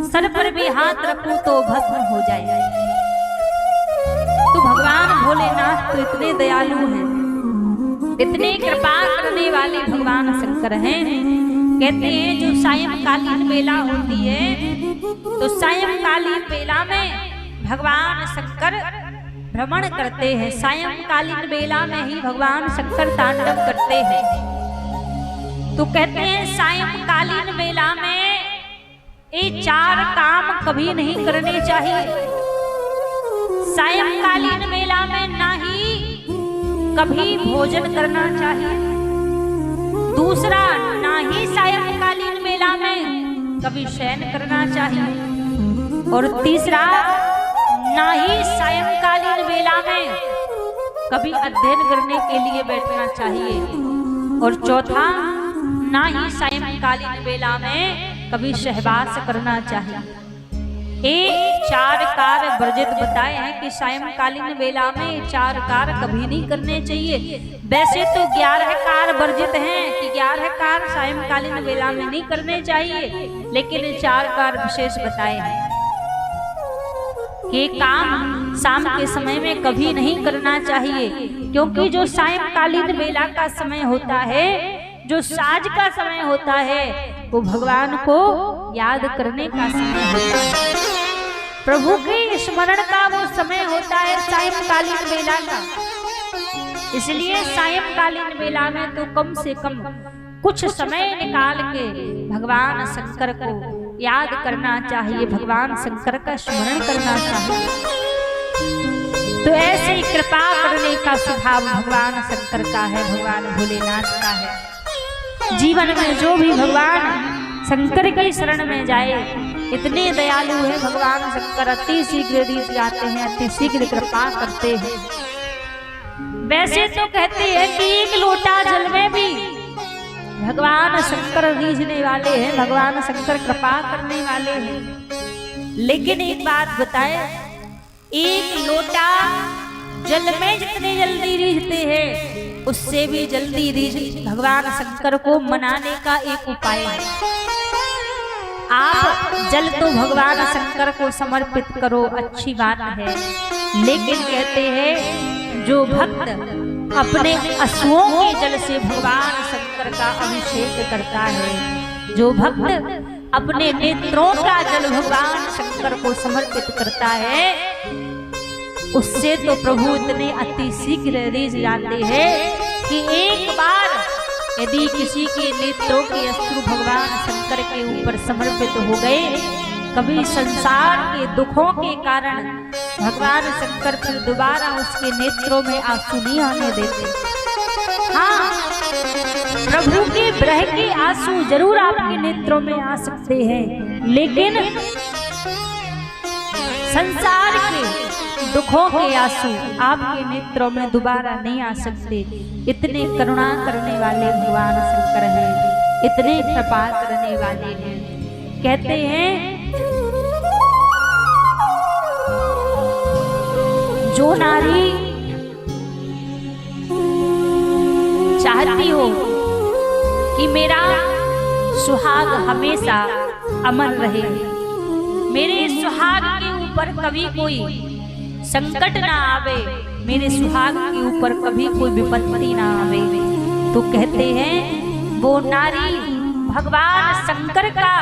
सर पर भी हाथ रखूं तो भस्म हो जाए, तो भगवान भोलेनाथ तो इतने दयालु हैं, इतने कृपा करने वाले भगवान शंकर हैं। कहते हैं जो सायंकालीन बेला होती है, तो सायंकालीन बेला में भगवान शंकर भ्रमण करते हैं, सायंकालीन बेला में ही भगवान शंकर तांडव करते हैं। तो कहते हैं सायंकालीन बेला में ये 4 काम कभी नहीं करने चाहिए। सायंकालीन बेला में ना ही कभी भोजन करना चाहिए, दूसरा ना ही सायंकालीन बेला में कभी शयन करना चाहिए, और तीसरा ना ही सायंकालीन बेला में कभी अध्ययन करने के लिए बैठना चाहिए, और चौथा ना ही सायंकालीन बेला में कभी सहवास करना चाहिए। ये 4 कार्य वर्जित बताए हैं कि सायंकालीन बेला में 4 कार्य कभी नहीं करने चाहिए। वैसे तो 11 कार्य वर्जित हैं कि 11 कार्य सायंकालीन बेला में नहीं करने चाहिए, लेकिन 4 कार्य विशेष बताए हैं कि काम शाम के समय में कभी नहीं करना चाहिए, क्योंकि जो सायंकालीन बेला का समय होता है, जो साँझ का समय होता है, वो भगवान को याद करने का समय होता है, प्रभु के स्मरण का वो समय होता है सायंकालीन बेला का। इसलिए सायंकालीन बेला में तो कम से कम कुछ समय निकाल के भगवान शंकर को याद करना चाहिए, भगवान शंकर का स्मरण करना चाहिए। तो ऐसे कृपा करने का स्वभाव भगवान शंकर का है, भगवान भोलेनाथ का है। जीवन में जो भी भगवान शंकर की शरण में जाए, इतने दयालु है भगवान शंकर, अति शीघ्र रीझ जाते हैं, अति शीघ्र कृपा करते हैं। वैसे तो कहते हैं कि 1 लोटा जल में भी भगवान शंकर रीझने वाले हैं, भगवान शंकर कृपा करने वाले हैं। लेकिन एक बात बताए, 1 लोटा जल में जितने जल्दी रीझते हैं, उससे भी जल्दी रीझ भगवान शंकर को मनाने का एक उपाय है। आप जल तो भगवान शंकर को समर्पित करो, अच्छी बात है, लेकिन कहते हैं जो भक्त अपने अश्वों के जल से भगवान शंकर का अभिषेक करता है, जो भक्त अपने नेत्रों का जल भगवान शंकर को समर्पित करता है, उससे तो प्रभु इतने अति शीघ्र रीझ जाते हैं कि एक बार यदि किसी के नेत्रों के अश्रु भगवान शंकर के ऊपर समर्पित हो गए, कभी संसार के दुखों के कारण भगवान शंकर फिर दोबारा उसके नेत्रों में आंसू नहीं आने देते। हाँ, प्रभु के विरह के आंसू जरूर आपके नेत्रों में आ सकते हैं, लेकिन संसार के दुखों के आंसू आपके नेत्रों में दोबारा नहीं आ सकते। इतने करुणा करने वाले भगवान शंकर हैं, इतने कृपा करने वाले हैं। कहते हैं जो नारी चाहती हो कि मेरा सुहाग हमेशा अमर रहे, मेरे सुहाग के ऊपर कभी कोई संकट ना आवे, मेरे सुहाग के ऊपर कभी कोई विपत्ति ना आवे, तो कहते हैं वो नारी भगवान शंकर का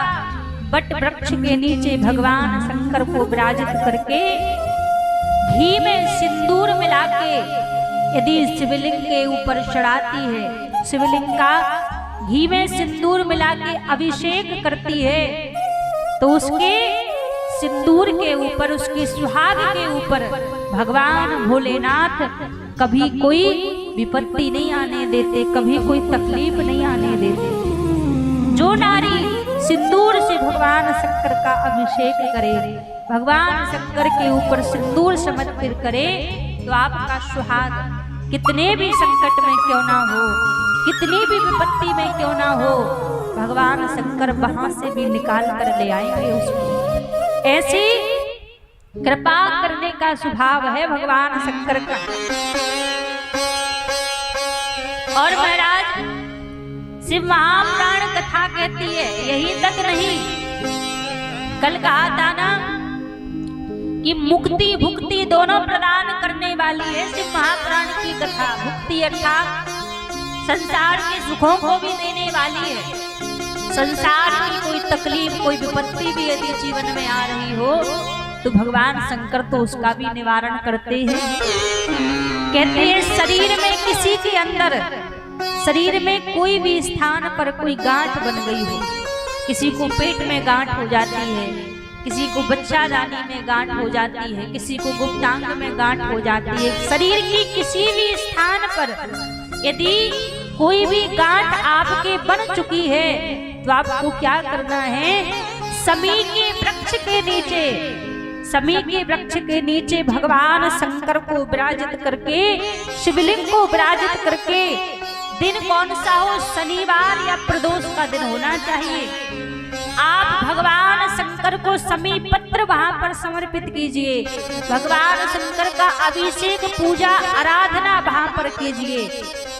बट वृक्ष के नीचे भगवान शंकर को विराजित करके घी में सिंदूर मिला के यदि शिवलिंग के ऊपर चढ़ाती है, शिवलिंग का घी में सिंदूर मिला के अभिषेक करती है तो उसके सिंदूर के ऊपर, उसके सुहाग के ऊपर भगवान भोलेनाथ कभी कोई विपत्ति नहीं आने देते, कभी कोई तकलीफ नहीं आने देते। जो नारी सिंदूर से भगवान शंकर का अभिषेक करे, भगवान शंकर के ऊपर सिंदूर समर्पित करे, तो आपका सुहाग कितने भी संकट में क्यों ना हो, कितनी भी विपत्ति में क्यों ना हो, भगवान शंकर वहां से भी निकाल कर ले आएंगे उसको। ऐसी कृपा करने का स्वभाव है भगवान शंकर का। और महाराज शिव महापुराण कथा कहती है, यही तक नहीं, कल कहा था ना कि मुक्ति भुक्ति दोनों प्रदान करने वाली है शिव महापुराण की कथा। मुक्ति अर्थात संसार के सुखों को भी देने वाली है। संसार की कोई तकलीफ, कोई विपत्ति भी यदि जीवन में आ रही हो तो भगवान शंकर तो उसका भी निवारण करते हैं। कहते हैं शरीर में किसी के अंदर, शरीर में कोई भी स्थान पर कोई गांठ बन गई हो, किसी को पेट में गांठ हो जाती है, किसी को बच्चादानी में गांठ हो जाती है, किसी को गुप्तांग में गांठ हो जाती है। शरीर की किसी भी स्थान पर यदि कोई भी गांठ आपके बन चुकी है तो आपको क्या करना है, समी के वृक्ष के नीचे, समी के वृक्ष के नीचे भगवान शंकर को विराजित करके, शिवलिंग को विराजित करके, दिन कौन सा हो, शनिवार या प्रदोष का दिन होना चाहिए, आप भगवान शंकर को समी पत्र वहां पर समर्पित कीजिए। भगवान शंकर का अभिषेक, पूजा, आराधना वहां पर कीजिए।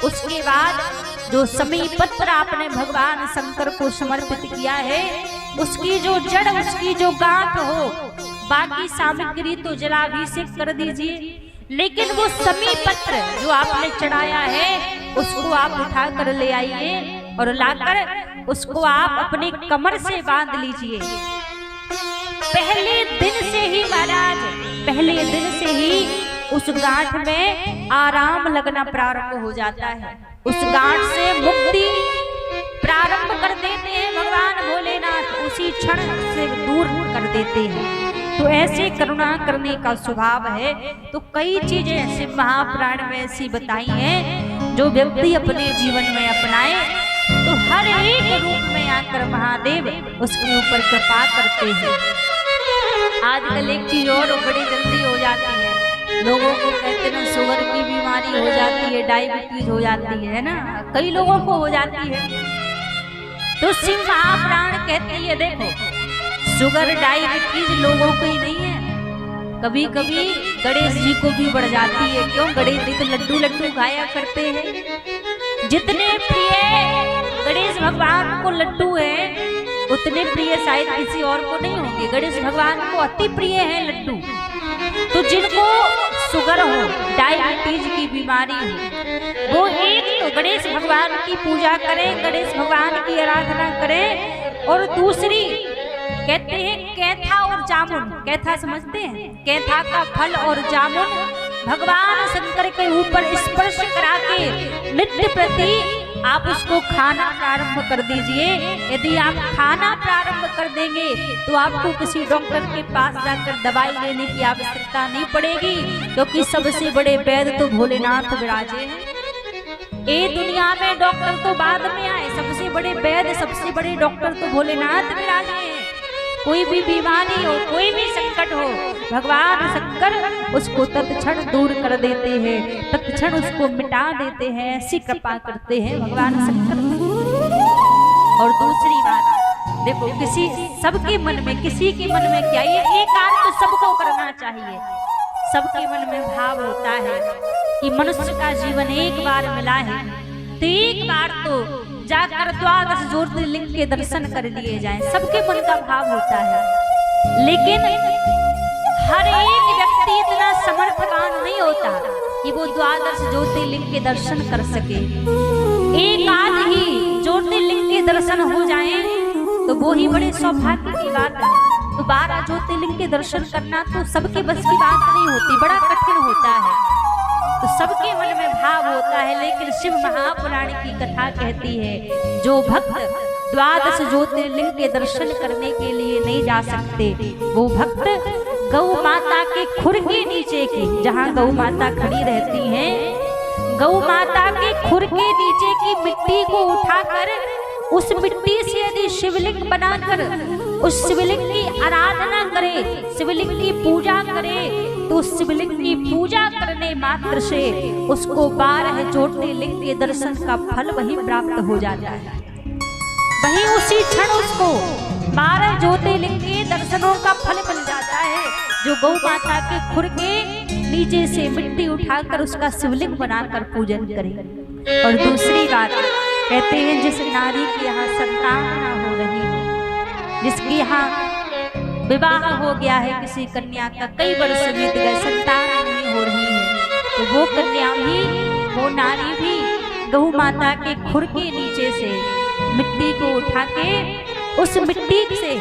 उसके बाद जो समी पत्र आपने भगवान शंकर को समर्पित किया है, उसकी जो जड़, उसकी जो गांठ हो, बाकी सामग्री तो जलाभिषेक कर दीजिए, लेकिन वो समी पत्र जो आपने चढ़ाया है उसको आप उठा कर ले आइए और लाकर उसको आप अपने कमर से बांध लीजिए। पहले दिन से ही महाराज, पहले दिन से ही उस गांठ में आराम लगना प्रारंभ हो जाता है, उस गांठ से मुक्ति प्रारंभ कर देते हैं भगवान भोलेनाथ, उसी क्षण से दूर कर देते हैं। तो ऐसे करुणा करने का स्वभाव है। तो कई चीजें शिव महापुराण में ऐसी बताई हैं जो व्यक्ति अपने जीवन में अपनाए तो हर एक रूप में आकर महादेव उसके ऊपर कृपा करते हैं। आजकल एक चीज और बड़ी जल्दी हो जाती है, लोगों को कहते हैं शुगर की बीमारी हो जाती है, डायबिटीज हो जाती है ना, कई लोगों को हो जाती है। तो शिव महापुराण कहती है देखो, शुगर डायबिटीज लोगों को ही नहीं है, कभी कभी गणेश जी को भी बढ़ जाती है। क्यों? गणेश जी तो लड्डू लड्डू खाया करते हैं। जितने प्रिय गणेश भगवान को लड्डू है उतने प्रिय शायद किसी और को नहीं होंगे। गणेश भगवान को अति प्रिय है लड्डू। तो जिनको शुगर हो, डायबिटीज की बीमारी हो, वो एक तो गणेश भगवान की पूजा करें, गणेश भगवान की आराधना करें, और दूसरी कहते हैं कैथा और जामुन, कैथा समझते हैं, कैथा का फल और जामुन भगवान शंकर के ऊपर स्पर्श करा के नित्य प्रति आप उसको खाना प्रारंभ कर दीजिए। यदि आप खाना प्रारंभ कर देंगे तो आपको किसी डॉक्टर के पास जाकर दवाई लेने की आवश्यकता नहीं पड़ेगी, क्योंकि सबसे बड़े वैद्य तो भोलेनाथ विराजे हैं। ये दुनिया में डॉक्टर तो बाद में आए, सबसे बड़े वैद्य, सबसे बड़े डॉक्टर तो भोलेनाथ विराजे हैं। कोई भी बीमारी हो, कोई भी संकट हो, भगवान शंकर उसको तत्क्षण दूर कर देते हैं, तत्क्षण उसको मिटा देते हैं। ऐसी कृपा करते हैं भगवान शंकर। और दूसरी बात देखो, किसी सबके मन में, किसी के मन में क्या, ये एक कार्य तो सबको करना चाहिए। सबके मन में भाव होता है कि मनुष्य का जीवन एक बार मिला है तो एक बार तो जाकर 12 ज्योतिर्लिंग के दर्शन कर लिए जाएं, सबके मन का भाव होता है। लेकिन हर एक व्यक्ति इतना समर्थवान नहीं होता कि वो 12 ज्योतिर्लिंग के दर्शन कर सके। एक आध ही ज्योतिर्लिंग के दर्शन हो जाएं तो वो ही बड़े सौभाग्य की बात है। तो 12 ज्योतिर्लिंग के दर्शन करना तो सबके बस की बात नहीं होती, बड़ा कठिन होता है। तो सबके मन में भाव होता है, लेकिन शिव महापुराण की कथा कहती है जो भक्त द्वादश ज्योतिर्लिंग के दर्शन करने के लिए नहीं जा सकते, वो भक्त गौ माता के खुर के नीचे की, जहाँ गौ माता खड़ी रहती हैं, गौ माता के खुर के नीचे की मिट्टी को उठाकर उस मिट्टी से यदि शिवलिंग बनाकर उस शिवलिंग की आराधना करे, शिवलिंग की पूजा करे, तो उस शिवलिंग की पूजा करने मात्र से उसको 12 ज्योतिर्लिंग के दर्शन का फल वही प्राप्त हो जाता है। वही उसी क्षण उसको 12 ज्योतिर्लिंग के दर्शनों का फल मिल जाता है, जो गौ माता के खुर के नीचे से मिट्टी उठाकर उसका शिवलिंग बनाकर पूजन करे। और दूसरी बात कहते हैं, जिस नारी के यहाँ संतान ना हो रही है, जिसके यहाँ विवाह हो गया है किसी कन्या का, कई वर्ष बीत गए, संतान नहीं हो रही है, तो वो कन्या भी, वो नारी भी गौ माता के खुर के नीचे से मिट्टी को उठा के उस मिट्टी से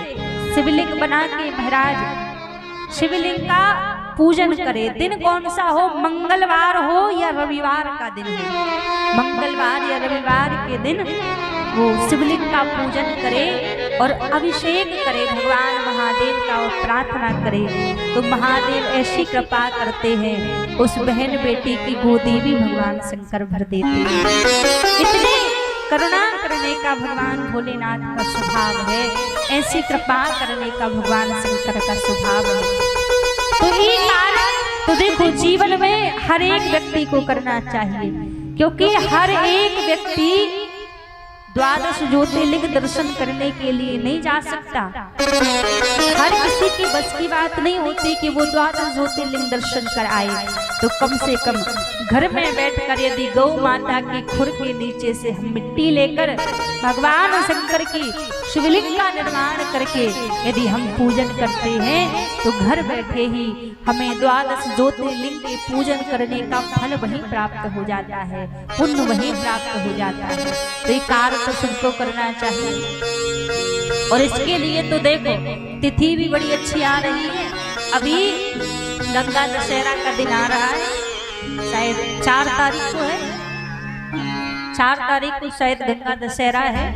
शिवलिंग बना के महाराज शिवलिंग का पूजन करे। दिन कौन सा हो, मंगलवार हो या रविवार का दिन हो, मंगलवार या रविवार के दिन वो शिवलिंग का पूजन करे और अभिषेक करे भगवान महादेव का, और प्रार्थना करे तो महादेव ऐसी कृपा करते हैं, उस बहन बेटी की गोदी भी भगवान शंकर भर देते हैं। इतने करुणा करने का भगवान भोलेनाथ का स्वभाव है, ऐसी कृपा करने का भगवान शंकर का स्वभाव है। तो ये कारण तो देखो जीवन में हर एक व्यक्ति को करना चाहिए, क्योंकि हर एक व्यक्ति द्वादश ज्योतिर्लिंग दर्शन करने के लिए नहीं जा सकता। हर किसी की बस की बात नहीं होती कि वो द्वादश ज्योतिर्लिंग दर्शन कर आए, तो कम से कम घर में बैठकर यदि गौ माता के खुर के नीचे से हम मिट्टी लेकर भगवान शंकर की शिवलिंग का निर्माण करके यदि हम पूजन करते हैं, तो घर बैठे ही हमें द्वादश ज्योतिर्लिंग के पूजन करने का फल वही प्राप्त हो जाता है, पुण्य वही प्राप्त हो जाता है। तो ये कार्य तो सबको करना चाहिए। और इसके लिए तो देखो तिथि भी बड़ी अच्छी आ रही है, अभी गंगा दशहरा का दिन आ रहा है, शायद 4 तारीख को है, 4 तारीख को शायद गंगा दशहरा है,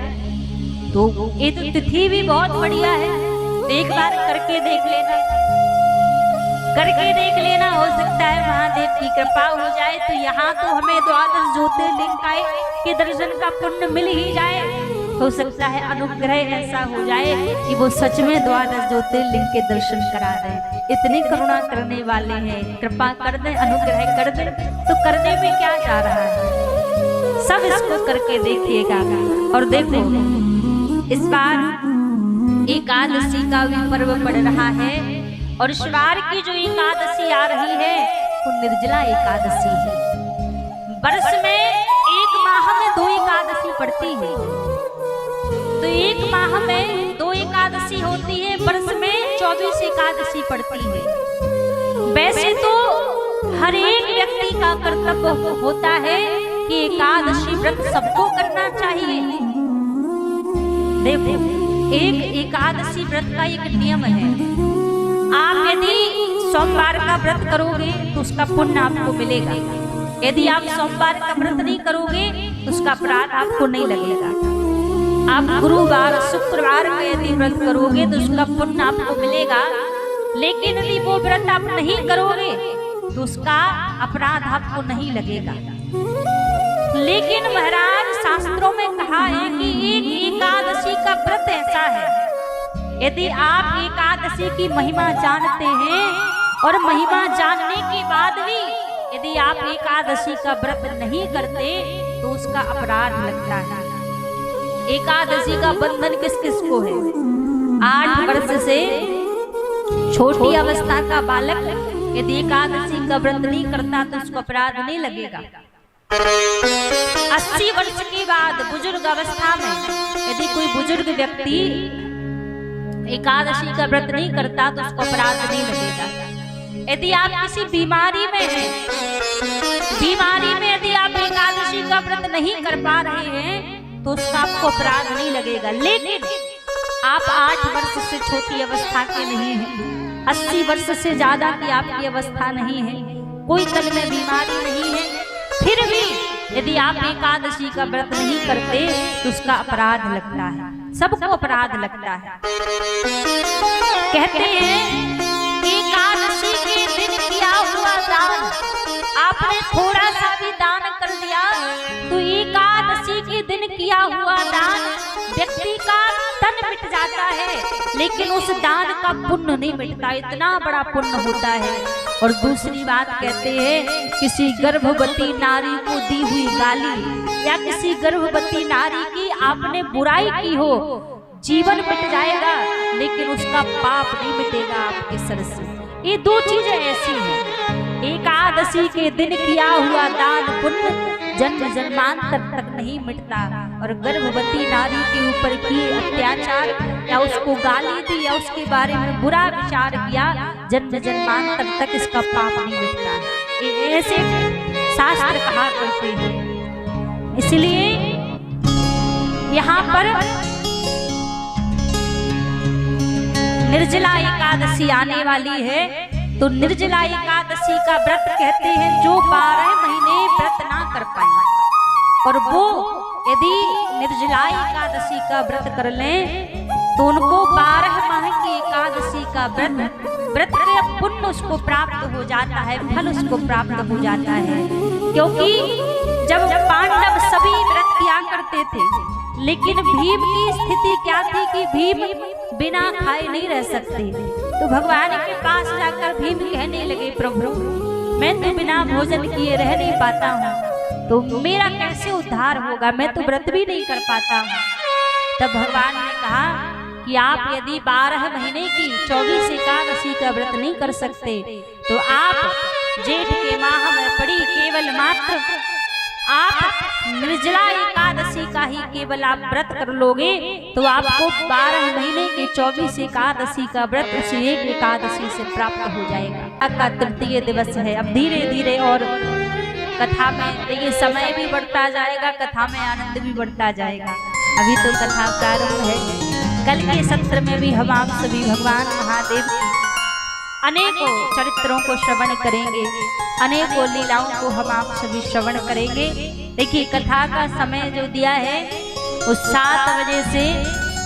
तो ये तो तिथि भी बहुत बढ़िया है। एक बार करके देख लेना, करके देख लेना, हो सकता है महादेव की कृपा हो जाए, तो यहाँ तो हमें द्वादश ज्योतिर्लिंग के दर्शन का पुण्य मिल ही जाए। हो सकता है अनुग्रह ऐसा हो जाए कि वो सच में द्वादश ज्योतिर्लिंग के दर्शन करा दें। इतनी करुणा करने वाले हैं, कृपा कर दे, अनुग्रह कर दे, तो करने में क्या जा रहा है, सब इसको करके देखिएगा। और देखो इस बार एकादशी का भी पर्व पड़ रहा है, और इस बार की जो एकादशी आ रही है वो निर्जला एकादशी है। वर्ष में एक माह में 2 एकादशी पड़ती है, तो एक माह में 2 एकादशी होती है, वर्ष में 24 एकादशी पड़ती है। वैसे तो हर एक व्यक्ति का कर्तव्य होता है कि एकादशी व्रत सबको करना चाहिए। देखो एक एकादशी व्रत का एक नियम है, आप यदि सोमवार का व्रत करोगे तो उसका पुण्य आपको मिलेगा, यदि आप सोमवार का व्रत नहीं करोगे तो उसका अपराध आपको नहीं लगेगा। आप गुरुवार शुक्रवार का यदि व्रत करोगे तो उसका पुण्य आपको मिलेगा, लेकिन यदि वो व्रत आप नहीं करोगे तो उसका अपराध आपको नहीं लगेगा। लेकिन महाराज शास्त्रों में कहा है कि एक एकादशी का व्रत ऐसा है, यदि आप एकादशी की महिमा जानते हैं और महिमा जानने के बाद भी यदि आप एकादशी का व्रत नहीं करते तो उसका अपराध लगता है। एकादशी का बंधन किस किस को है? 8 वर्ष से छोटी अवस्था का बालक यदि एकादशी का व्रत नहीं करता तो उसको अपराध नहीं लगेगा। 80 वर्ष के बाद बुजुर्ग अवस्था में यदि कोई बुजुर्ग व्यक्ति एकादशी का व्रत नहीं करता तो उसको अपराध नहीं लगेगा। यदि आप किसी बीमारी में हैं, बीमारी में यदि आप एकादशी का व्रत नहीं कर पा रहे हैं तो उसका आपको अपराध नहीं लगेगा। लेकिन आप 8 वर्ष से छोटी अवस्था के नहीं हैं, 80 वर्ष से ज्यादा की आपकी अवस्था नहीं है, कोई तन में बीमारी नहीं है, फिर भी यदि आप एकादशी का व्रत नहीं करते तो उसका अपराध लगता है, सबको अपराध लगता है। कहते हैं एकादशी के दिन किया हुआ दान, आपने थोड़ा सा भी दान कर दिया तो एकादशी के दिन किया हुआ दान व्यक्ति का तन मिट जाता है, लेकिन उस दान का पुण्य नहीं मिटता, इतना बड़ा पुण्य होता है। और दूसरी बात कहते हैं किसी गर्भवती नारी को दी हुई गाली या किसी गर्भवती नारी की आपने बुराई की हो, जीवन मिट जाएगा लेकिन उसका पाप नहीं मिटेगा आपके सर से। ये दो चीजें ऐसी हैं, एकादशी के दिन किया हुआ दान पुण्य जन्म जन्मांतर तक नहीं मिटता, और गर्भवती नारी के ऊपर की अत्याचार या उसको गाली दी या उसके बारे में बुरा विचार किया, जन्म जन्मांतर तक इसका पाप नहीं मिटता। ये ऐसे शास्त्र कहा करते हैं। इसलिए यहाँ पर निर्जला एकादशी आने वाली है, तो निर्जला एकादशी का व्रत कहते हैं जो 12 महीने व्रत ना कर पाए, और वो यदि निर्जला एकादशी का व्रत कर लें तो उनको 12 माह की एकादशी का व्रत के पुण्य उसको प्राप्त हो जाता है, फल उसको प्राप्त हो जाता है। क्योंकि जब पांडव सभी व्रत किया करते थे, लेकिन भीम की स्थिति क्या थी कि भीम बिना खाए नहीं रह सकते, तो भगवान के पास जाकर भीम कहने लगे प्रभु मैं तो बिना भोजन किए रह नहीं पाता हूँ, तो मेरा कैसे उद्धार होगा, मैं तो व्रत भी नहीं कर पाता हूँ। तब भगवान ने कहा कि आप यदि 12 महीने की 24 एकादशी का व्रत नहीं कर सकते तो आप जेठ के माह में पड़ी केवल मात्र आप निर्जला एकादशी का ही केवल आप व्रत कर लोगे तो आपको 12 महीने के 24 एकादशी का व्रत उसी एक एकादशी से प्राप्त हो जाएगा। का तृतीय दिवस है। अब धीरे धीरे और कथा में देखिए समय भी बढ़ता जाएगा, कथा में आनंद भी बढ़ता जाएगा। अभी तो कथा प्रारंभ है। कल के सत्र में भी हम आप सभी भगवान महादेव की अनेकों चरित्रों को श्रवण करेंगे, अनेकों लीलाओं को हम आप सभी श्रवण करेंगे। देखिए कथा का समय जो दिया है वो 7 बजे से,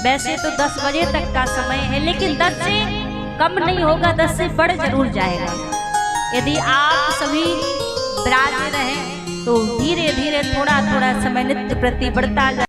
वैसे तो 10 बजे तक का समय है, लेकिन 10 से कम नहीं होगा, 10 से बढ़ जरूर जाएगा। यदि आप सभी विराजे रहें तो धीरे धीरे थोड़ा थोड़ा समय नित्य प्रति बढ़ता जाए।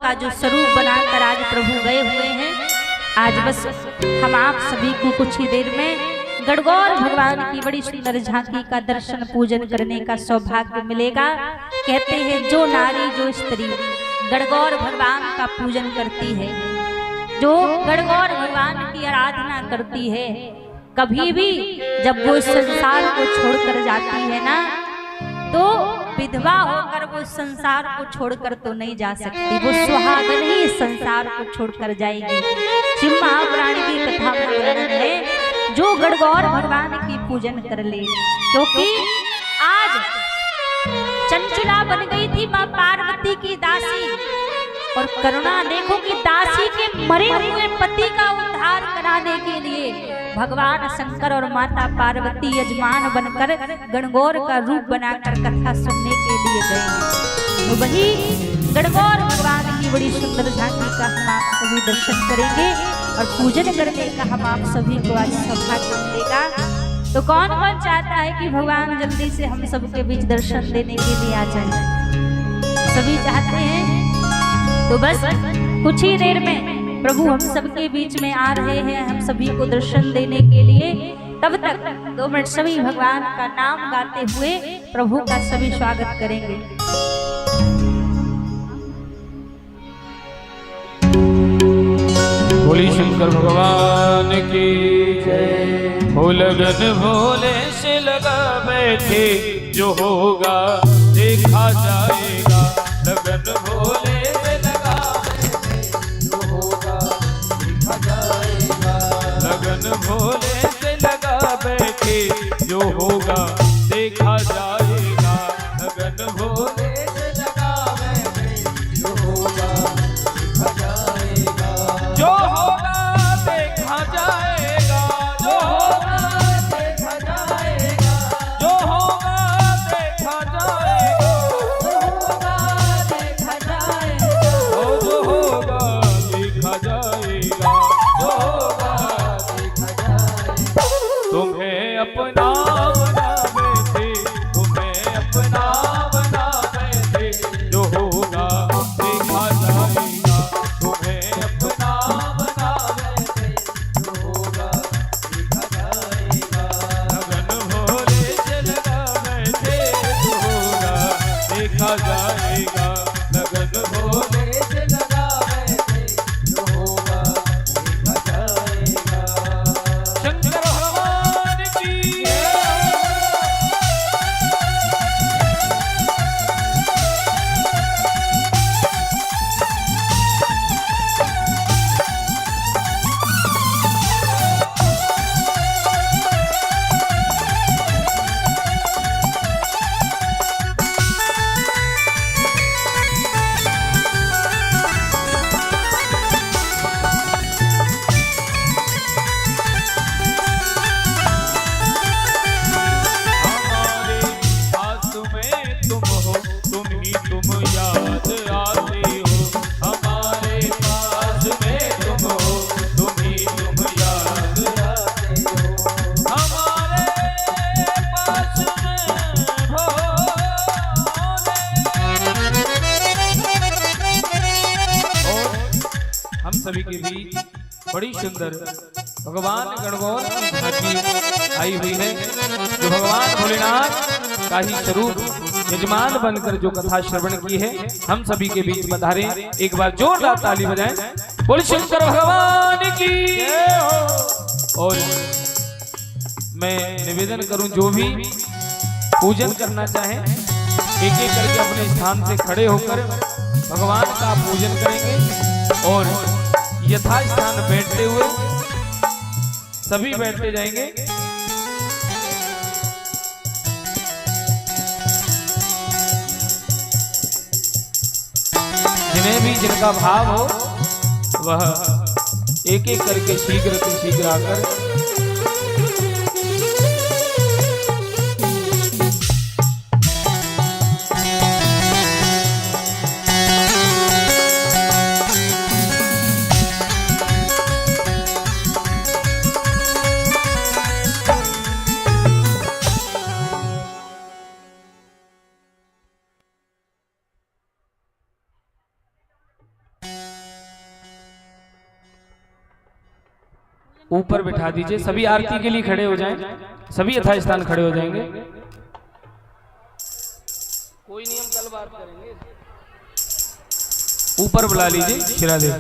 का जो स्वरूप बनाकर आज प्रभु गए हुए हैं, आज बस हम आप सभी को कुछ ही देर में गणगौर भगवान की बड़ी सुंदर झांकी का दर्शन पूजन करने का सौभाग्य मिलेगा। कहते हैं जो नारी जो स्त्री गणगौर भगवान का पूजन करती है, जो गणगौर भगवान की आराधना करती है, कभी भी जब वो इस संसार को छोड़कर जाती है ना, तो विधवा होकर वो संसार को छोड़कर तो नहीं जा सकती, वो सुहागन ही इस संसार को छोड़कर जाएगी। शिव महापुराण की कथा में वर्णन है जो गणगौर भगवान की पूजन कर ले, क्योंकि आज चंचला बन गई थी माँ पार्वती की दासी, और करुणा देखो कि दासी के मरे हुए पति का उद्धार कराने के लिए भगवान शंकर और माता पार्वती यजमान बनकर गणगौर का रूप बनाकर कथा सुनने के लिए गए। तो वही गणगौर भगवान की बड़ी सुंदर झांकी का हम आप सभी दर्शन करेंगे और पूजन करने का हम आप सभी को आज सौभाग्य मिलेगा। तो कौन कौन चाहता है कि भगवान जल्दी से हम सबके बीच दर्शन देने के लिए आ जाए? सभी चाहते हैं। तो बस कुछ ही देर में प्रभु हम सबके बीच में आ रहे हैं, हम सभी को दर्शन देने के लिए। तब तक 2 मिनट सभी भगवान का नाम गाते हुए प्रभु का सभी स्वागत करेंगे। बोली शंकर भगवान की जय। हो लगन भोले से लगा बैठे, जो होगा देखा जाएगा। लगन भोले से लगा बैठे, जो होगा देखा जाएगा। होगा देखा जाएगा, लगन भोले से लगावे जो होगा देखा जाएगा, जो होगा देखा जाएगा, जो होगा देखा जाएगा, जो होगा देखा जाएगा, जो होगा देखा जाएगा, जो होगा देखा जाएगा, जो होगा देखा जाएगा। तुम्हें अपना बना बैठे, तुम्हें अपना बना बैठे, जो होगा देखा जाएगा, तुम्हें अपना बना बैठे, जो होगा देखा जाएगा, लगन भोले से लगा बैठे, जो होगा देखा जाएगा, लगन भोले से लगा बैठे, जो होगा देखा जाएगा। शंकर भगवान की हमारे पास में तुम हो, तुम ही तुम याद आते हो, हमारे पास में तुम हो, तुम ही तुम याद आते हो, हमारे पास में भोले। और हम सभी के बीच बड़ी सुंदर भगवान गणगौर की झांकी आई हुई है, जो भगवान भोलेनाथ का ही स्वरूप यजमान बनकर जो कथा श्रवण की है, हम सभी के बीच पधारे। एक बार जोरदार ताली बजाएं, बोल शंकर भगवान की। और मैं निवेदन करूं, जो भी पूजन करना चाहे एक एक करके अपने स्थान से खड़े होकर भगवान का पूजन करेंगे, और यथास्थान बैठते हुए सभी बैठते जाएंगे। जिन्हें भी जिनका भाव हो वह एक एक करके शीघ्र से शीघ्र आकर ऊपर बिठा दीजिए। सभी आरती के लिए खड़े हो जाएं, सभी यथास्थान खड़े हो जाएंगे। कोई नियम कल बात करेंगे। ऊपर बुला लीजिए शिरादेव।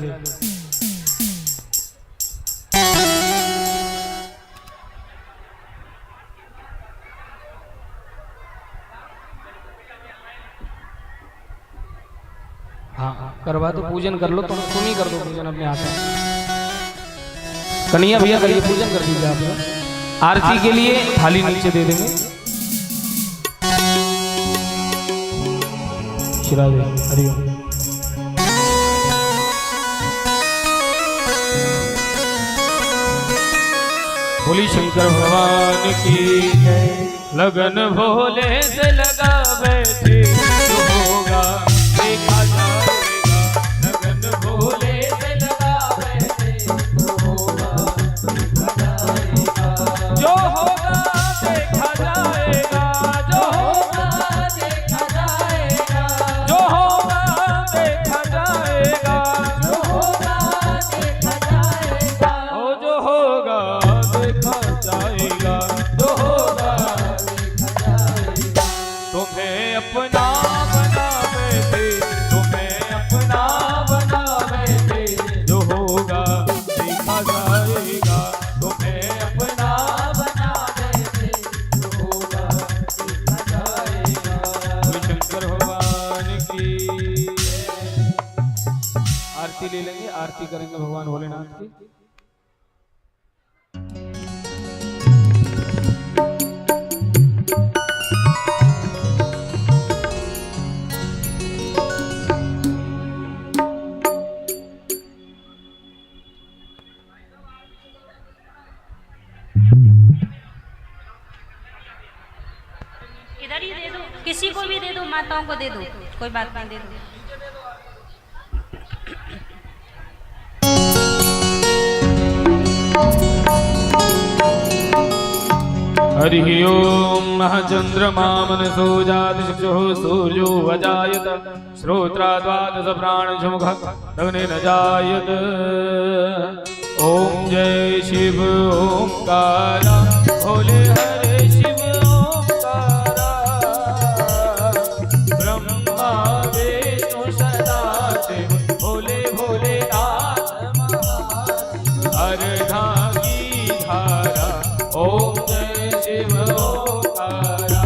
हाँ करवा दो, पूजन कर लो, तुम ही कर दो पूजन अपने हाथ में। कन्हैया भैया करिए, पूजन कर दीजिए आप लोग। आरती के लिए थाली नीचे दे देंगे। शिरादेव हरिओम। बोली शंकर भगवान की जय। लगन भोले से लगा बैठे, जो होगा देखा जाएगा, लगन भोले से लगा बैठे, जो होगा देखा जाएगा, जो होगा देखा जाएगा, जो होगा देखा जाएगा, जो होगा देखा जाएगा, जो होगा देखा जाएगा, ओ जो होगा देखा जाएगा, जो होगा देखा जाएगा। तुम्हें अपना बना बैठे, तुम्हें अपना बना बैठे, जो होगा देखा जाएगा, तुम्हें अपना बना बैठे, जो होगा देखा जाएगा। शंकर भगवान की आरती ले लेंगे, आरती करेंगे भगवान भोलेनाथ की। किसी को भी दे दो, माताओं को दे दो, कोई बात नहीं, दे दो। हरि ओम चंद्रमा मनसो जातिषुः सूर्यो वजायत श्रोत्रा द्वादश प्राणशमुख लग्ने न जायत। ओम जय शिव ओंकारा भोले हरे शिव ओंकारा ब्रह्मा विष्णु सदा शिव भोले भोले नाथ अर्धा की धारा। ओम शिव ओंकारा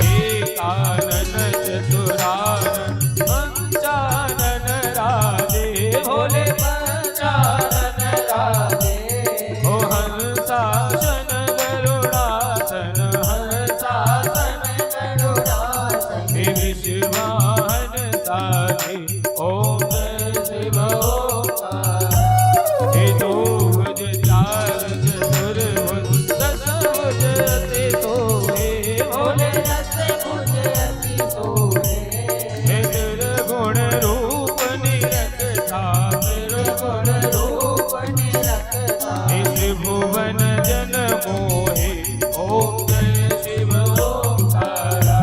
एकानन चतुरानन पंचानन राधे भोले पंचानन राधे। ओ हंसासन गरुड़ासन हंसासन गरुड़ासन हे विश्ववाहन साधे। ओम जय शिव ओंकारा हे दो भुज चार भुवन जन मोहे। ओम जय शिव ओंकारा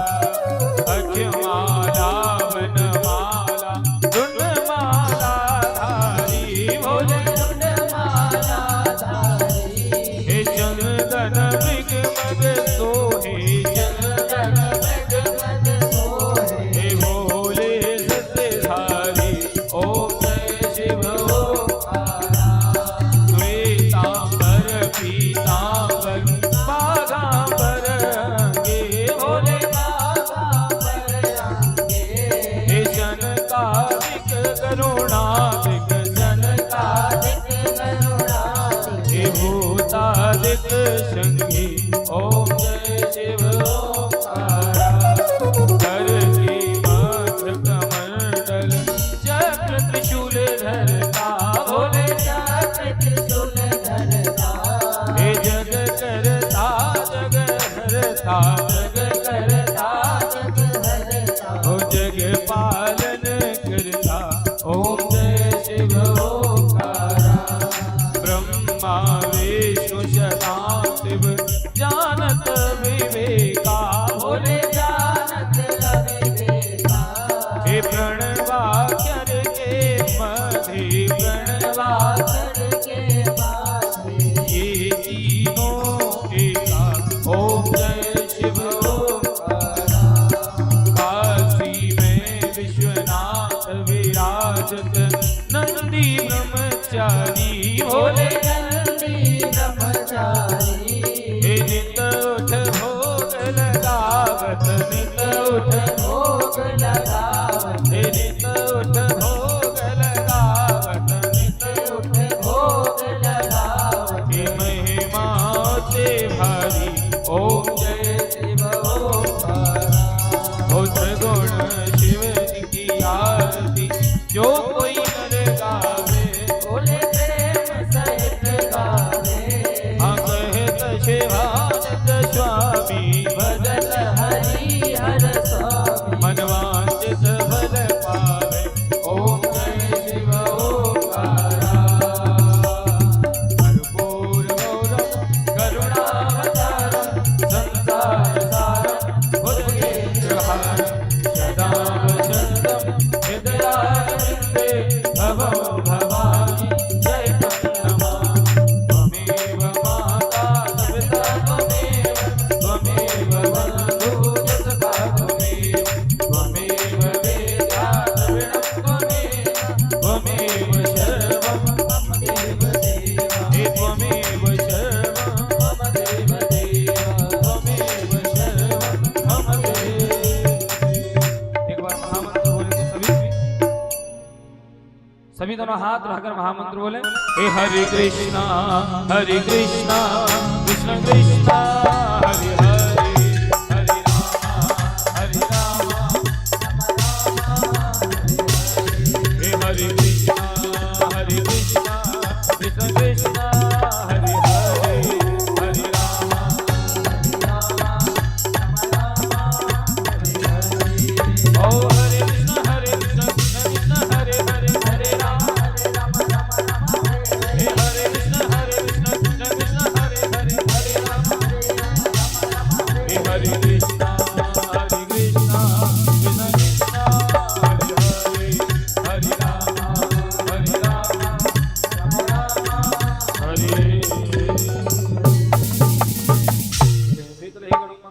अखमाला वनमाला दुंडमाला धारी भोले दुंडमाला धारी। हे चंदन मृग मद सोहे चंदन मृग मद सोहे हे भोले सत्यधारी। ओम जय शिव ओंकारा पीतांबर बागांबर अंगे भोले बागांबर अंगे। हे जनकादिक करुणादिक जनकादिक करुणादिक हे भूतादिक संगी। ओम जय शिव ओंकारा कर की मध्य कमंडल चक्र त्रिशूल धरता भोले चक्र त्रिशूल धरता। हे जग करता जग हरता जग करता जग हरता ओ जग पालन करता। ओम जय शिव ओंकारा ब्रह्मा विष्णु सदा शिव जानत विवेका भोले जानत विवेका। हे प्रणवाक्षर के मधे प्रणवाक्षर के मधे ये तीनों एका। ओम जय शिव ओंकारा काशी में विश्वनाथ विराजत नंदी ब्रह्मचारी भोले नंदी ब्रह्मचारी। हे नित उठ भोग लगावत नित उठ भोग लगावत हे नित उठ भोग लगावत नित उठ भोग लगावत हे महिमा ते भारी। ओम जय शिव ओंकारा ओ त्रिगुण शिव की आरती जो कोई नर गावे भोले प्रेम सहित गावे। हाँ कहत शिवानंद स्वामी भजत हरि हर स्वामी मनवांचित फल पावे। ओम जय शिव ओंकारा कर्पूर गौरम करुणावतारम संसार सारम भुजगेन्द्रहारम सदा वसंतम हृदयारविन्दे भवं भवानी जयतं नमामि। त्वमेव माता पिता त्वमेव त्वमेव बन्धु सखा त्वमेव त्वमेव वेदा द्रविणं त्वमेव शर्वं मम देवदेव। हे त्वमेव शर्वं मम देवदेव त्वमेव शर्वं मम देव। एक बार महामंत्र बोले तो सभी दोनों हाथ रखकर महामंत्र बोले। हे हरे कृष्णा कृष्ण कृष्णा हरे हरे हरे राम हे हरे कृष्णा कृष्ण कृष्ण हरे हरे हरे राम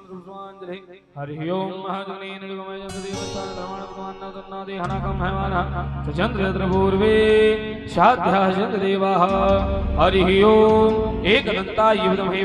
हरि ओम महाजनेन विगमय जगदेवतान ब्रह्मण भगवान हनकम हैवानः चंद्र पूर्वे शाद्यः चंद्रदेवाः हरि ओम एकदन्ताय विद्महे